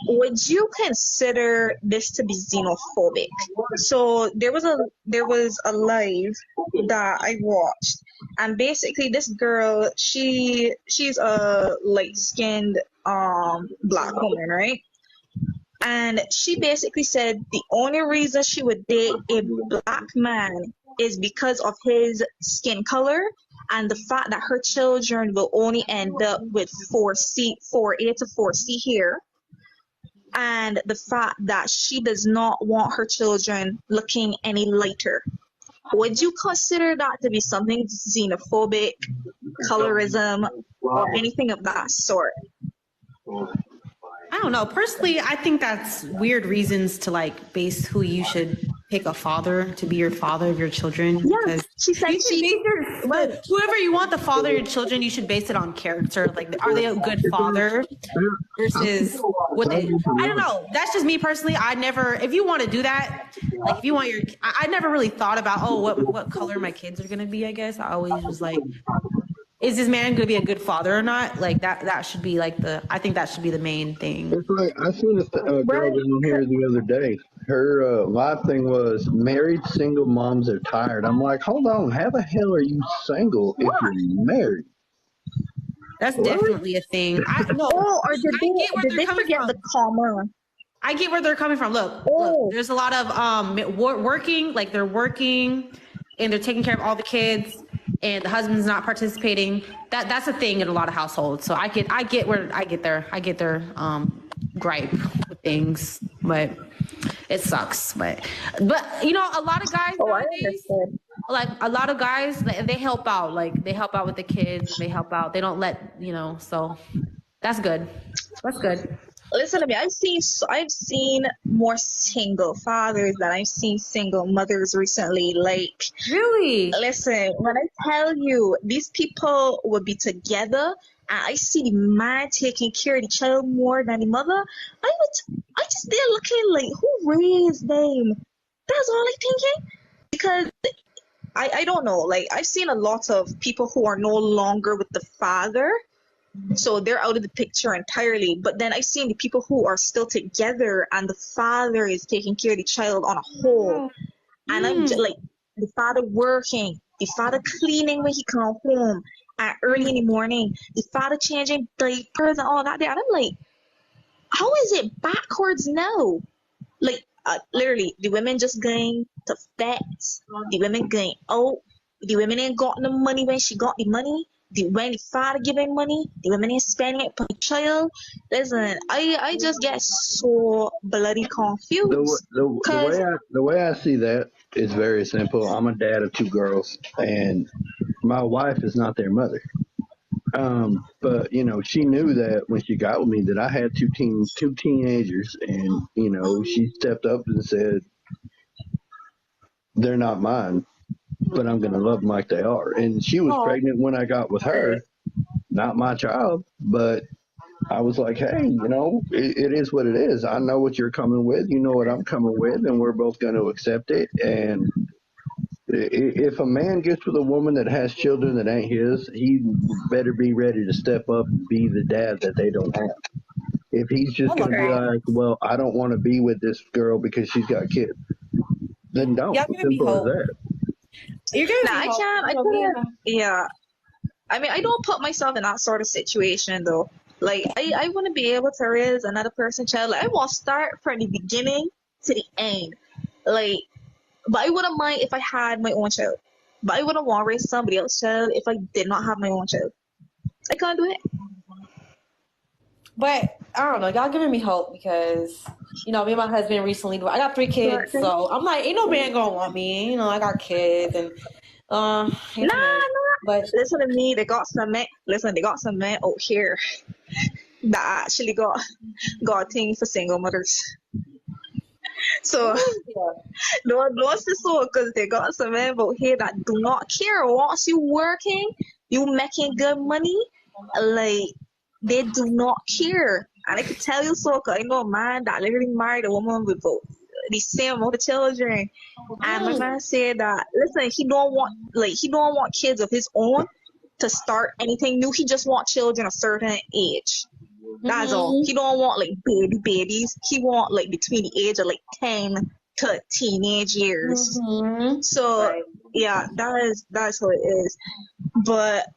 would you consider this to be xenophobic? So there was a live that I watched, and basically this girl, she's a light-skinned Black woman, right? And she basically said the only reason she would date a Black man is because of his skin color, and the fact that her children will only end up with 4A to 4C hair, and the fact that she does not want her children looking any lighter. Would you consider that to be something xenophobic, colorism, or anything of that sort? I don't know. Personally, I think that's weird reasons to like base who you should pick a father to be your father of your children. Yeah, she said whoever you want the father of your children, you should base it on character. Like, are they a good father versus what they? I don't know. That's just me personally. I never. If you want to do that, like if you want I never really thought about what color my kids are gonna be. I guess I always was like, is this man going to be a good father or not? Like that should be like I think that should be the main thing. It's like, I seen a girl down here the other day. Her live thing was married single moms are tired. I'm like, hold on, how the hell are you single if you're married? That's definitely a thing. Or did they forget the comma? I get where they're coming from. Look, there's a lot of working, like they're working and they're taking care of all the kids, and the husband's not participating. That's a thing in a lot of households. So I get their gripe with things, but it sucks. But a lot of guys nowadays, like a lot of guys, they help out. Like they help out with the kids. They help out. They don't let So that's good. That's good. Listen to me. I've seen more single fathers than I've seen single mothers recently. Like, really? Listen, when I tell you these people would be together, and I see the man taking care of the child more than the mother, I just there looking like, who raised them? That's all I'm thinking. Because I don't know. Like, I've seen a lot of people who are no longer with the father, So they're out of the picture entirely. But then I've seen the people who are still together and the father is taking care of the child on a whole. And I'm just like, the father working, the father cleaning when he come home at early in the morning, the father changing diapers and all that there. And I'm like, how is it backwards now? Like, literally, the women just going to fets, the women going out, the women ain't got no money when she got the money. When the father giving money, the women ain't spending it for the child. Listen, I just get so bloody confused. The way I see that is very simple. I'm a dad of 2 girls, and my wife is not their mother. But she knew that when she got with me that I had two teenagers, and she stepped up and said, "They're not mine, but I'm gonna love them like they are." And she was pregnant when I got with her, not my child, but I was like, "Hey, it is what it is. I know what you're coming with. You know what I'm coming with, and we're both going to accept it." And if a man gets with a woman that has children that ain't his, he better be ready to step up and be the dad that they don't have. If he's just going to be like, "Well, I don't want to be with this girl because she's got kids," then don't. Y'all giving me Simple as hope. that. You're giving me I hope. can't, yeah. I mean, I don't put myself in that sort of situation though. Like, I want to be able to raise another person's child. Like, I want to start from the beginning to the end. Like, but I wouldn't mind if I had my own child. But I wouldn't want to raise somebody else's child if I did not have my own child. I can't do it. But I don't know, y'all giving me hope because me and my husband recently, I got 3 kids, so I'm like, ain't no man gonna want me. I got kids and Nah. But listen to me, they got some men out here that actually got a thing for single mothers. So don't say so, because they got some men out here that do not care. Once you working, you making good money, like, they do not care. And I can tell you so, because I know a man that literally married a woman with both the same amount of children. And my man said that, listen, he don't want kids of his own to start anything new. He just want children a certain age. That's all. He don't want like babies. He want like between the age of like 10 to teenage years. So yeah, that's how it is. But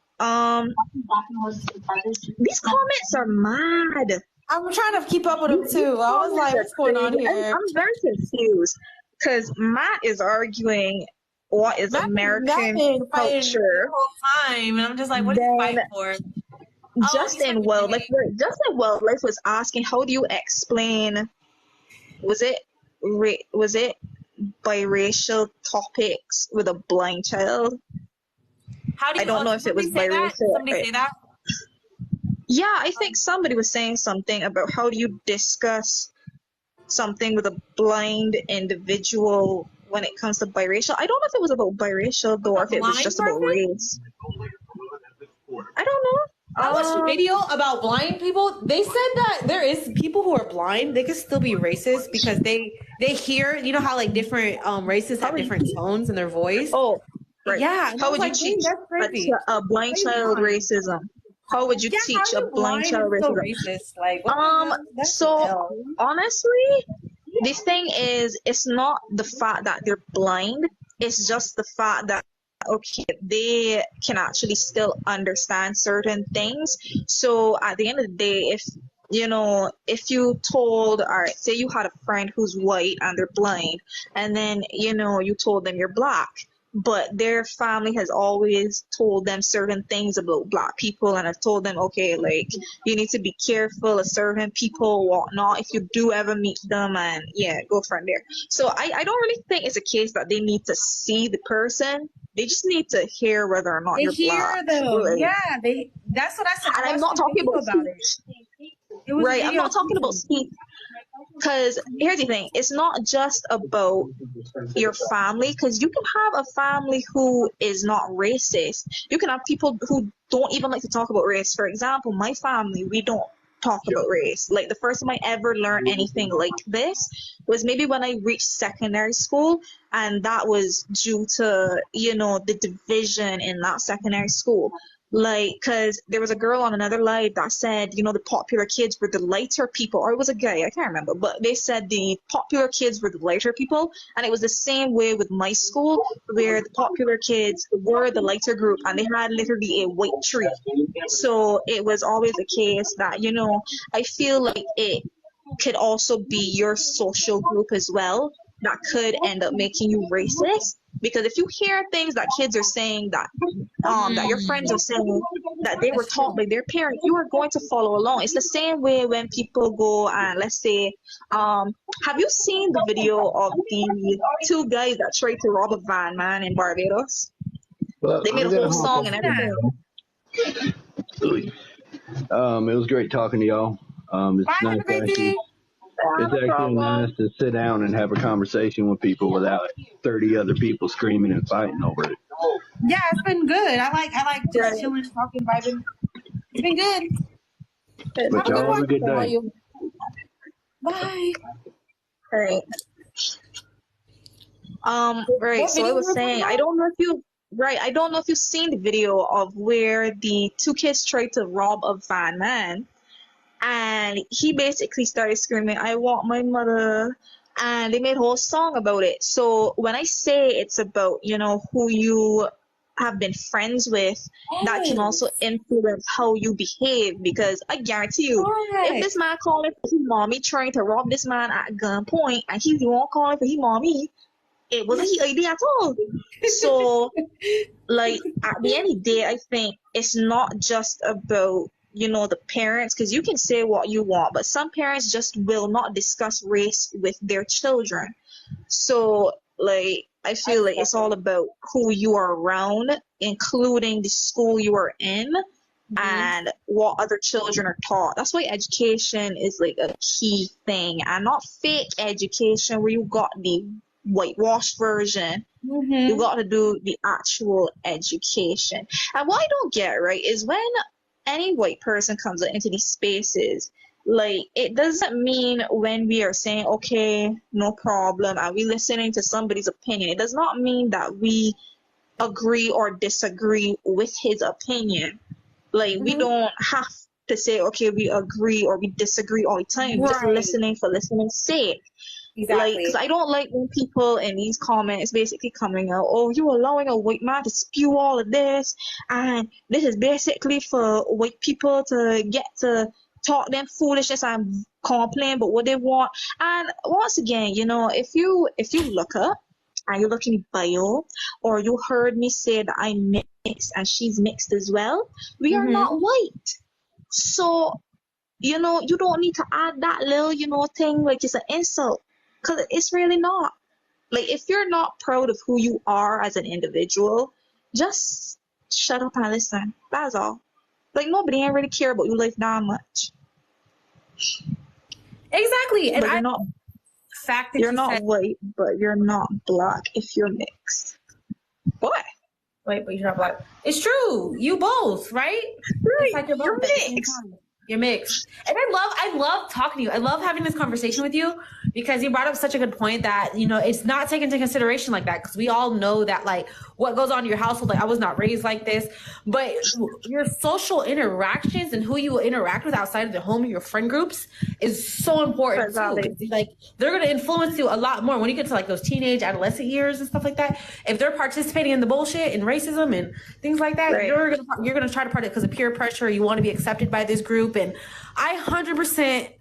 these comments are mad. I'm trying to keep up with them too. I was like, what's going on here? I'm very confused because Matt is arguing what is American culture the whole time, and I'm just like, what is he fighting for? Justin Wildlife was asking, how do you explain, was it biracial topics with a blind child? I don't know if it was biracial. Somebody say that? Yeah, I think somebody was saying something about how do you discuss something with a blind individual when it comes to biracial. I don't know if it was about biracial though, or if it was just about race. I don't know. I watched a video about blind people. They said that there is people who are blind. They can still be racist because they hear, how like different races have different tones in their voice. Oh, right. Yeah. How would you teach a blind child racism? How would you teach a blind child racism? Racist? Like, so honestly, the thing is, it's not the fact that they're blind. It's just the fact that, okay, they can actually still understand certain things. So at the end of the day, if you told, all right, say you had a friend who's white and they're blind, and then, you told them you're black, but their family has always told them certain things about black people and have told them, okay, like, you need to be careful of certain people, whatnot, if you do ever meet them, and yeah, go from there. So I don't really think it's a case that they need to see the person. They just need to hear whether or not you're black. Them. Yeah, that's what I said. And I'm not talking about it. Right, I'm not talking about speech. Because here's the thing, it's not just about your family, because you can have a family who is not racist. You can have people who don't even like to talk about race. For example, my family, we don't talk about race. Like, the first time I ever learned anything like this was maybe when I reached secondary school, and that was due to, the division in that secondary school. Like, because there was a girl on another live that said, the popular kids were the lighter people, or it was a guy, I can't remember, but they said the popular kids were the lighter people, and it was the same way with my school, where the popular kids were the lighter group, and they had literally a white tree. So it was always the case that, I feel like it could also be your social group as well that could end up making you racist. Because if you hear things that kids are saying that your friends are saying that they were taught by their parents, you are going to follow along. It's the same way when people go and let's say, have you seen the video of the two guys that tried to rob a van, man, in Barbados? Well, They made a whole song and everything. It was great talking to y'all. It's nice actually. It's actually nice to sit down and have a conversation with people without 30 other people screaming and fighting over it. Yeah, it's been good. I like just chilling, talking, vibing. It's been good. But y'all have a good day. Bye. All right. Right. So I was saying, I don't know if you've seen the video of where the two kids tried to rob a van, man. And he basically started screaming, "I want my mother." And they made a whole song about it. So when I say it's about, who you have been friends with, that can also influence how you behave. Because I guarantee you, if this man calling for his mommy trying to rob this man at gunpoint, and he's the one calling for his mommy, it wasn't his idea at all. So, like, at the end of the day, I think it's not just about the parents, because you can say what you want, but some parents just will not discuss race with their children. So, like, I feel like it's all about who you are around, including the school you are in, and what other children are taught. That's why education is, like, a key thing, and not fake education where you got the whitewashed version. You got to do the actual education. And what I don't get, right, is when any white person comes into these spaces, like, it doesn't mean when we are saying, okay, no problem, and we listening to somebody's opinion, it does not mean that we agree or disagree with his opinion. Like, we don't have to say, okay, we agree or we disagree all the time. Just listening for listening's sake. Exactly. Like, because I don't like when people in these comments basically coming out, "Oh, you allowing a white man to spew all of this, and this is basically for white people to get to talk them foolishness and complain about what they want." And once again, if you look up and you look in bio, or you heard me say that I'm mixed and she's mixed as well, we are not white. So, you don't need to add that little, thing like it's an insult. Because it's really not. Like, if you're not proud of who you are as an individual, just shut up and listen. That's all. Like, nobody ain't really care about your life that much. Exactly. And you're not, fact that you're not white, but you're not black if you're mixed. What? Wait, but you're not black. It's true. You both, right? Right. It's like you're mixed. You're mixed. And I love talking to you. I love having this conversation with you because you brought up such a good point that, it's not taken into consideration like that. Because we all know that, like, what goes on in your household, like, I was not raised like this, but your social interactions and who you interact with outside of the home and your friend groups is so important too. Like, they're going to influence you a lot more when you get to, like, those teenage adolescent years and stuff like that. If they're participating in the bullshit and racism and things like that, you're gonna try to participate because of peer pressure. You want to be accepted by this group. And I'm 100%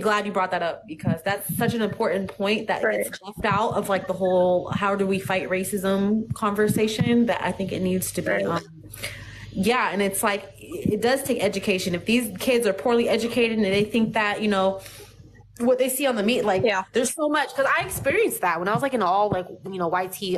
glad you brought that up because that's such an important point that gets left out of, like, the whole how do we fight racism conversation that I think it needs to be. And it's like, it does take education. If these kids are poorly educated and they think that, what they see on the meat, like, there's so much, because I experienced that when I was, like, in all, like, white tea,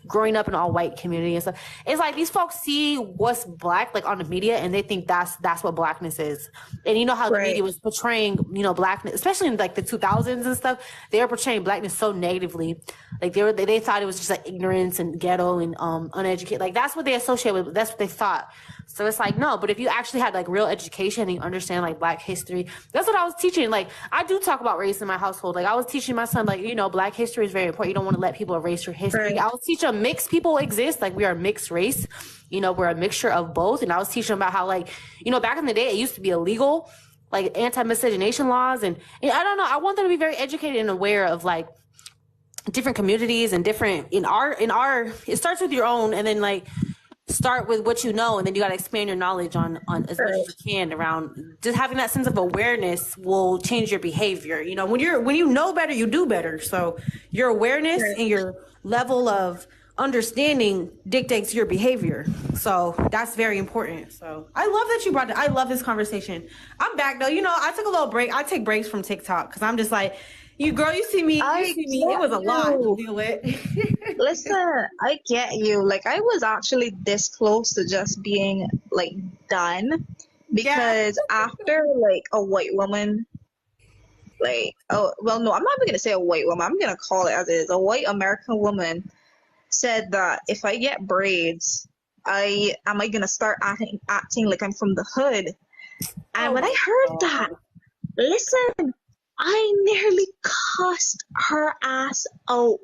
growing up in all white community and stuff. It's like these folks see what's black, like, on the media, and they think that's what blackness is. And how the media was portraying, blackness, especially in, like, the 2000s and stuff. They were portraying blackness so negatively. Like, they thought it was just, like, ignorance and ghetto and uneducated. Like, that's what they associate with. That's what they thought. So it's like, no, but if you actually had, like, real education and you understand, like, black history, that's what I was teaching. Like, I do talk about race in my household. Like I was teaching my son, like, you know, Black history is very important. You don't want to let people erase your history. Right. I was teaching him mixed people exist. Like we are mixed race. You know, we're a mixture of both. And I was teaching him about how, like, you know, back in the day, it used to be illegal, like anti-miscegenation laws. And I don't know. I want them to be very educated and aware of like different communities and different in our it starts with your own, and then like start with what you know, and then you got to expand your knowledge on as much as you can around. Just having that sense of awareness will change your behavior. You know, when you know better, you do better. So your awareness and your level of understanding dictates your behavior. So that's very important. So I love that you brought that. I love this conversation. I'm back though. You know, I took a little break. I take breaks from TikTok because I'm just like, you see me. It was a lot to deal with. Listen, I get you. Like, I was actually this close to just being like done because after like a white woman, like, oh well, no, I'm not even gonna say a white woman. I'm gonna call it as it is. A white American woman said that if I get braids, am I gonna start acting like I'm from the hood? And when I heard that, listen, I nearly cussed her ass out.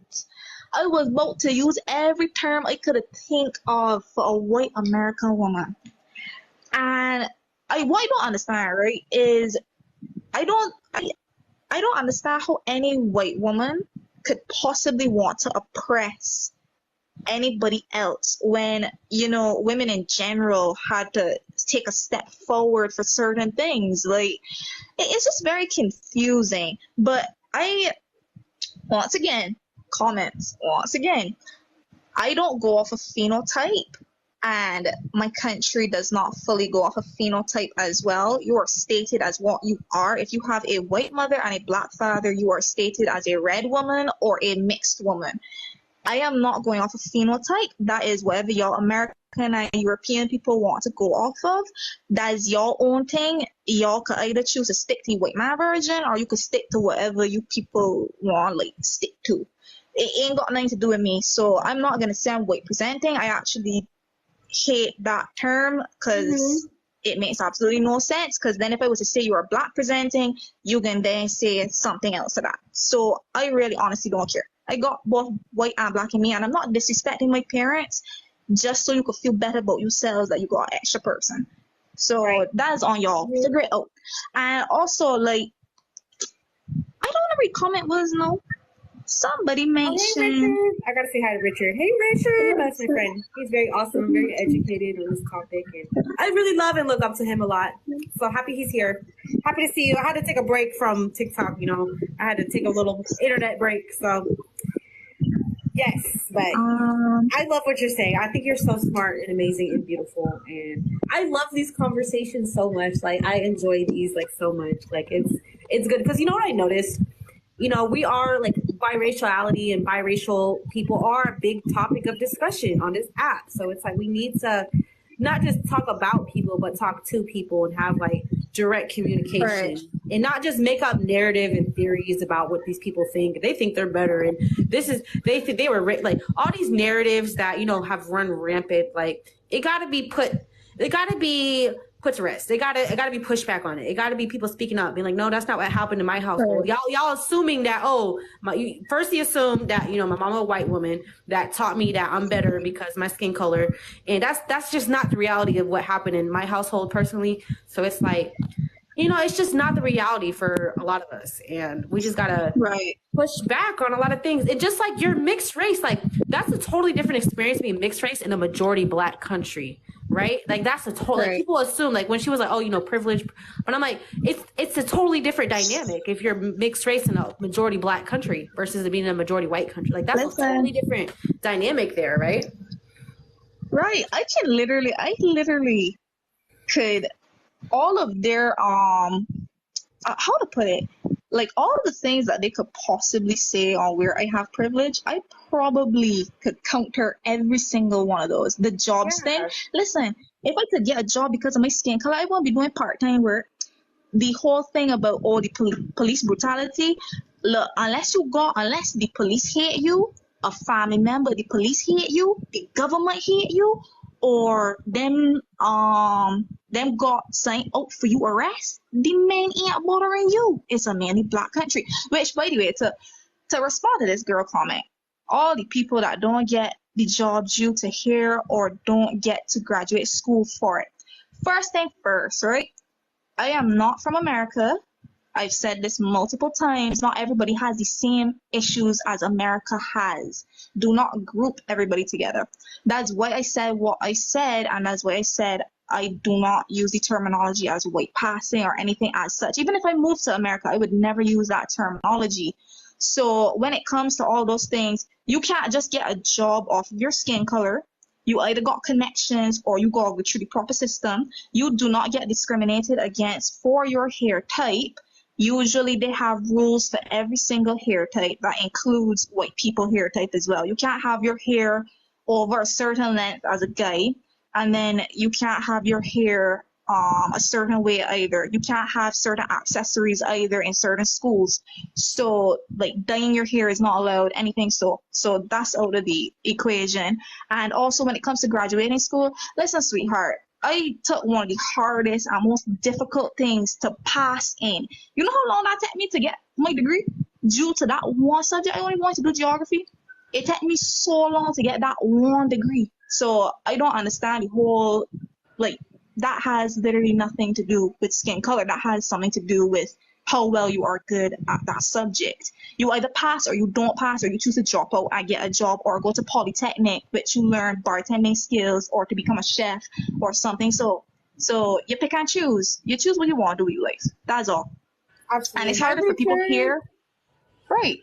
I was about to use every term I could think of for a white American woman. And what I don't understand, right, is I don't understand how any white woman could possibly want to oppress anybody else when, you know, women in general had to take a step forward for certain things. Like, it's just very confusing. But once again, I don't go off of phenotype, and my country does not fully go off of phenotype as well. You are stated as what you are. If you have a white mother and a Black father, you are stated as a red woman or a mixed woman. I am not going off of phenotype. That is whatever y'all American and European people want to go off of. That is your own thing. Y'all could either choose to stick to the white man version, or you could stick to whatever you people want, like, stick to. It ain't got nothing to do with me. So I'm not gonna say I'm white presenting. I actually hate that term because it makes absolutely no sense. Because then if I was to say you are Black presenting, you can then say something else to that. So I really honestly don't care. I got both white and Black in me, and I'm not disrespecting my parents, just so you could feel better about yourselves that you got an extra person. So that is on y'all. Figure it out. And also, like, I don't know what the comment was, no. Somebody mentioned. Hey Richard. I gotta say hi to Richard. Hey Richard, that's my friend. He's very awesome, very educated on this topic, and I really love and look up to him a lot. So happy he's here. Happy to see you. I had to take a break from TikTok. You know, I had to take a little internet break. So yes, but I love what you're saying. I think you're so smart and amazing and beautiful, and I love these conversations so much. Like I enjoy these like so much. Like it's good because you know what I noticed. You know, we are like biraciality and biracial people are a big topic of discussion on this app. So it's like we need to not just talk about people, but talk to people and have like direct communication and not just make up narrative and theories about what these people think. They think they're better. And they think they were like all these narratives that, you know, have run rampant. Like it got to be put to rest. It gotta be pushed back on it. It gotta be people speaking up, being like, no, that's not what happened in my household. Y'all assuming that, first you assume that, you know, my mama a white woman that taught me that I'm better because my skin color. And that's just not the reality of what happened in my household personally. So it's like, you know, it's just not the reality for a lot of us. And we just gotta push back on a lot of things. And just like you're mixed race, like that's a totally different experience being mixed race in a majority Black country. Right? Like that's a total, like people assume like when she was like, oh, you know, privilege, but I'm like, it's a totally different dynamic if you're mixed race in a majority Black country versus it being a majority white country. Like that's a totally different dynamic there, right? Right. I literally could all of their how to put it, like all of the things that they could possibly say on where I have privilege, I probably could counter every single one of those. The jobs thing, listen, if I could get a job because of my skin color, I won't be doing part-time work. The whole thing about all the police brutality, look, unless the police hate you, a family member, the police hate you, the government hate you, or them them got signed out for you arrest, the man ain't bothering you. It's a mainly black country. Which, by the way, to respond to this girl comment, all the people that don't get the job due to here or don't get to graduate school for it. First thing first, right? I am not from America. I've said this multiple times. Not everybody has the same issues as America has. Do not group everybody together. That's why I said what I said, and that's why I said I do not use the terminology as white passing or anything as such. Even if I moved to America, I would never use that terminology. So when it comes to all those things, you can't just get a job off of your skin color. You either got connections or you go through the proper system. You do not get discriminated against for your hair type. Usually they have rules for every single hair type. That includes white people hair type as well. You can't have your hair over a certain length as a guy, and then you can't have your hair a certain way either. You can't have certain accessories either in certain schools. So like dyeing your hair is not allowed, anything so that's out of the equation. And also when it comes to graduating school, listen, sweetheart, I took one of the hardest and most difficult things to pass in. You know how long that took me to get my degree? Due to that one subject, I only wanted to do geography. It took me so long to get that one degree. So I don't understand the whole, like, that has literally nothing to do with skin color. That has something to do with how well you are good at that subject. You either pass or you don't pass, or you choose to drop out and get a job or go to polytechnic, which you learn bartending skills or to become a chef or something. So you pick and choose. You choose what you want to do with your life. That's all. Absolutely. And it's harder for people here. Right.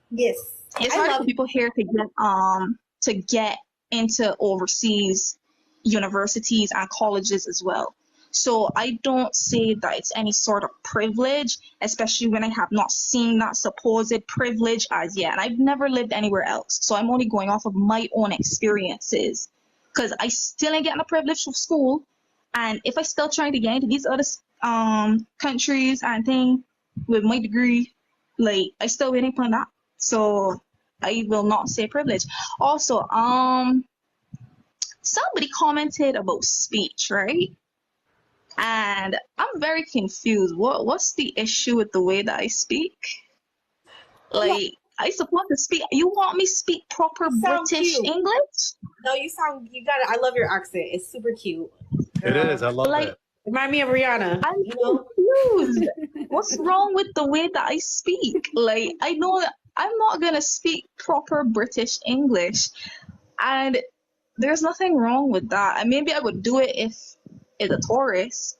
Yes. It's harder for people here to get into overseas universities and colleges as well. So I don't say that it's any sort of privilege, especially when I have not seen that supposed privilege as yet. And I've never lived anywhere else. So I'm only going off of my own experiences, because I still ain't getting a privilege from school. And if I still trying to get into these other countries and thing with my degree, like, I still waiting for that. So I will not say privilege. Also, somebody commented about speech, right? And I'm very confused. What's the issue with the way that I speak? Like, I supposed to speak. You want me to speak proper British cute. English? No, you got it. I love your accent. It's super cute. It is. I love it. Remind me of Rihanna. I'm confused. What's wrong with the way that I speak? Like, I know that I'm not gonna speak proper British English, and there's nothing wrong with that. And maybe I would do it if it's a tourist,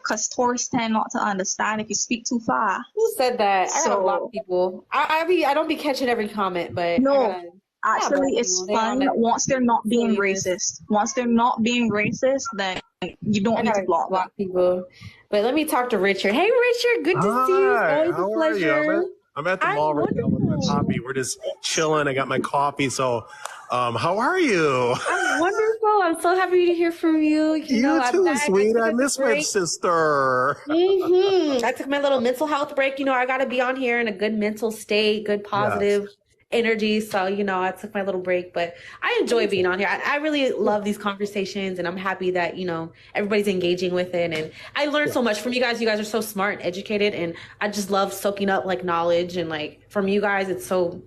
because tourists tend not to understand if you speak too fast. Who said that? I got a lot of people. I don't be catching every comment, but no. Actually, it's fun once they're not being racist. Once they're not being racist, then you don't need to block people. But let me talk to Richard. Hey, Richard, good to see you. Always a pleasure. I'm at the mall right now with my coffee. We're just chilling. I got my coffee. So, how are you? I'm wonderful. I'm so happy to hear from you. You know, too, sweet. I miss my sister. I took my little mental health break. You know, I got to be on here in a good mental state, good positive energy. So, you know, I took my little break, but I enjoy being on here. I really love these conversations, and I'm happy that, you know, everybody's engaging with it. And I learned so much from you guys. You guys are so smart and educated, and I just love soaking up like knowledge, and like from you guys, it's so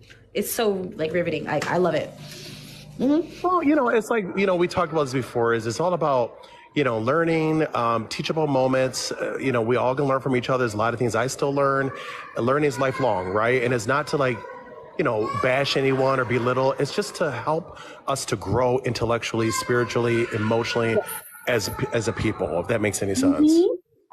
like riveting. I love it. Well, you know, it's like, you know, we talked about this before, is it's all about, you know, learning, teachable moments. You know, we all can learn from each other. There's a lot of things I still learn. Learning is lifelong, right? And it's not to like, you know, bash anyone or belittle. It's just to help us to grow intellectually, spiritually, emotionally as a people, if that makes any sense.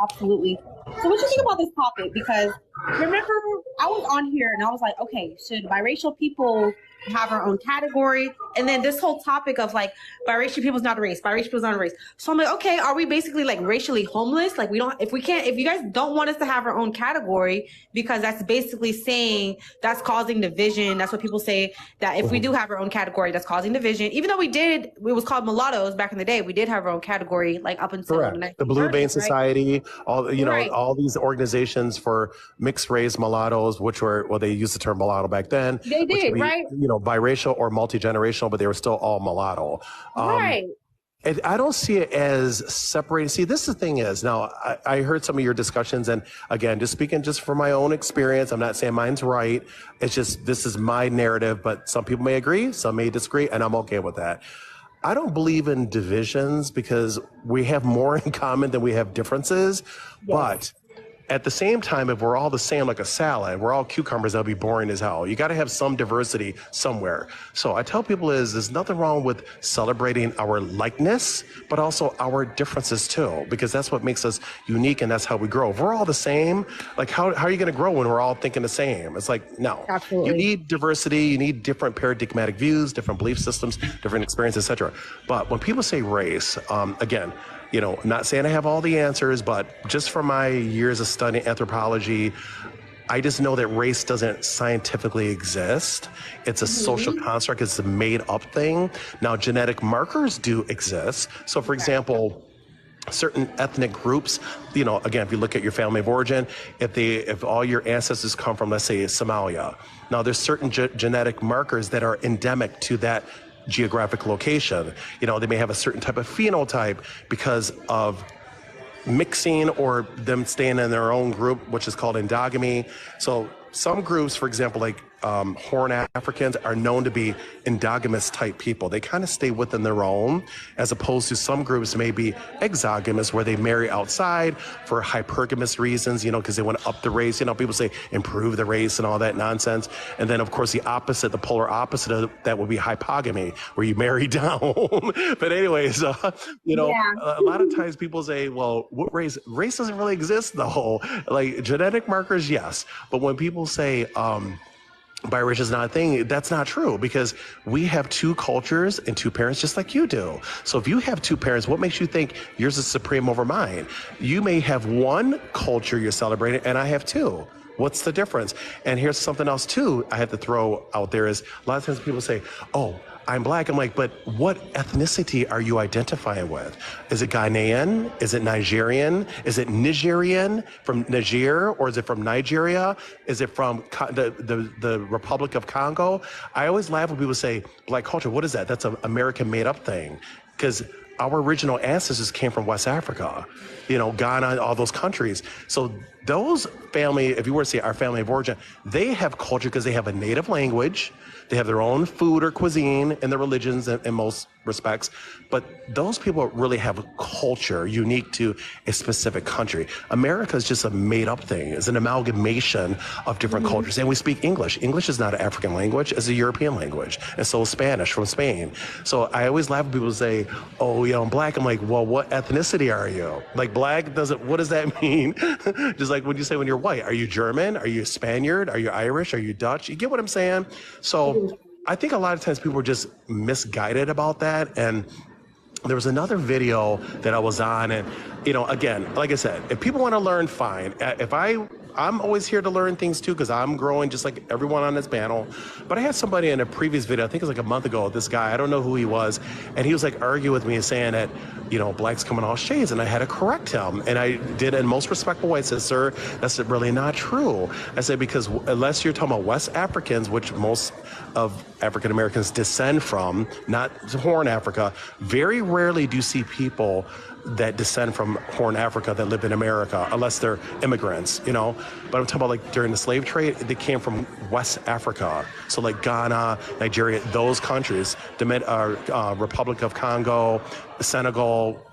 Absolutely. So what do you think about this topic? Because remember, I was on here and I was like, okay, should biracial people have our own category? And then this whole topic of like, biracial people is not a race, biracial people is not a race. So I'm like, okay, are we basically like racially homeless? Like if you guys don't want us to have our own category, because that's basically saying that's causing division. That's what people say, that if we do have our own category, that's causing division. Even though it was called mulattoes back in the day, we did have our own category, like up until the Blue Vein Society, all, you know, all these organizations for mixed race mulattoes, which were, well, they used the term mulatto back then. They did, right? You know, biracial or multi-generational, but they were still all mulatto. I don't see it as separating. See, this is the thing is, now, I heard some of your discussions, and again, just speaking just from my own experience, I'm not saying mine's right. It's just, this is my narrative, but some people may agree, some may disagree, and I'm okay with that. I don't believe in divisions because we have more in common than we have differences, but at the same time, if we're all the same like a salad, we're all cucumbers, that'll be boring as hell. You got to have some diversity somewhere. So I tell people there's nothing wrong with celebrating our likeness, but also our differences too, because that's what makes us unique and that's how we grow. If we're all the same, like how are you going to grow when we're all thinking the same? It's like, no. Absolutely. You need diversity, you need different paradigmatic views, different belief systems, different experiences, etc. But when people say race, again, not saying I have all the answers, but just from my years of studying anthropology, I just know that race doesn't scientifically exist. It's a social construct. It's a made up thing. Now, genetic markers do exist. So, for example, certain ethnic groups, again, if you look at your family of origin, if all your ancestors come from, let's say, Somalia, now there's certain genetic markers that are endemic to that geographic location. They may have a certain type of phenotype because of mixing or them staying in their own group, which is called endogamy. So some groups, for example, like Horn Africans, are known to be endogamous type people. They kind of stay within their own, as opposed to some groups may be exogamous, where they marry outside for hypergamous reasons, because they want to up the race. People say improve the race and all that nonsense. And then, of course, the polar opposite of that would be hypogamy, where you marry down. But anyways, a lot of times people say, well, what race? Race doesn't really exist, though. Like genetic markers, yes. But when people say, biracial is not a thing, that's not true, because we have two cultures and two parents just like you do. So if you have two parents, what makes you think yours is supreme over mine? You may have one culture you're celebrating and I have two. What's the difference? And here's something else too I have to throw out there is a lot of times people say, oh, I'm black. I'm like, but what ethnicity are you identifying with? Is it Ghanaian? Is it Nigerian? Is it Nigerian from Niger? Or is it from Nigeria? Is it from the Republic of Congo? I always laugh when people say black culture. What is that? That's an American made up thing. Because our original ancestors came from West Africa, Ghana, all those countries. So those family, if you were to say our family of origin, they have culture because they have a native language. They have their own food or cuisine and their religions in most respects. But those people really have a culture unique to a specific country. America is just a made up thing. It's an amalgamation of different cultures. And we speak English. English is not an African language. It's a European language. And so is Spanish from Spain. So I always laugh when people say, oh, I'm black. I'm like, well, what ethnicity are you? Like black what does that mean? Just like when you say when you're white, are you German? Are you Spaniard? Are you Irish? Are you Dutch? You get what I'm saying? So I think a lot of times people are just misguided about that. And there was another video that I was on, and again, like I said, if people want to learn, fine. I'm always here to learn things too, because I'm growing just like everyone on this panel. But I had somebody in a previous video, I think it was like a month ago, this guy, I don't know who he was, and he was like arguing with me and saying that, blacks come in all shades, and I had to correct him. And I did it in most respectful way. I said, sir, that's really not true. I said, because unless you're talking about West Africans, which most of African Americans descend from, not Horn Africa, very rarely do you see people that descend from Horn Africa that live in America, unless they're immigrants, But I'm talking about like during the slave trade, they came from West Africa. So like Ghana, Nigeria, those countries, the Republic of Congo, Senegal,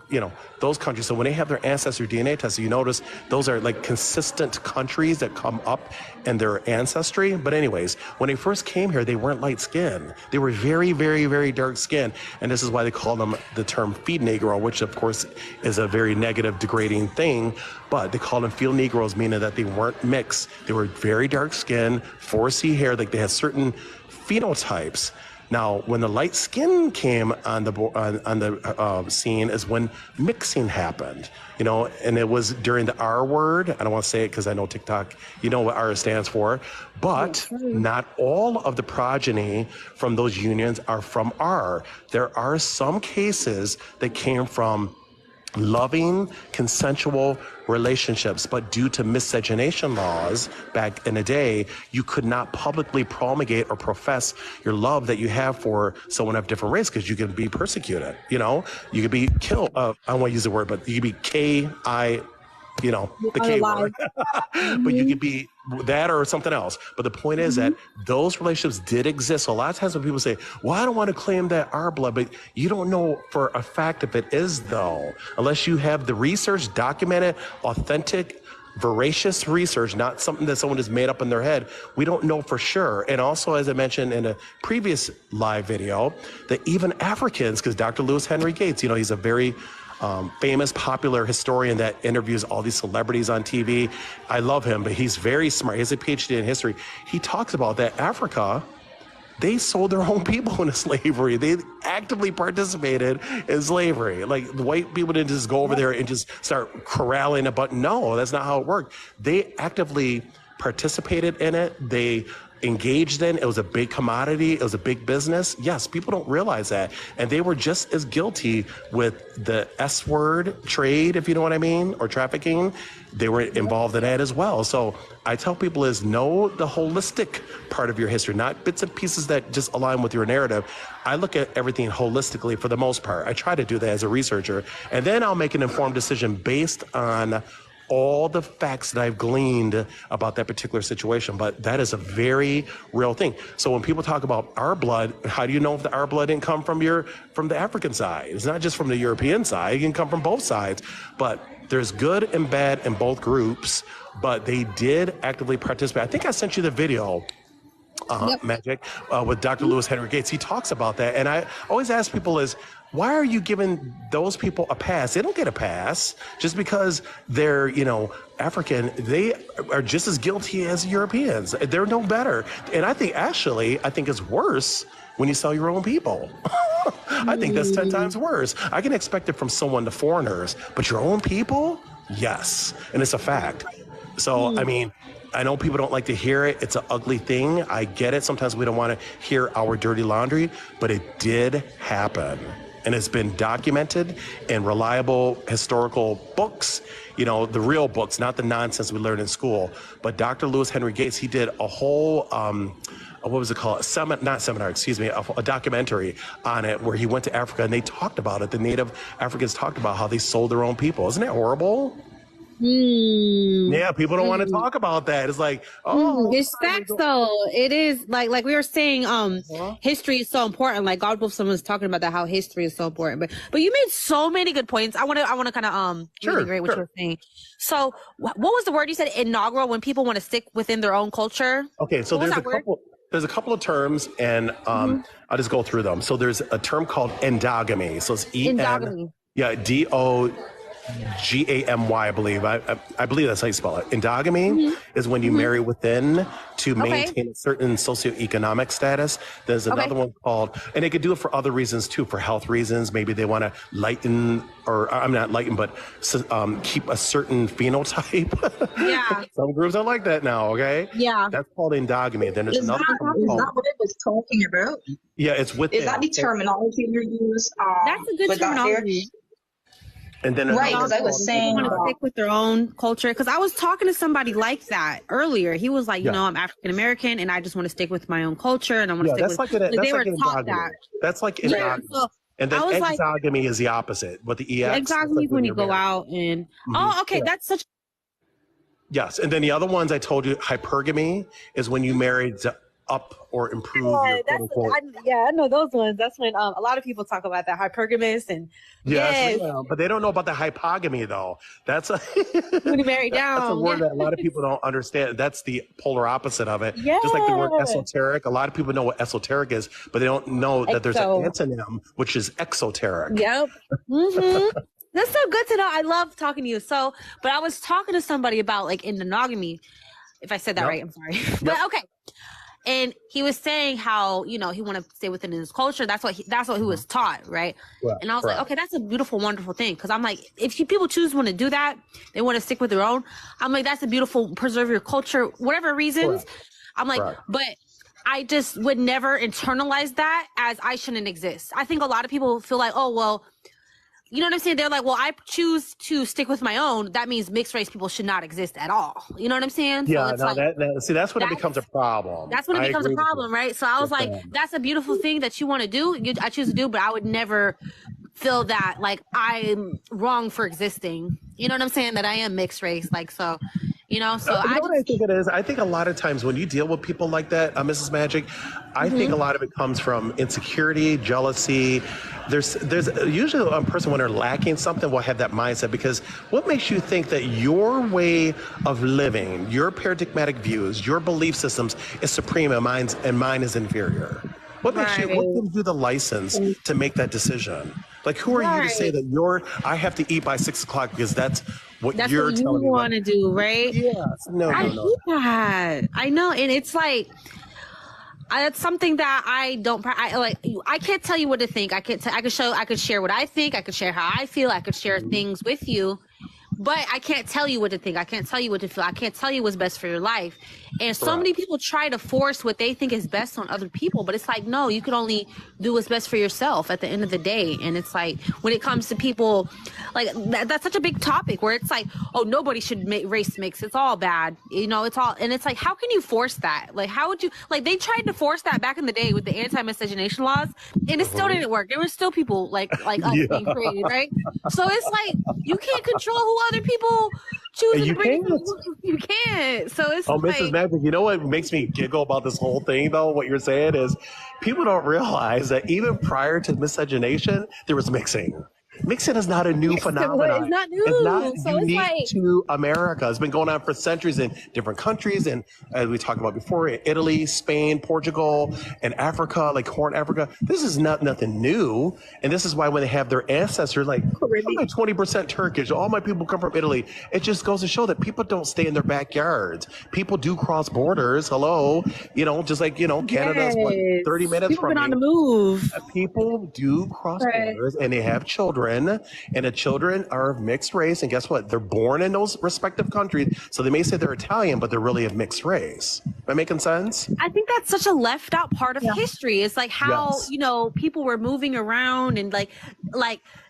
those countries. So when they have their ancestry DNA tested, you notice those are like consistent countries that come up in their ancestry. But anyways, when they first came here, they weren't light skinned. They were very, very, very dark skinned. And this is why they call them the term feed Negro, which of course is a very negative, degrading thing. But they call them field Negroes, meaning that they weren't mixed. They were very dark skinned, 4C hair, like they had certain phenotypes. Now, when the light skin came on the scene is when mixing happened, and it was during the R word. I don't want to say it because I know TikTok, what R stands for, but not all of the progeny from those unions are from R. There are some cases that came from loving, consensual relationships. But due to miscegenation laws back in the day, you could not publicly promulgate or profess your love that you have for someone of different race because you could be persecuted. You know, you could be killed. I don't want to use the word, but you could be K-I, you know, the K word. But you could be that or something else. But the point is that those relationships did exist. So a lot of times when people say, well, I don't want to claim that our blood, but you don't know for a fact if it is, though, unless you have the research, documented, authentic, veracious research, not something that someone has made up in their head. We don't know for sure. And also, as I mentioned in a previous live video, that even Africans, because Dr. Lewis Henry Gates, you know, he's a very famous, popular historian that interviews all these celebrities on TV. I love him, but he's very smart. He has a PhD in history. He talks about that Africa, they sold their own people into slavery. They actively participated in slavery. Like, the white people didn't just go over there and just start corralling a button. No, that's not how it worked. They actively participated in it. They engaged in. It was a big commodity. It was a big business. Yes, people don't realize that. And they were just as guilty with the S word trade, if you know what I mean, or trafficking. They were involved in that as well. So I tell people is know the holistic part of your history, not bits and pieces that just align with your narrative. I look at everything holistically for the most part. I try to do that as a researcher. And then I'll make an informed decision based on all the facts that I've gleaned about that particular situation. But that is a very real thing. So when people talk about our blood, how do you know if our blood didn't come from the African side? It's not just from the European side. It can come from both sides. But there's good and bad in both groups, but they did actively participate. I think I sent you the video, Magic, with Dr. Lewis Henry Gates. He talks about that. And I always ask people is, why are you giving those people a pass? They don't get a pass just because they're, you know, African. They are just as guilty as Europeans. They're no better. And I think it's worse when you sell your own people. I think that's 10 times worse. I can expect it from someone, the foreigners, but your own people? Yes. And it's a fact. So, I mean, I know people don't like to hear it. It's an ugly thing. I get it. Sometimes we don't want to hear our dirty laundry, but it did happen. And it's been documented in reliable historical books, you know, the real books, not the nonsense we learned in school. But Dr. Lewis Henry Gates, he did a whole, what was it called? A documentary on it where he went to Africa and they talked about it. The native Africans talked about how they sold their own people. Isn't that horrible? Yeah, people don't want to talk about that. It's like, it's facts though. It is like we were saying, history is so important. Like God Wolf, someone was talking about that, how history is so important. But you made so many good points. I want to kind of integrate what you were saying. So what was the word you said? Inaugural, when people want to stick within their own culture. Okay, so there's a couple of terms, and I'll just go through them. So there's a term called endogamy. So it's endogamy. Yeah, DOGAMY, I believe. I believe that's how you spell it. Endogamy is when you marry within to maintain a certain socioeconomic status. There's another one called, and they could do it for other reasons too, for health reasons. Maybe they want to lighten, or I'm not lighten, but keep a certain phenotype. Yeah. Some groups are like that now, okay? Yeah. That's called endogamy. Then there's another one Is that what it was talking about? Yeah, it's within. Is that the terminology you use? That's a good terminology. And then right, because I was saying, want to stick with their own culture. Because I was talking to somebody like that earlier. He was like, you know, I'm African American, and I just want to stick with my own culture, and I want to stick with. They were taught that. That's like endogamy. And then exogamy is the opposite. But the EX. Exogamy is when you go out and. Oh, okay, that's such. Yes, and then the other ones I told you, hypergamy is when you married up or improve your I know those ones. That's when a lot of people talk about that hypergamous and but they don't know about the hypogamy though. That's when you marry down. That's a word that a lot of people don't understand. That's the polar opposite of it. Just like the word esoteric. A lot of people know what esoteric is, but they don't know that there's an antonym, which is exoteric. Yep. That's so good to know. I love talking to you. So, but I was talking to somebody about like endogamy. If I said that right, I'm sorry. But okay. And he was saying how, you know, he want to stay within his culture. That's what he was taught, right? And I was like, okay, that's a beautiful, wonderful thing. Because I'm like, if people choose want to do that, they want to stick with their own. I'm like, that's a beautiful, preserve your culture, whatever reasons. I'm like, but I just would never internalize that as I shouldn't exist. I think a lot of people feel like, oh, well, you know what I'm saying? They're like, well, I choose to stick with my own. That means mixed race people should not exist at all. You know what I'm saying? Yeah, so it's no, like, see, that's when it becomes a problem. That's when it I becomes a agree with problem, you. right? So I was like, that's a beautiful thing that you want to do. I choose to do, but I would never feel that like I'm wrong for existing. You know what I'm saying? That I am mixed race. Like, so, you know, so You know what I think it is? I think a lot of times when you deal with people like that, Mrs. Magic, I think a lot of it comes from insecurity, jealousy. There's usually a person when they're lacking something will have that mindset, because what makes you think that your way of living, your paradigmatic views, your belief systems is supreme and mine is inferior? What makes you? What gives you the license to make that decision? Like, who are you to say that I have to eat by 6 o'clock because that's what you're telling me? Want to do, right? Yes. No. I hate that. I know, and it's like that's something that I don't. I can't tell you what to think. I could share what I think. I could share how I feel. I could share things with you. But I can't tell you what to think. I can't tell you what to feel. I can't tell you what's best for your life. And so many people try to force what they think is best on other people. But it's like, no, you can only do what's best for yourself at the end of the day. And it's like, when it comes to people, like, that's such a big topic where it's like, oh, nobody should make race mix. It's all bad. You know, it's all, and it's like, how can you force that? Like, how would you, like, they tried to force that back in the day with the anti-miscegenation laws, and it still didn't work. There were still people like us being created, right? So it's like, you can't control who other people choose to bring. You can't. So it's like, Mrs. Magic, you know what makes me giggle about this whole thing, though? What you're saying is people don't realize that even prior to miscegenation, there was mixing. Mixing is not a new phenomenon. It's not new. It's not So it's unique like, to America. It's been going on for centuries in different countries. And as we talked about before, in Italy, Spain, Portugal, and Africa, like Horn Africa, this is nothing new. And this is why when they have their ancestors, like, I'm like 20% Turkish, all my people come from Italy. It just goes to show that people don't stay in their backyards. People do cross borders. Hello. You know, just like, you know, Canada's what, 30 minutes people from been me. on the move. People do cross borders, and they have children, and the children are of mixed race. And guess what? They're born in those respective countries. So they may say they're Italian, but they're really of mixed race. Am I making sense? I think that's such a left out part of history. It's like how, you know, people were moving around and like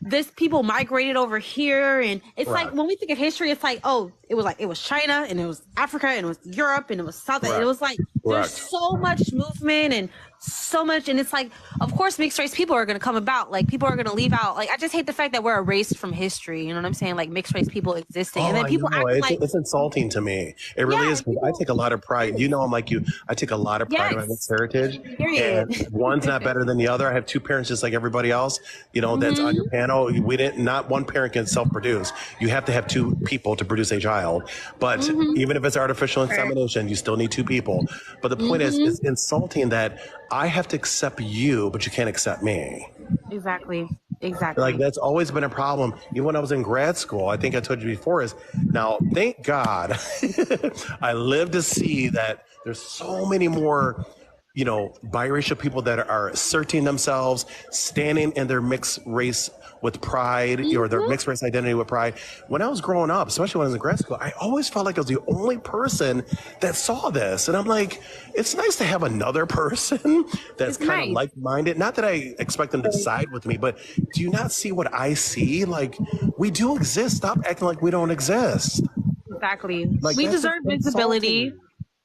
this people migrated over here. And it's like, when we think of history, it's like, oh, it was China, and it was Africa, and it was Europe, and it was South. And it was like, there's so much movement and so much. And it's like, of course, mixed race people are going to come about. Like, people are going to leave out. Like, I just hate the fact that we're erased from history. You know what I'm saying? Like, mixed race people existing. And then people act like, it's insulting to me. It really is. I take a lot of pride. You know, I'm like you. I take a lot of pride in my mixed heritage. And one's not better than the other. I have two parents just like everybody else. You know, that's on your panel. Not one parent can self-produce. You have to have two people to produce a child. But even if it's artificial insemination, you still need two people. But the point is, it's insulting that I have to accept you, but you can't accept me. Exactly. Like, that's always been a problem. Even when I was in grad school, I think I told you before, is now, thank God, I lived to see that there's so many more, you know, biracial people that are asserting themselves, standing in their mixed race with pride, or their mixed race identity with pride. When I was growing up, especially when I was in grad school, I always felt like I was the only person that saw this. And I'm like, it's nice to have another person that's kind of like-minded. Not that I expect them to side with me, but do you not see what I see? Like, we do exist. Stop acting like we don't exist. Exactly. Like, we deserve visibility.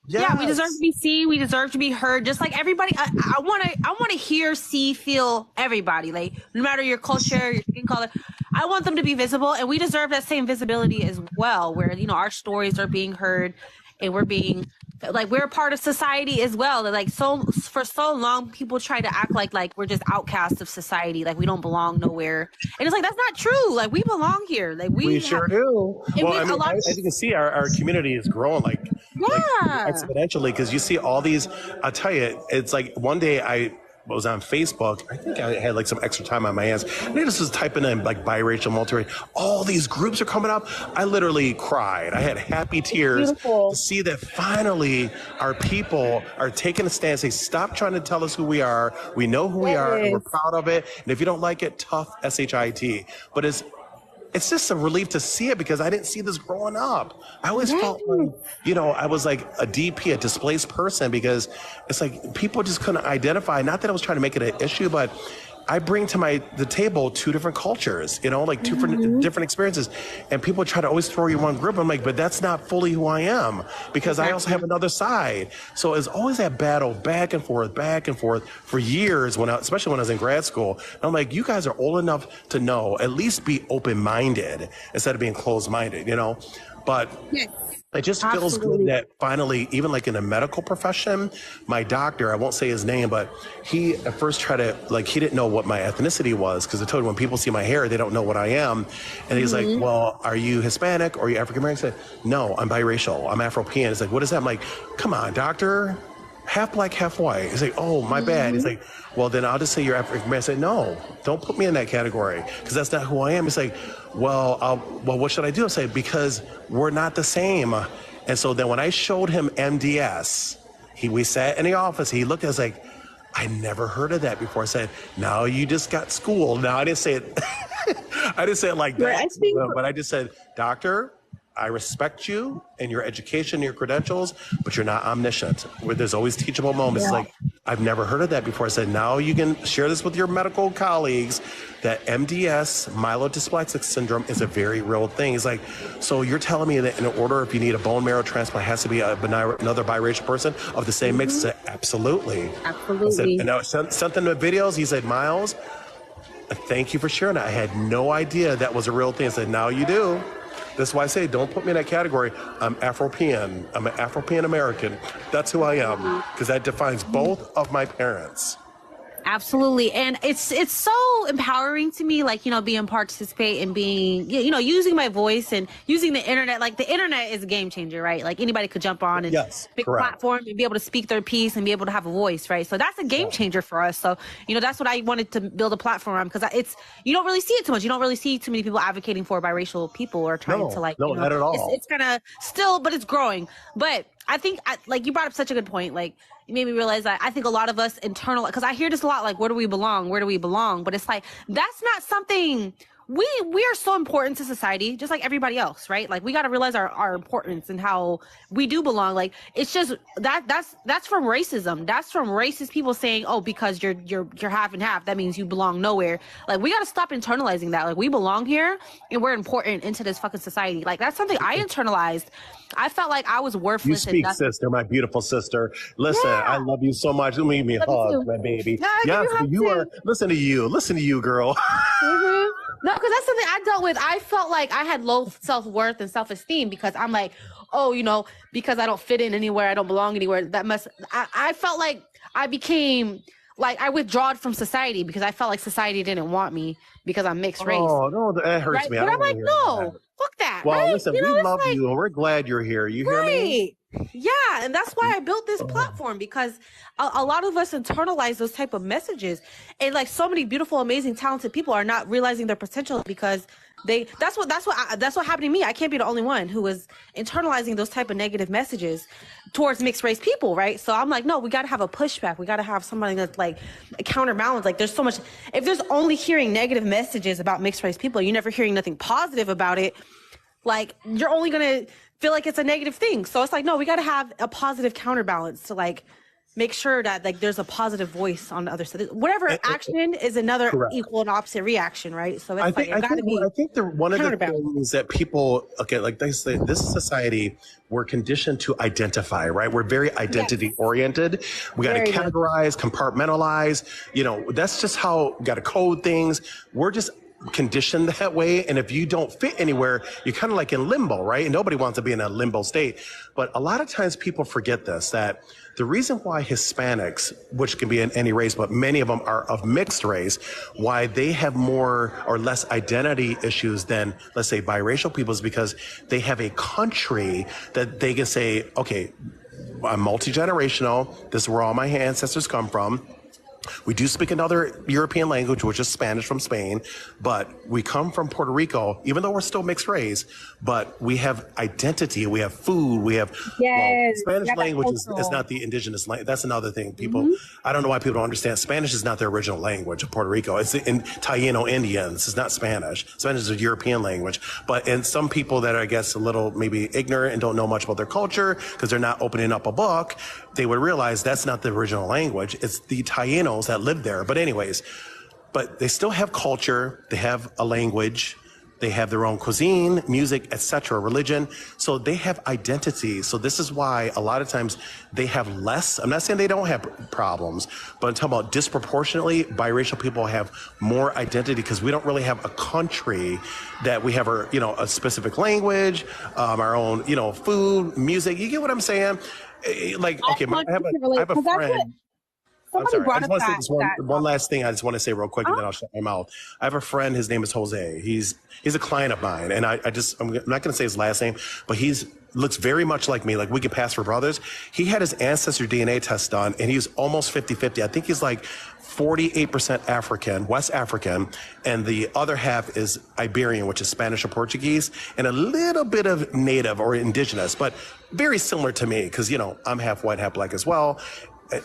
Yeah, we deserve to be seen. We deserve to be heard. Just like everybody, I want to hear, see, feel everybody. Like, no matter your culture, your skin color, I want them to be visible, and we deserve that same visibility as well. Where, you know, our stories are being heard, and we're being like, we're a part of society as well. Like, for so long, people try to act like we're just outcasts of society, like we don't belong nowhere. And it's like, that's not true. Like, we belong here. Like, we sure do. Well, I mean, as you can see, our community is growing like exponentially, because you see all these. I'll tell you, it's like one day I was on Facebook. I think I had like some extra time on my hands. And I just was typing in like biracial, multiracial. All these groups are coming up. I literally cried. I had happy tears to see that finally our people are taking a stance. They stop trying to tell us who we are. We know who we are, and we're proud of it. And if you don't like it, tough SHIT. But it's just a relief to see it, because I didn't see this growing up. I always felt like, you know, I was like a DP, a displaced person, because it's like people just couldn't identify. Not that I was trying to make it an issue, but I bring to the table two different cultures, like two different experiences, and people try to always throw you in one group. I'm like, but that's not fully who I am, because I also have another side. So it's always that battle back and forth for years, especially when I was in grad school. And I'm like, you guys are old enough to know, at least be open-minded instead of being closed-minded, But it just feels good that finally, even like in the medical profession, my doctor, I won't say his name, but he at first tried to, he didn't know what my ethnicity was, because I told him when people see my hair, they don't know what I am. And he's like, well, are you Hispanic or are you African American? I said, no, I'm biracial. I'm Afro-Pan. He's like, what is that? I'm like, come on, doctor. Half black, half white. He's like, oh, my bad. He's like, well, then I'll just say you're African American. I said, no, don't put me in that category, because that's not who I am. He's like, well, what should I do? I say, because we're not the same. And so then when I showed him MDS, we sat in the office. He looked at us like, I never heard of that before. I said, no, you just got schooled. Now, I didn't say it. I didn't say it like that, but I just said, doctor, I respect you and your education, your credentials, but you're not omniscient. Where there's always teachable moments. Like, I've never heard of that before. I said, now you can share this with your medical colleagues that MDS, myelodysplasia syndrome, is a very real thing. He's like, so you're telling me that in order, if you need a bone marrow transplant, it has to be another biracial person of the same mix? I said, absolutely. Absolutely. I said, and I sent them the videos. He said, Miles, thank you for sharing that. I had no idea that was a real thing. I said, now you do. That's why I say, don't put me in that category. I'm Afro-Pan. I'm an Afro-Pan American. That's who I am, because that defines both of my parents. Absolutely. And it's so empowering to me, being participate and being, using my voice and using the internet. Like, the internet is a game changer, right? Like, anybody could jump on and pick a platform and be able to speak their piece and be able to have a voice, right? So that's a game changer for us. So, that's what I wanted to build a platform on, because you don't really see it too much. You don't really see too many people advocating for biracial people or trying to not at all. It's kind of still, but it's growing. But I think, you brought up such a good point. You made me realize that I think a lot of us because I hear this a lot, where do we belong? Where do we belong? But it's that's not something, we are so important to society, just like everybody else, right? We got to realize our importance and how we do belong. It's just that's from racism. That's from racist people saying, oh, because you're half and half, that means you belong nowhere. We got to stop internalizing that. We belong here and we're important into this fucking society. That's something I internalized. I felt like I was worthless. You speak, sister, my beautiful sister. Listen, I love you so much. You made me hug, my baby. Yes, you are. Listen to you, girl. No, because that's something I dealt with. I felt like I had low self-worth and self-esteem because I'm like, oh, because I don't fit in anywhere, I don't belong anywhere. I felt like I became I withdrawed from society because I felt like society didn't want me because I'm mixed race. Oh, no, that hurts me. But I'm like, no, fuck that. Well, right? listen, we love you and we're glad you're here. You hear me? Yeah, and that's why I built this platform, because a lot of us internalize those type of messages, and so many beautiful, amazing, talented people are not realizing their potential because that's what happened to me. I can't be the only one who was internalizing those type of negative messages towards mixed race people, right? So I'm like, no, we got to have a pushback. We got to have somebody that's a counterbalance. There's so much. If there's only hearing negative messages about mixed race people, you're never hearing nothing positive about it. You're only gonna feel like it's a negative thing. So it's no, we got to have a positive counterbalance to make sure that there's a positive voice on the other side. Whatever action is another equal and opposite reaction, right? So it's I think one of the things that people they say, this society, we're conditioned to identify, right? We're very identity oriented. We got to categorize, compartmentalize. That's just how we got to code things. We're just conditioned that way, and if you don't fit anywhere, you're kind of in limbo, right? And nobody wants to be in a limbo state. But a lot of times people forget this, that the reason why Hispanics, which can be in any race, but many of them are of mixed race, why they have more or less identity issues than, let's say, biracial people, is because they have a country that they can say, okay, I'm multi-generational, this is where all my ancestors come from. We do speak another European language, which is Spanish from Spain, but we come from Puerto Rico, even though we're still mixed race, but we have identity, we have food, we have, Spanish language is not the indigenous language. That's another thing. People, I don't know why people don't understand. Spanish is not the original language of Puerto Rico. It's in Taino Indians. It's not Spanish. Spanish is a European language, and some people that are, I guess, a little maybe ignorant and don't know much about their culture because they're not opening up a book, they would realize that's not the original language. It's the Tainos that live there. But anyways, but they still have culture. They have a language. They have their own cuisine, music, etc., religion. So they have identity. So this is why a lot of times they have less. I'm not saying they don't have problems, but I'm talking about disproportionately, biracial people have more identity because we don't really have a country that we have our, a specific language, our own, food, music. You get what I'm saying? Like, okay, I have a friend. I'm sorry. I just want to say this one last thing I just want to say real quick, and then I'll shut my mouth. I have a friend. His name is Jose. He's a client of mine, and I'm not going to say his last name, but looks very much like me. Like, we could pass for brothers. He had his ancestry DNA test done, and he's almost 50-50. I think he's like 48% African, West African, and the other half is Iberian, which is Spanish or Portuguese, and a little bit of native or indigenous, but very similar to me because, I'm half white, half black as well.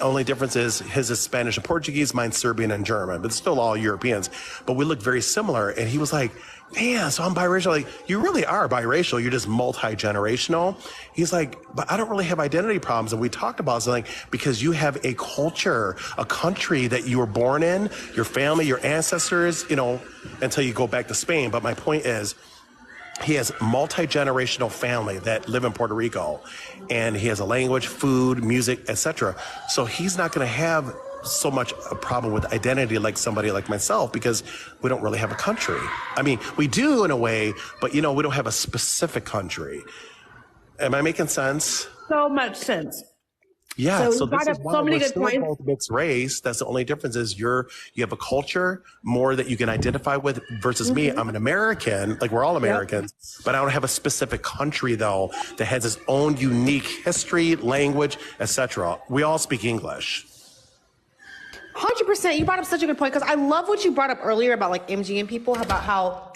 Only difference is his is Spanish and Portuguese, mine's Serbian and German, but it's still all Europeans. But we look very similar. And he was like, man, so I'm biracial. Like, you really are biracial. You're just multi-generational. He's like, but I don't really have identity problems. And we talked about something because you have a culture, a country that you were born in, your family, your ancestors, until you go back to Spain. But my point is, he has multi-generational family that live in Puerto Rico, and he has a language, food, music, etc. So he's not going to have so much a problem with identity like somebody like myself because we don't really have a country. I mean, we do in a way, but we don't have a specific country. Am I making sense? So much sense. Yeah, so this brought is up why so many we're good still points. both mixed race. That's the only difference is you have a culture more that you can identify with versus me. I'm an American, like we're all Americans, but I don't have a specific country though that has its own unique history, language, etc. We all speak English. 100%. You brought up such a good point because I love what you brought up earlier about like MGM people, about how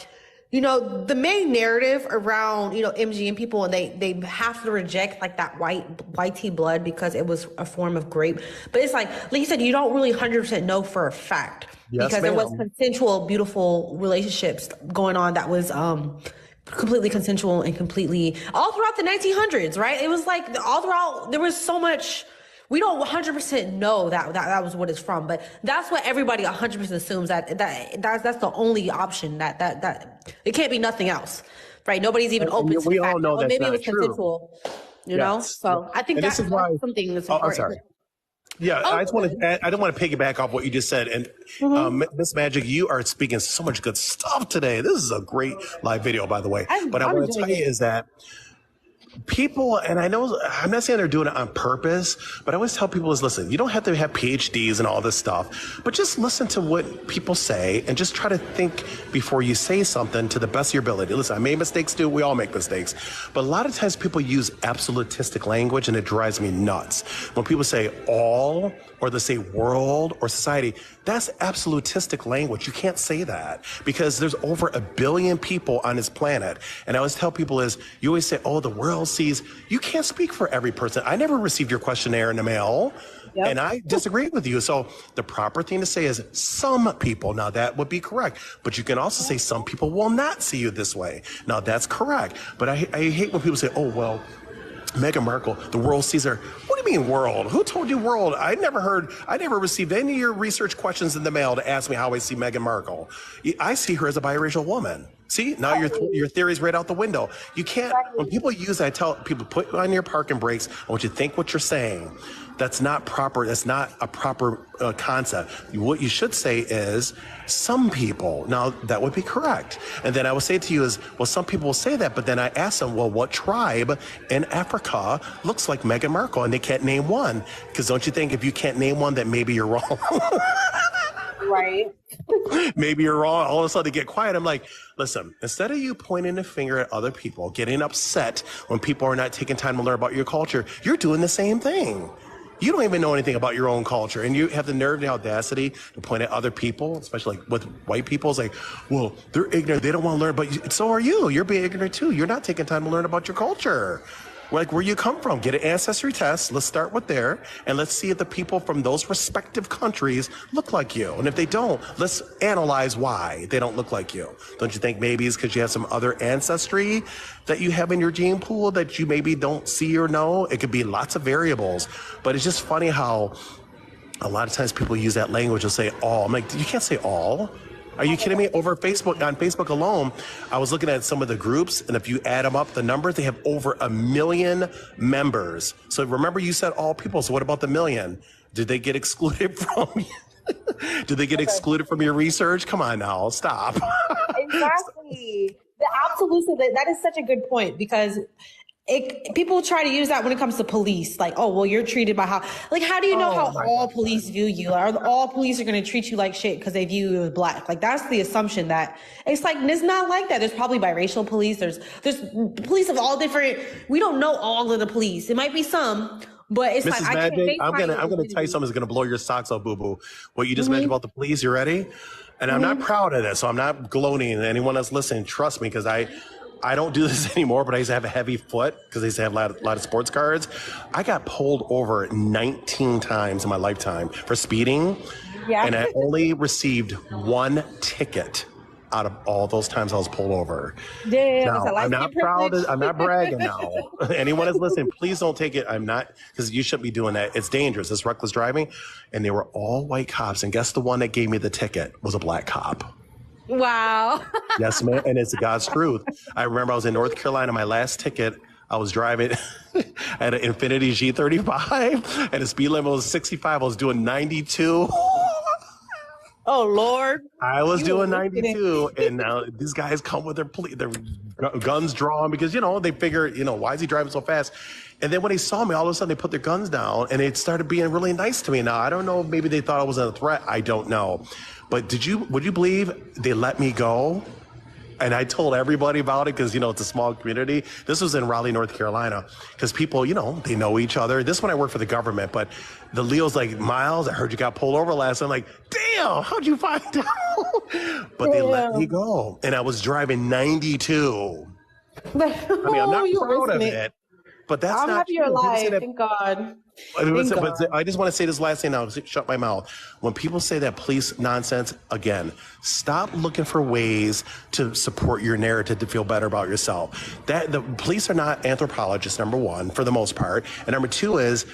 the main narrative around, MGM people, and they have to reject like that white tea blood because it was a form of grape. But it's like you said, you don't really 100% know for a fact because there was consensual, beautiful relationships going on that was completely consensual and completely all throughout the 1900s, right? It was like all throughout, there was so much. We don't 100% know that was what it's from, but that's what everybody 100% assumes that's the only option that it can't be nothing else, right? Nobody's even open to the fact that maybe it was consensual, So I think that's something that's important. I'm sorry. Yeah, I don't want to piggyback off what you just said. And Miss Magic, you are speaking so much good stuff today. This is a great live video, by the way. But I want to tell you is that people, and I know, I'm not saying they're doing it on purpose, but I always tell people is, listen, you don't have to have PhDs and all this stuff, but just listen to what people say and just try to think before you say something to the best of your ability. Listen, I made mistakes too. We all make mistakes. But a lot of times people use absolutistic language and it drives me nuts. When people say all, or they say world or society, that's absolutistic language. You can't say that because there's over 1 billion people on this planet. And I always tell people is, you always say, oh, the world sees, you can't speak for every person. I never received your questionnaire in the mail. Yep. And I disagree with you. So the proper thing to say is some people. Now that would be correct. But you can also say some people will not see you this way. Now that's correct. But I hate when people say, oh, well, Meghan Markle, the world sees her. What do you mean world? Who told you world? I never received any of your research questions in the mail to ask me how I see Meghan Markle. I see her as a biracial woman. See, now your theory's right out the window. You can't, when people use, I tell people, put on your parking brakes. I want you to think what you're saying. That's not proper. That's not a proper concept. What you should say is some people. Now that would be correct. And then I would say to you is, well, some people will say that, but then I ask them, well, what tribe in Africa looks like Meghan Markle? And they can't name one. Because don't you think if you can't name one, that maybe you're wrong? Right. Maybe you're wrong. All of a sudden they get quiet. I'm like, listen, instead of you pointing a finger at other people, getting upset when people are not taking time to learn about your culture, you're doing the same thing. You don't even know anything about your own culture, and you have the nerve and the audacity to point at other people, especially like with white people. It's like, well, they're ignorant. They don't want to learn, but so are you. You're being ignorant too. You're not taking time to learn about your culture. Like where you come from. Get an ancestry test. Let's start with there, and let's see if the people from those respective countries look like you. And if they don't, let's analyze why they don't look like you. Don't you think maybe it's because you have some other ancestry that you have in your gene pool that you maybe don't see or know? It could be lots of variables, but it's just funny how a lot of times people use that language and say all. I'm like, you can't say all. Are you kidding me? Over Facebook, on Facebook alone, I was looking at some of the groups, and if you add them up, the numbers, they have over 1 million members. So remember, you said all people. So what about the million? Did they get excluded from you? Did they get excluded from your research? Come on now, stop. Exactly. The absolute, that is such a good point, because people try to use that when it comes to police. Like, oh, well, you're treated by how, like, how do you know how all police view you? Or all police are going to treat you like shit because they view you as black? Like, that's the assumption that it's like, it's not like that. There's probably biracial police. There's police of all different, we don't know all of the police. It might be some, but it's Mrs. like, Magic, I'm gonna tell you something that's gonna blow your socks off, boo boo. What you just mentioned about the police, you ready? And I'm not proud of this, so I'm not gloating. And anyone that's listening, trust me, because I don't do this anymore, but I used to have a heavy foot because I used to have a lot of sports cards. I got pulled over 19 times in my lifetime for speeding, and I only received 1 ticket out of all those times I was pulled over. Damn, now, I'm not proud. I'm not bragging now. Anyone that's listening, please don't take it. I'm not, because you shouldn't be doing that. It's dangerous. It's reckless driving. And they were all white cops. And guess the one that gave me the ticket was a black cop. Wow. Yes, man. And it's God's truth. I remember I was in North Carolina. My last ticket, I was driving at an Infiniti G35, and the speed limit was 65. I was doing 92. Oh, Lord. I was doing 92, and now these guys come with their guns drawn because, they figure, why is he driving so fast? And then when they saw me, all of a sudden they put their guns down, and they started being really nice to me. Now, I don't know if maybe they thought I was a threat. I don't know. But would you believe they let me go? And I told everybody about it because, it's a small community. This was in Raleigh, North Carolina, because people, they know each other. This is when I worked for the government. But the Leo's like, Miles, I heard you got pulled over last. I'm like, damn, how'd you find out? But they let me go. And I was driving 92. I mean, I'm not proud of it. But that's I'm not happy true. you're alive. Thank God. But I just want to say this last thing now. Shut my mouth. When people say that police nonsense, again, stop looking for ways to support your narrative to feel better about yourself. The police are not anthropologists, number one, for the most part. And number two is,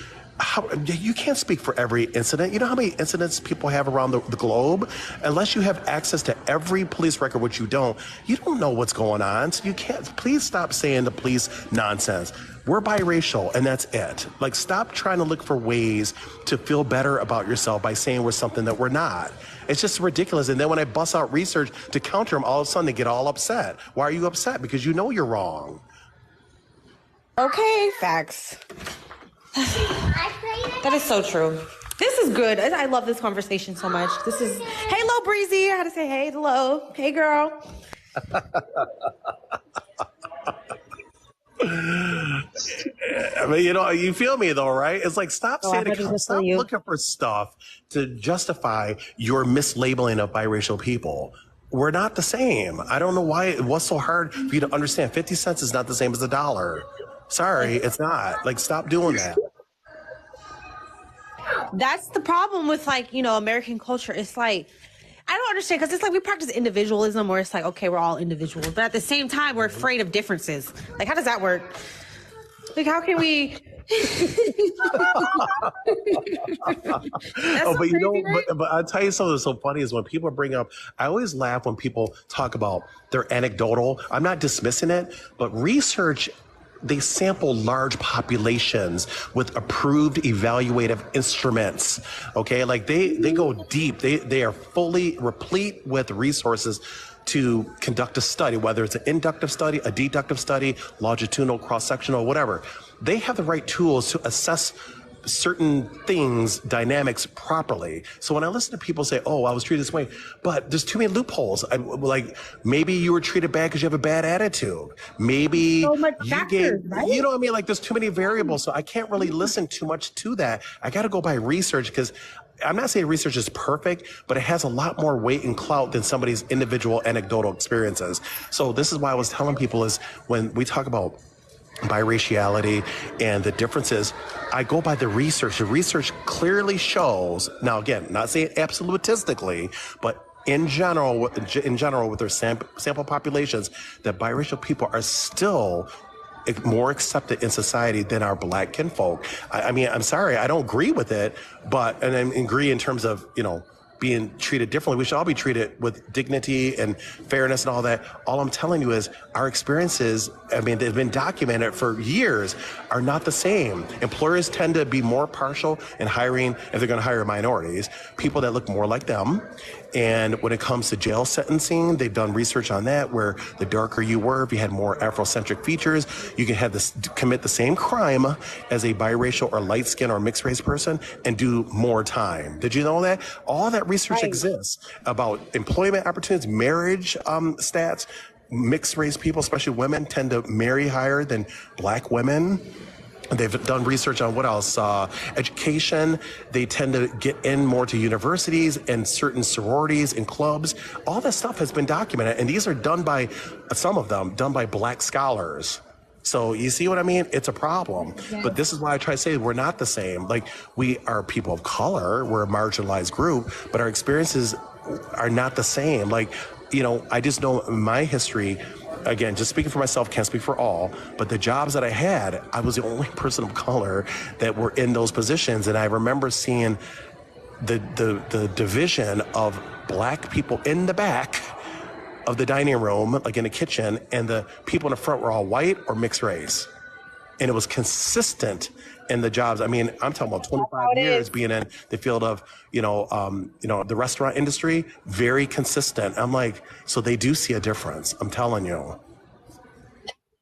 you can't speak for every incident. You know how many incidents people have around the globe? Unless you have access to every police record, which you don't know what's going on. So you can't, please stop saying the police nonsense. We're biracial, and that's it. Like, stop trying to look for ways to feel better about yourself by saying we're something that we're not. It's just ridiculous. And then when I bust out research to counter them, all of a sudden they get all upset. Why are you upset? Because you know you're wrong. Okay, facts. That is so true. This is good. I love this conversation so much. This is, hey, Lo Breezy. I had to say, hey, hello. Hey, girl. I mean, you feel me though, right? It's like, stop looking for stuff to justify your mislabeling of biracial people. We're not the same. I don't know why what's so hard for you to understand. 50 cents is not the same as $1. Sorry, it's not. Like, stop doing that. That's the problem with, like, American culture. It's like, I don't understand, because it's like we practice individualism where it's like, okay, we're all individuals, but at the same time, we're afraid of differences. Like, how does that work? Like, how can we? But I'll tell you something that's so funny is when people bring up, I always laugh when people talk about their anecdotal. I'm not dismissing it, but research, they sample large populations with approved evaluative instruments. Okay, like they go deep. They are fully replete with resources to conduct a study, whether it's an inductive study, a deductive study, longitudinal, cross-sectional, whatever. They have the right tools to assess certain things, dynamics properly. So when I listen to people say, oh, I was treated this way, but there's too many loopholes. Like, maybe you were treated bad because you have a bad attitude. Maybe so much factors, right? You know what I mean? Like, there's too many variables. So I can't really listen too much to that. I got to go by research, because I'm not saying research is perfect, but it has a lot more weight and clout than somebody's individual anecdotal experiences. So this is why I was telling people is when we talk about biraciality and the differences, I go by the research. The research clearly shows, now again, not saying absolutistically, but in general with their sample populations, that biracial people are still more accepted in society than our black kinfolk. I mean, I'm sorry, I don't agree with it, and I agree in terms of, being treated differently. We should all be treated with dignity and fairness and all that. All I'm telling you is our experiences, I mean, they've been documented for years, are not the same. Employers tend to be more partial in hiring, if they're going to hire minorities, people that look more like them. And when it comes to jail sentencing, they've done research on that, where the darker you were, if you had more Afrocentric features, you can commit the same crime as a biracial or light skin or mixed race person and do more time. Did you know that? All that research exists about employment opportunities, marriage stats. Mixed race people, especially women, tend to marry higher than black women. They've done research on what else? Education. They tend to get in more to universities and certain sororities and clubs. All that stuff has been documented. And these are done by, some of them, done by black scholars. So you see what I mean? It's a problem. Yeah. But this is why I try to say we're not the same. Like, we are people of color. We're a marginalized group, but our experiences are not the same. Like, I just know my history. Again, just speaking for myself, can't speak for all, but the jobs that I had, I was the only person of color that were in those positions. And I remember seeing the division of black people in the back of the dining room, like in the kitchen, and the people in the front were all white or mixed race. And it was consistent in the jobs. I mean, I'm talking about 25 years being in the field of, the restaurant industry, very consistent. I'm like, so they do see a difference. I'm telling you.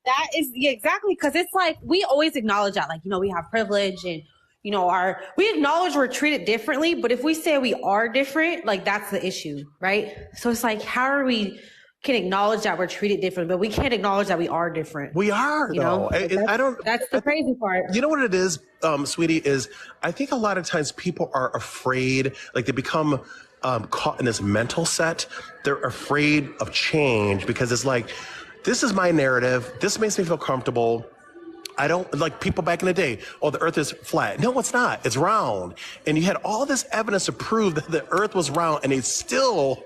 That is exactly, because it's like, we always acknowledge that, like, we have privilege and, we acknowledge we're treated differently, but if we say we are different, like, that's the issue, right? So it's like, how are we can acknowledge that we're treated different, but we can't acknowledge that we are different. We are, though. That's the crazy part. You know what it is, sweetie, is I think a lot of times people are afraid, like they become caught in this mental set. They're afraid of change because it's like, this is my narrative. This makes me feel comfortable. I don't, like people back in the day, the earth is flat. No, it's not. It's round. And you had all this evidence to prove that the earth was round, and they still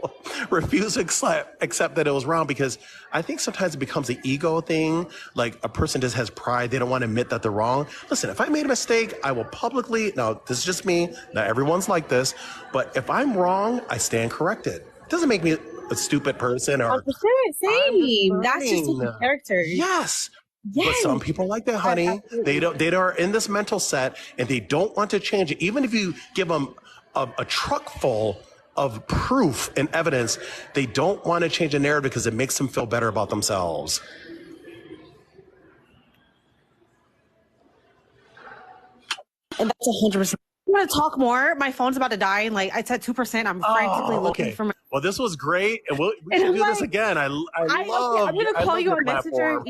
refuse to accept that it was round, because I think sometimes it becomes an ego thing. Like, a person just has pride. They don't want to admit that they're wrong. Listen, if I made a mistake, I will publicly, now this is just me, not everyone's like this, but if I'm wrong, I stand corrected. It doesn't make me a stupid person or... 100%, same. That's just a character. Yes. Yes. But some people like that, honey. They are in this mental set and they don't want to change it. Even if you give them a truck full of proof and evidence, they don't want to change the narrative because it makes them feel better about themselves. And that's 100%. I'm going to talk more. My phone's about to die, and like I said, 2%. I'm frantically looking for my... Well, this was great, and we should do this again. I'm going to call you on Messenger.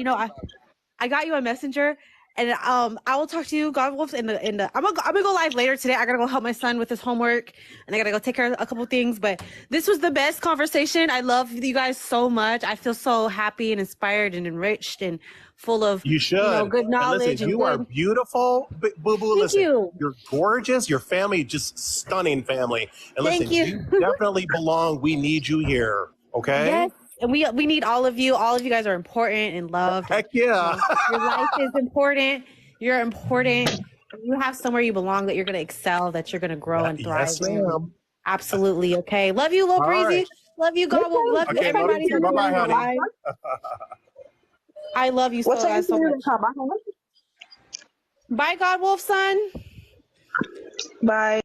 I got you on Messenger, and I will talk to you, God Wolf, I'm gonna go live later today. I gotta go help my son with his homework, and I gotta go take care of a couple things. But this was the best conversation. I love you guys so much. I feel so happy and inspired and enriched and full of good knowledge. Listen, you are beautiful, Boo Boo. Listen, you're gorgeous. Your family, just stunning family. And listen, you definitely belong. We need you here. Okay. Yes. And we need all of you. All of you guys are important and loved. Heck yeah. Your life is important. You're important. You have somewhere you belong, that you're going to excel, that you're going to grow and thrive. Yes, ma'am. Absolutely. Okay. Love you, Lil Breezy. Right. Love you, God. Love you, everybody. Bye-bye, honey. I love you so much. Bye, God Wolf son. Bye.